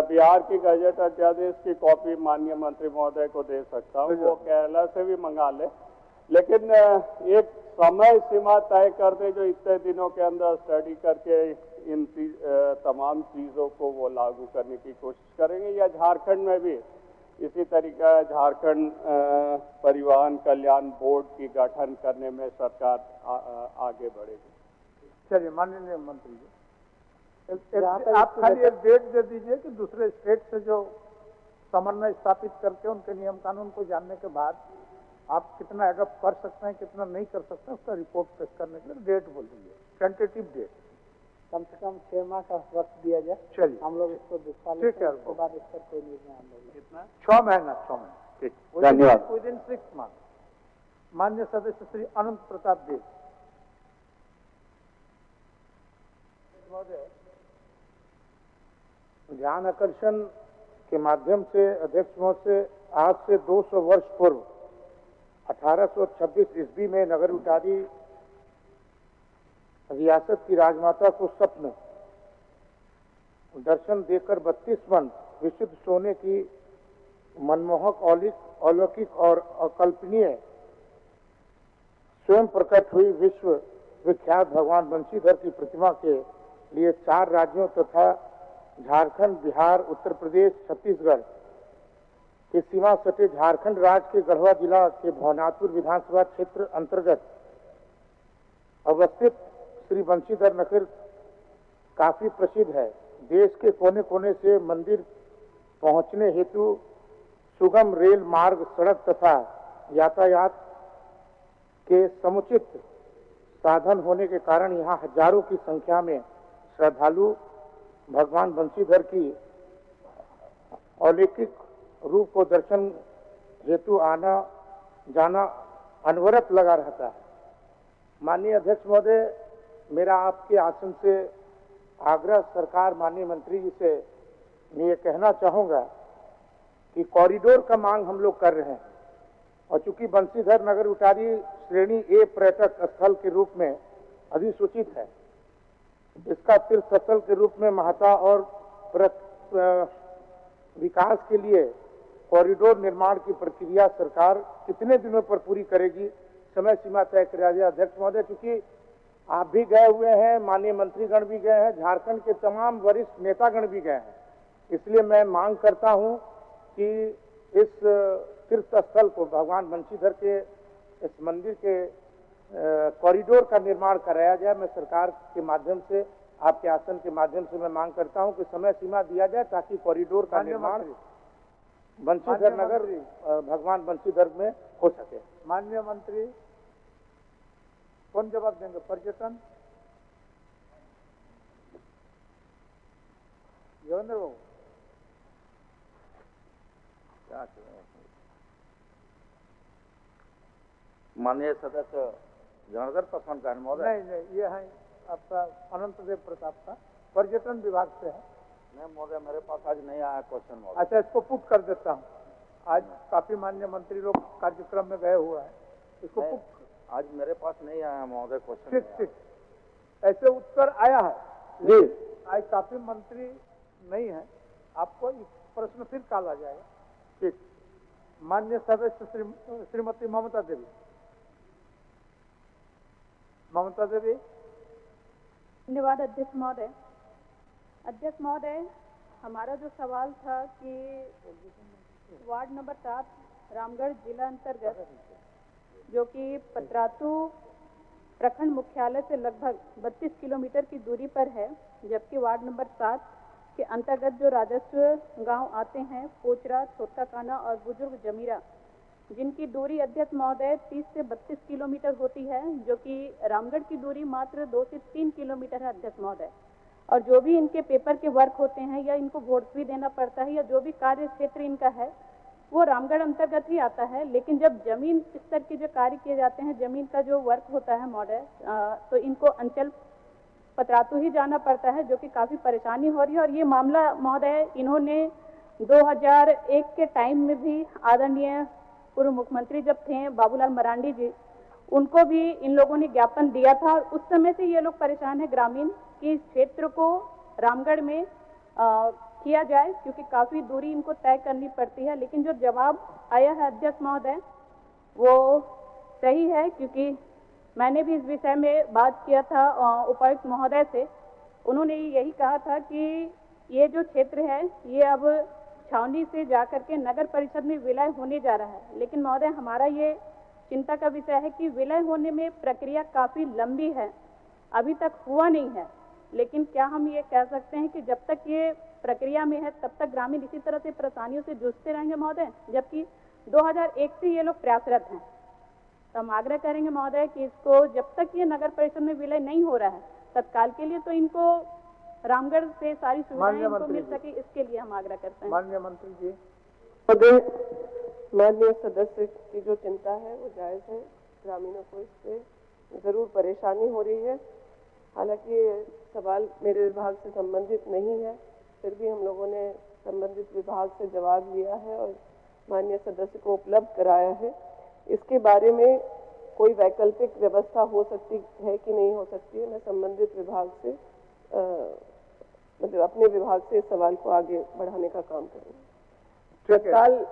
बिहार की गजट अध्यादेश की कॉपी माननीय मंत्री महोदय को दे सकता हूँ, वो केरला से भी मंगा ले, लेकिन एक समय सीमा तय कर दे जो इतने दिनों के अंदर स्टडी करके इन तमाम चीज़ों को वो लागू करने की कोशिश करेंगे। या झारखंड में भी इसी तरीका झारखंड परिवहन कल्याण बोर्ड की गठन करने में सरकार आगे बढ़ेगी। चलिए माननीय मंत्री जी, आप खाली एक डेट दे दीजिए कि दूसरे स्टेट से जो समन्वय स्थापित करके उनके नियम कानून को जानने के बाद आप कितना एडॉप्ट कर सकते हैं, कितना नहीं कर सकते हैं, उसका रिपोर्ट पेश करने के लिए डेट बोल दीजिए, टेंटेटिव डेट। कम से कम 6 माह का वक्त दिया जाए। चलिए हम लोग इसको दिखा ठीक है, उसके बाद इस पर कोई निर्णय हम लोग कितना 6 महीना ठीक, धन्यवाद। Within 6 month. माननीय सदस्य श्री अनंत प्रताप देव। ध्यान आकर्षण के माध्यम से अध्यक्ष महोदय से आज से 200 वर्ष पूर्व 1826 ईस्वी में नगर उटारी रियासत की राजमाता को स्वप्न दर्शन देकर 32 मन विशुद्ध सोने की मनमोहक अलौकिक और अकल्पनीय स्वयं प्रकट हुई विश्व विख्यात भगवान बंशीधर की प्रतिमा के लिए 4 राज्यों तथा झारखंड, बिहार, उत्तर प्रदेश, छत्तीसगढ़ के सीमा सटे झारखंड राज्य के गढ़वा जिला के भवनाथपुर विधानसभा क्षेत्र अंतर्गत अवस्थित श्री बंशीधर नगर काफी प्रसिद्ध है। देश के कोने कोने से मंदिर पहुंचने हेतु सुगम रेल मार्ग, सड़क तथा यातायात के समुचित साधन होने के कारण यहाँ हजारों की संख्या में श्रद्धालु भगवान बंशीधर की अलौकिक रूप को दर्शन हेतु आना जाना अनवरत लगा रहता है। माननीय अध्यक्ष महोदय, मेरा आपके आसन से आग्रह सरकार माननीय मंत्री जी से मैं ये कहना चाहूँगा कि कॉरिडोर का मांग हम लोग कर रहे हैं और चूंकि बंशीधर नगर उटारी श्रेणी ए पर्यटक स्थल के रूप में अधिसूचित है, इसका तीर्थ स्थल के रूप में महत्ता और विकास के लिए कॉरिडोर निर्माण की प्रक्रिया सरकार कितने दिनों पर पूरी करेगी, समय सीमा तय करा जाए। अध्यक्ष महोदय, चूंकि आप भी गए हुए हैं, माननीय मंत्रीगण भी गए हैं, झारखंड के तमाम वरिष्ठ नेतागण भी गए हैं, इसलिए मैं मांग करता हूं कि इस तीर्थ स्थल को भगवान बंशीधर के इस मंदिर के कॉरिडोर का निर्माण कराया जाए। मैं सरकार के माध्यम से, आपके आसन के माध्यम से मैं मांग करता हूं कि समय सीमा दिया जाए ताकि कॉरिडोर का निर्माण बंशीधर नगर भगवान बंशीधर में हो सके। माननीय मंत्री कौन जवाब देंगे? पर्यटन योगेंद्र बाबू क्या? माननीय सदस्य जनार्दन पासवान का महोदय? नहीं, ये है आपका अनंत देव प्रताप का, पर्यटन विभाग से है। नहीं महोदय, मेरे पास आज नहीं आया क्वेश्चन महोदय। अच्छा, इसको पुट कर देता हूँ। आज काफी माननीय मंत्री लोग कार्यक्रम में गए हुए हैं, इसको पुट आज मेरे पास नहीं आया महोदय क्वेश्चन। ठीक ठीक, ऐसे उत्तर आया है जी। आज काफी मंत्री नहीं है, आपको प्रश्न फिर कॉल आ जाएगा। ठीक, माननीय सदस्य श्रीमती ममता देवी। ममता देवी। धन्यवाद अध्यक्ष महोदय। अध्यक्ष महोदय, हमारा जो सवाल था कि वार्ड नंबर 7 रामगढ़ जिला अंतर्गत जो कि पतरातू प्रखंड मुख्यालय से लगभग 32 किलोमीटर की दूरी पर है, जबकि वार्ड नंबर 7 के अंतर्गत जो राजस्व गांव आते हैं पोचरा, छोटा काना और बुजुर्ग जमीरा, जिनकी दूरी अध्यक्ष महोदय 30 से 32 किलोमीटर होती है, जो कि रामगढ़ की दूरी मात्र 2 से 3 किलोमीटर है अध्यक्ष महोदय। और जो भी इनके पेपर के वर्क होते हैं या इनको वोट भी देना पड़ता है या जो भी कार्य क्षेत्र इनका है वो रामगढ़ अंतर्गत ही आता है, लेकिन जब जमीन स्तर के जो कार्य किए जाते हैं, जमीन का जो वर्क होता है महोदय, तो इनको अंचल पतरातू ही जाना पड़ता है, जो कि काफ़ी परेशानी हो रही है। और ये मामला महोदय इन्होंने 2001 के टाइम में भी आदरणीय पूर्व मुख्यमंत्री जब थे बाबूलाल मरांडी जी, उनको भी इन लोगों ने ज्ञापन दिया था और उस समय से ये लोग परेशान है ग्रामीण कि इस क्षेत्र को रामगढ़ में किया जाए, क्योंकि काफ़ी दूरी इनको तय करनी पड़ती है। लेकिन जो जवाब आया है अध्यक्ष महोदय वो सही है, क्योंकि मैंने भी इस विषय में बात किया था उपायुक्त महोदय से। उन्होंने यही कहा था कि ये जो क्षेत्र है ये अब छावनी से जाकर के नगर परिषद में विलय होने जा रहा है। लेकिन महोदय हमारा ये चिंता का विषय है कि विलय होने में प्रक्रिया काफ़ी लंबी है, अभी तक हुआ नहीं है। लेकिन क्या हम ये कह सकते हैं कि जब तक ये प्रक्रिया में है तब तक ग्रामीण इसी तरह से परेशानियों से जूझते रहेंगे महोदय, जबकि 2001 से ये लोग प्रयासरत हैं। तो हम आग्रह करेंगे महोदय कि इसको जब तक ये नगर परिषद में विलय नहीं हो रहा है तत्काल के लिए तो इनको रामगढ़ से सारी सुविधाएं इनको मिल सके, इसके लिए हम आग्रह करते हैं। माननीय मंत्री जी। माननीय सदस्य की जो चिंता है वो जायज है, ग्रामीणों को इससे जरूर परेशानी हो रही है। हालांकि ये सवाल मेरे विभाग से संबंधित नहीं है, फिर भी हम लोगों ने संबंधित विभाग से जवाब लिया है और माननीय सदस्य को उपलब्ध कराया है। इसके बारे में कोई वैकल्पिक व्यवस्था हो सकती है कि नहीं हो सकती है, मैं संबंधित विभाग से मतलब अपने विभाग से इस सवाल को आगे बढ़ाने का काम करूँगी।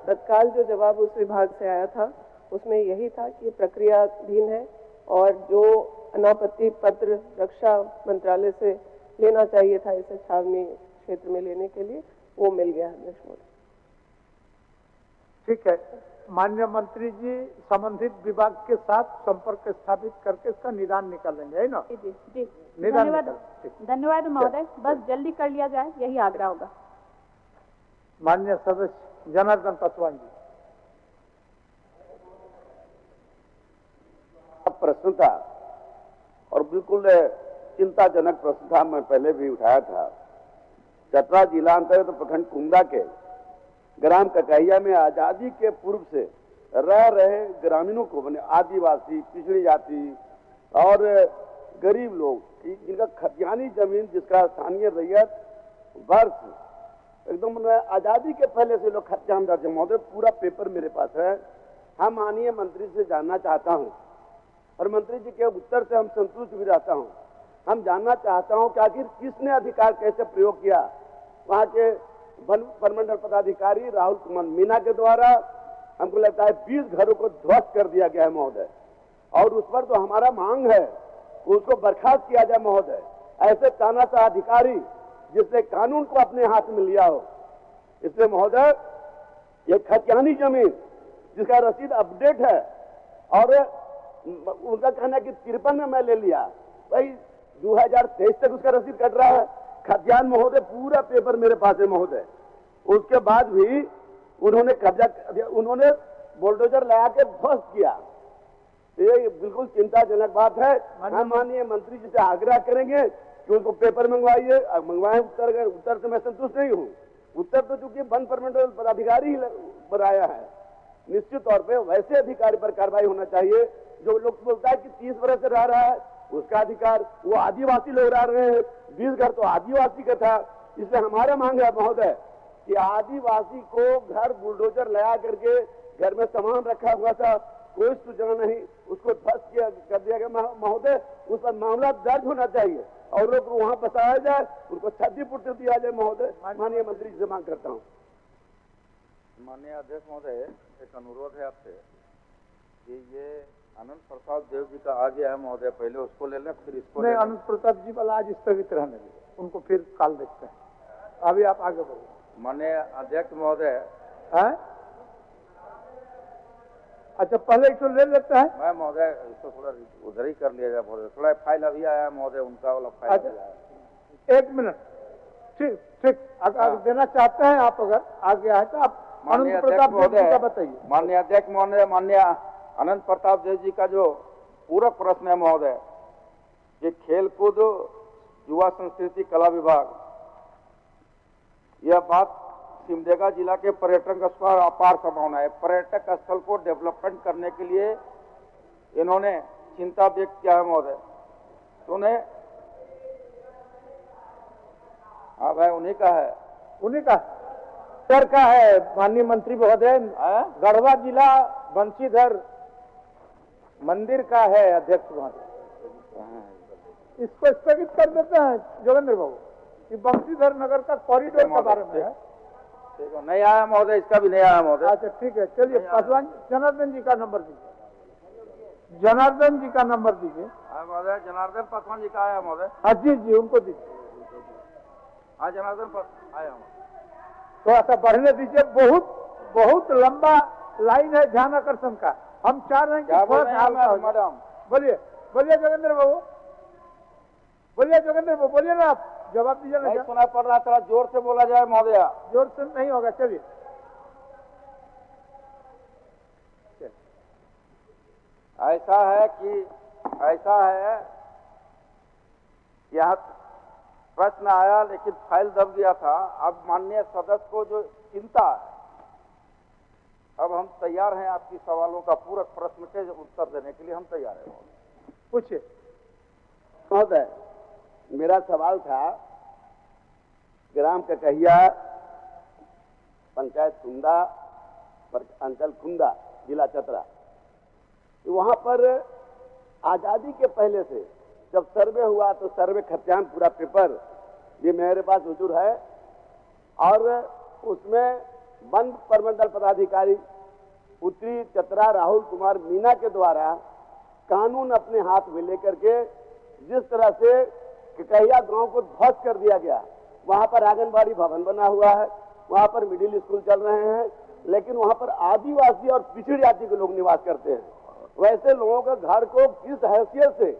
तत्काल जो जवाब उस विभाग से आया था उसमें यही था कि प्रक्रियाधीन है और जो अनापत्ति पत्र रक्षा मंत्रालय से लेना चाहिए था इसे छावनी क्षेत्र में लेने के लिए, वो मिल गया अध्यक्ष महोदय। ठीक है, माननीय मंत्री जी संबंधित विभाग के साथ संपर्क स्थापित करके इसका निदान निकालेंगे, है ना? जी जी, धन्यवाद महोदय, बस जल्दी कर लिया जाए यही आग्रह होगा। माननीय सदस्य जनार्दन पासवान जी। प्रश्न था और बिल्कुल चिंताजनक प्रश्न था, मैं पहले भी उठाया था। चतरा जिला अंतर्गत प्रखंड कुंदा के ग्राम ककहिया में आजादी के पूर्व से रह रहे ग्रामीणों को, बने आदिवासी, पिछड़ी जाति और गरीब लोग, जिनका खतियानी जमीन, जिसका स्थानीय रैयत वर्ष एकदम आजादी के पहले से लोग खतियानदार थे महोदय, पूरा पेपर मेरे पास है। हम माननीय मंत्री से जानना चाहता हूँ और मंत्री जी के उत्तर से हम संतुष्ट भी रहता हूँ। हम जानना चाहता हूँ कि आखिर किसने अधिकार कैसे प्रयोग किया। वहाँ के वन परमंडल पदाधिकारी राहुल कुमार मीना के द्वारा हमको लगता है 20 घरों को ध्वस्त कर दिया गया है महोदय, और उस पर तो हमारा मांग है उसको बर्खास्त किया जाए महोदय। ऐसे तानाशाह अधिकारी जिसने कानून को अपने हाथ में लिया हो। इसलिए महोदय ये खतियानी जमीन जिसका रसीद अपडेट है और उनका कहना है कि 53 में मैं ले लिया, भाई 2023 तक उसका रसीद कट रहा है। खतियान महोदय पूरा पेपर मेरे पास है महोदय। उसके बाद भी उन्होंने कब्जा, उन्होंने बुलडोजर लगा के ध्वस्त किया। ये बिल्कुल चिंताजनक बात है। हम माननीय मंत्री जी से आग्रह करेंगे कि उनको पेपर मंगवाइए, मंगवाए उत्तर से मैं संतुष्ट नहीं हूँ। उत्तर तो चूंकि वन परमंडल पदाधिकारी ही बनाया है, निश्चित तौर पे वैसे अधिकारी पर कार्रवाई होना चाहिए। जो लोग बोलता है कि 30 वर्ष से रह रहा है उसका अधिकार, वो आदिवासी लोग रह रहे हैं, 20 घर तो आदिवासी का था। इसलिए हमारा मांग है महोदय कि आदिवासी को घर बुलडोजर लगा करके घर में सामान रखा हुआ था, कोई सूचना नहीं, उसको ध्वस्त कर दिया गया। महोदय, उस पर मामला दर्ज होना चाहिए और लोग वहां बसाया जाए, उनको क्षतिपूर्ति दिया जाए। महोदय, माननीय मंत्री जी से मांग करता हूँ। माननीय अध्यक्ष महोदय, एक अनुरोध है आपसे कि ये अनंत प्रसाद देव जी का आ गया है महोदय, पहले उसको ले लें फिर इसको नहीं, अनंत प्रसाद जी वाला आज स्थगित रहने दें, उनको फिर काल देखते हैं। अभी आप आगे बढ़ो। माननीय अध्यक्ष महोदय, अच्छा पहले इसको ले लेते हैं। मैं महोदय इसको थोड़ा उधर ही कर लिया जाए महोदय, थोड़ा फाइल अभी आया है महोदय, उनका वाला फाइल अभी आया है। 1 मिनट, ठीक ठीक, अगर देना चाहते हैं आप, अगर आगे आए तो आप माननीय अनंत अध्यक्ष प्रताप देव जी महोदय, का बताइए। माननीय अध्यक्ष महोदय, माननीय अनंत प्रताप देव जी का जो पूरक प्रश्न है महोदय, ये खेलकूद युवा संस्कृति कला विभाग, यह बात सिमडेगा जिला के पर्यटन का अपार संभावना है। पर्यटक स्थल को डेवलपमेंट करने के लिए इन्होंने चिंता व्यक्त किया है महोदय, तो उन्हें हाँ भाई उन्हीं का है, उन्हीं का सर का है। माननीय मंत्री महोदय, गढ़वा जिला बंशीधर मंदिर का है अध्यक्ष महोदय। इसको स्थगित कर देते हैं जोगेंद्र बाबू, कि बंशीधर नगर का कॉरिडोर के बारे में है। ठीक है, नहीं आया महोदय, इसका भी नहीं आया महोदय। अच्छा ठीक है, चलिए पासवान जनार्दन जी का नंबर दीजिए, जनार्दन जी का नंबर दीजिए। महोदय, जनार्दन पासवान जी का आया महोदय। हाँ जी जी, उनको दीजिए। हाँ जनार्दन आया थोड़ा सा बढ़ने दीजिए, बहुत बहुत लंबा लाइन है ध्यान आकर्षण का। हम चाह रहे हैं कि थोड़ा सा मैडम। बोलिए बोलिए जोगेंद्र बाबू, बोलिए जोगेंद्र बाबू, बोलिए ना, आप जवाब दीजिए ना। नहीं सुना पड़ रहा, थोड़ा जोर से बोला जाए महोदय। जोर से नहीं होगा, चलिए। ऐसा है यहाँ प्रश्न आया लेकिन फाइल दब गया था। अब माननीय सदस्य को जो चिंता है, अब हम तैयार हैं आपकी सवालों का पूरक प्रश्न के उत्तर देने के लिए हम तैयार हैं। पूछिए महोदय। मेरा सवाल था, ग्राम ककहिया, पंचायत कुंदा, अंचल कुंदा, जिला चतरा, वहां पर आजादी के पहले से जब सर्वे हुआ तो सर्वे खतियान पूरा पेपर ये मेरे पास मौजूद है, और उसमें वन प्रमंडल पदाधिकारी उत्तरी चतरा राहुल कुमार मीना के द्वारा कानून अपने हाथ में लेकर के जिस तरह से ककहिया गांव को ध्वस्त कर दिया गया, वहां पर आंगनबाड़ी भवन बना हुआ है, वहां पर मिडिल स्कूल चल रहे हैं, लेकिन वहां पर आदिवासी और पिछड़ी जाति के लोग निवास करते हैं। वैसे लोगों का घर को किस हैसियत से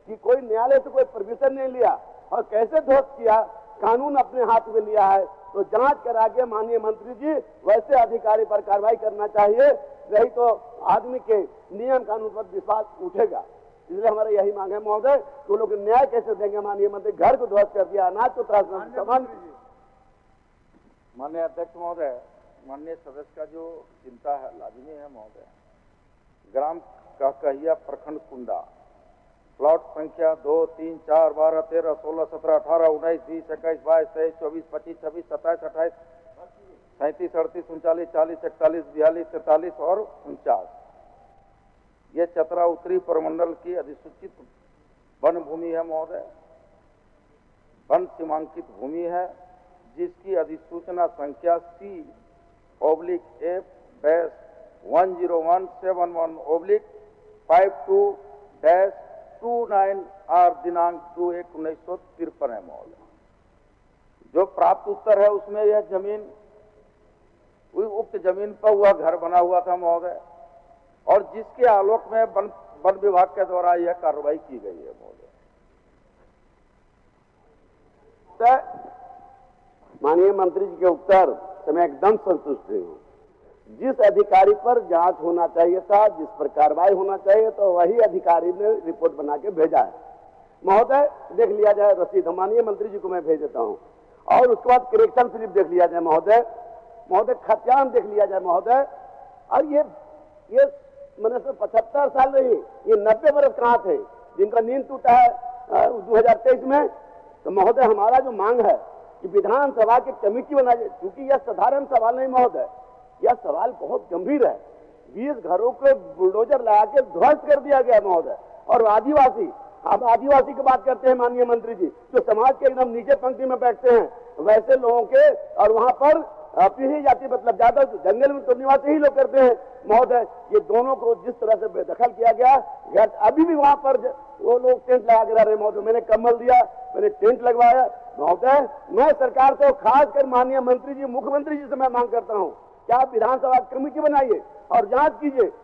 कि कोई न्यायालय से कोई परमिशन नहीं लिया और कैसे ध्वस्त किया, कानून अपने हाथ में लिया है, तो जांच करा के माननीय मंत्री जी वैसे अधिकारी पर कार्रवाई करना चाहिए, नहीं तो आदमी के नियम कानून पर विश्वास उठेगा। इसलिए हमारा यही मांग है महोदय, तो लोग न्याय कैसे देंगे? माननीय मंत्री घर को ध्वस्त कर दिया, अनाज को समान। माननीय अध्यक्ष महोदय, माननीय सदस्य का जो चिंता है लाजिमी है महोदय। ग्राम ककहिया प्रखंड कुंदा, प्लॉट संख्या 2, 3, 4, 12, 13, 16, 17, 18, 19, 20, 21, 22, 23, 24, 25, 26, 27, 28, 37, 38, 39, 40, 41, 42, 43 और 49। ये चतरा उत्तरी प्रमंडल की अधिसूचित वन भूमि है महोदय, वन सीमांकित भूमि है, जिसकी अधिसूचना संख्या C/10711/52-29R दिनांक 2/1/1953 है महोदय। जो प्राप्त उत्तर है उसमें यह जमीन, उक्त जमीन पर वह घर बना हुआ था महोदय, और जिसके आलोक में वन विभाग के द्वारा यह कार्रवाई की गई है महोदय। माननीय मंत्री जी के उत्तर से मैं एकदम संतुष्ट नहीं हूँ। जिस अधिकारी पर जांच होना चाहिए था, जिस पर कार्रवाई होना चाहिए, तो वही अधिकारी ने रिपोर्ट बना के भेजा है महोदय। देख लिया जाए रसीद, माननीय मंत्री जी को मैं भेज देता हूँ, और उसके बाद करेक्शन स्लिप देख लिया जाए महोदय। खतियान देख लिया जाए महोदय। और ये मैंने 75 साल नहीं, ये 90 वर्ष कहाँ थे जिनका नींद टूटा है 2023 में। तो महोदय हमारा जो मांग है कि विधानसभा की कमेटी बना जाए, क्योंकि यह साधारण सवाल नहीं महोदय, यह सवाल बहुत गंभीर है। 20 घरों को बुलडोजर लगा के ध्वस्त कर दिया गया महोदय। और आदिवासी, अब आदिवासी की बात करते हैं माननीय मंत्री जी, जो समाज के एकदम नीचे पंक्ति में बैठते हैं, वैसे लोगों के, और वहां पर पीढ़ी जाति मतलब ज्यादा जंगल में तो निवासी ही लोग करते हैं महोदय। ये दोनों को जिस तरह से बेदखल किया गया, अभी भी वहां पर वो लोग टेंट लगा के रह रहे महोदय। मैंने कंबल दिया, मैंने टेंट लगवाया महोदय। मैं सरकार से, खासकर माननीय मंत्री जी, मुख्यमंत्री जी से मैं मांग करता हूं कि आप विधानसभा कमेटी बनाइए और जांच कीजिए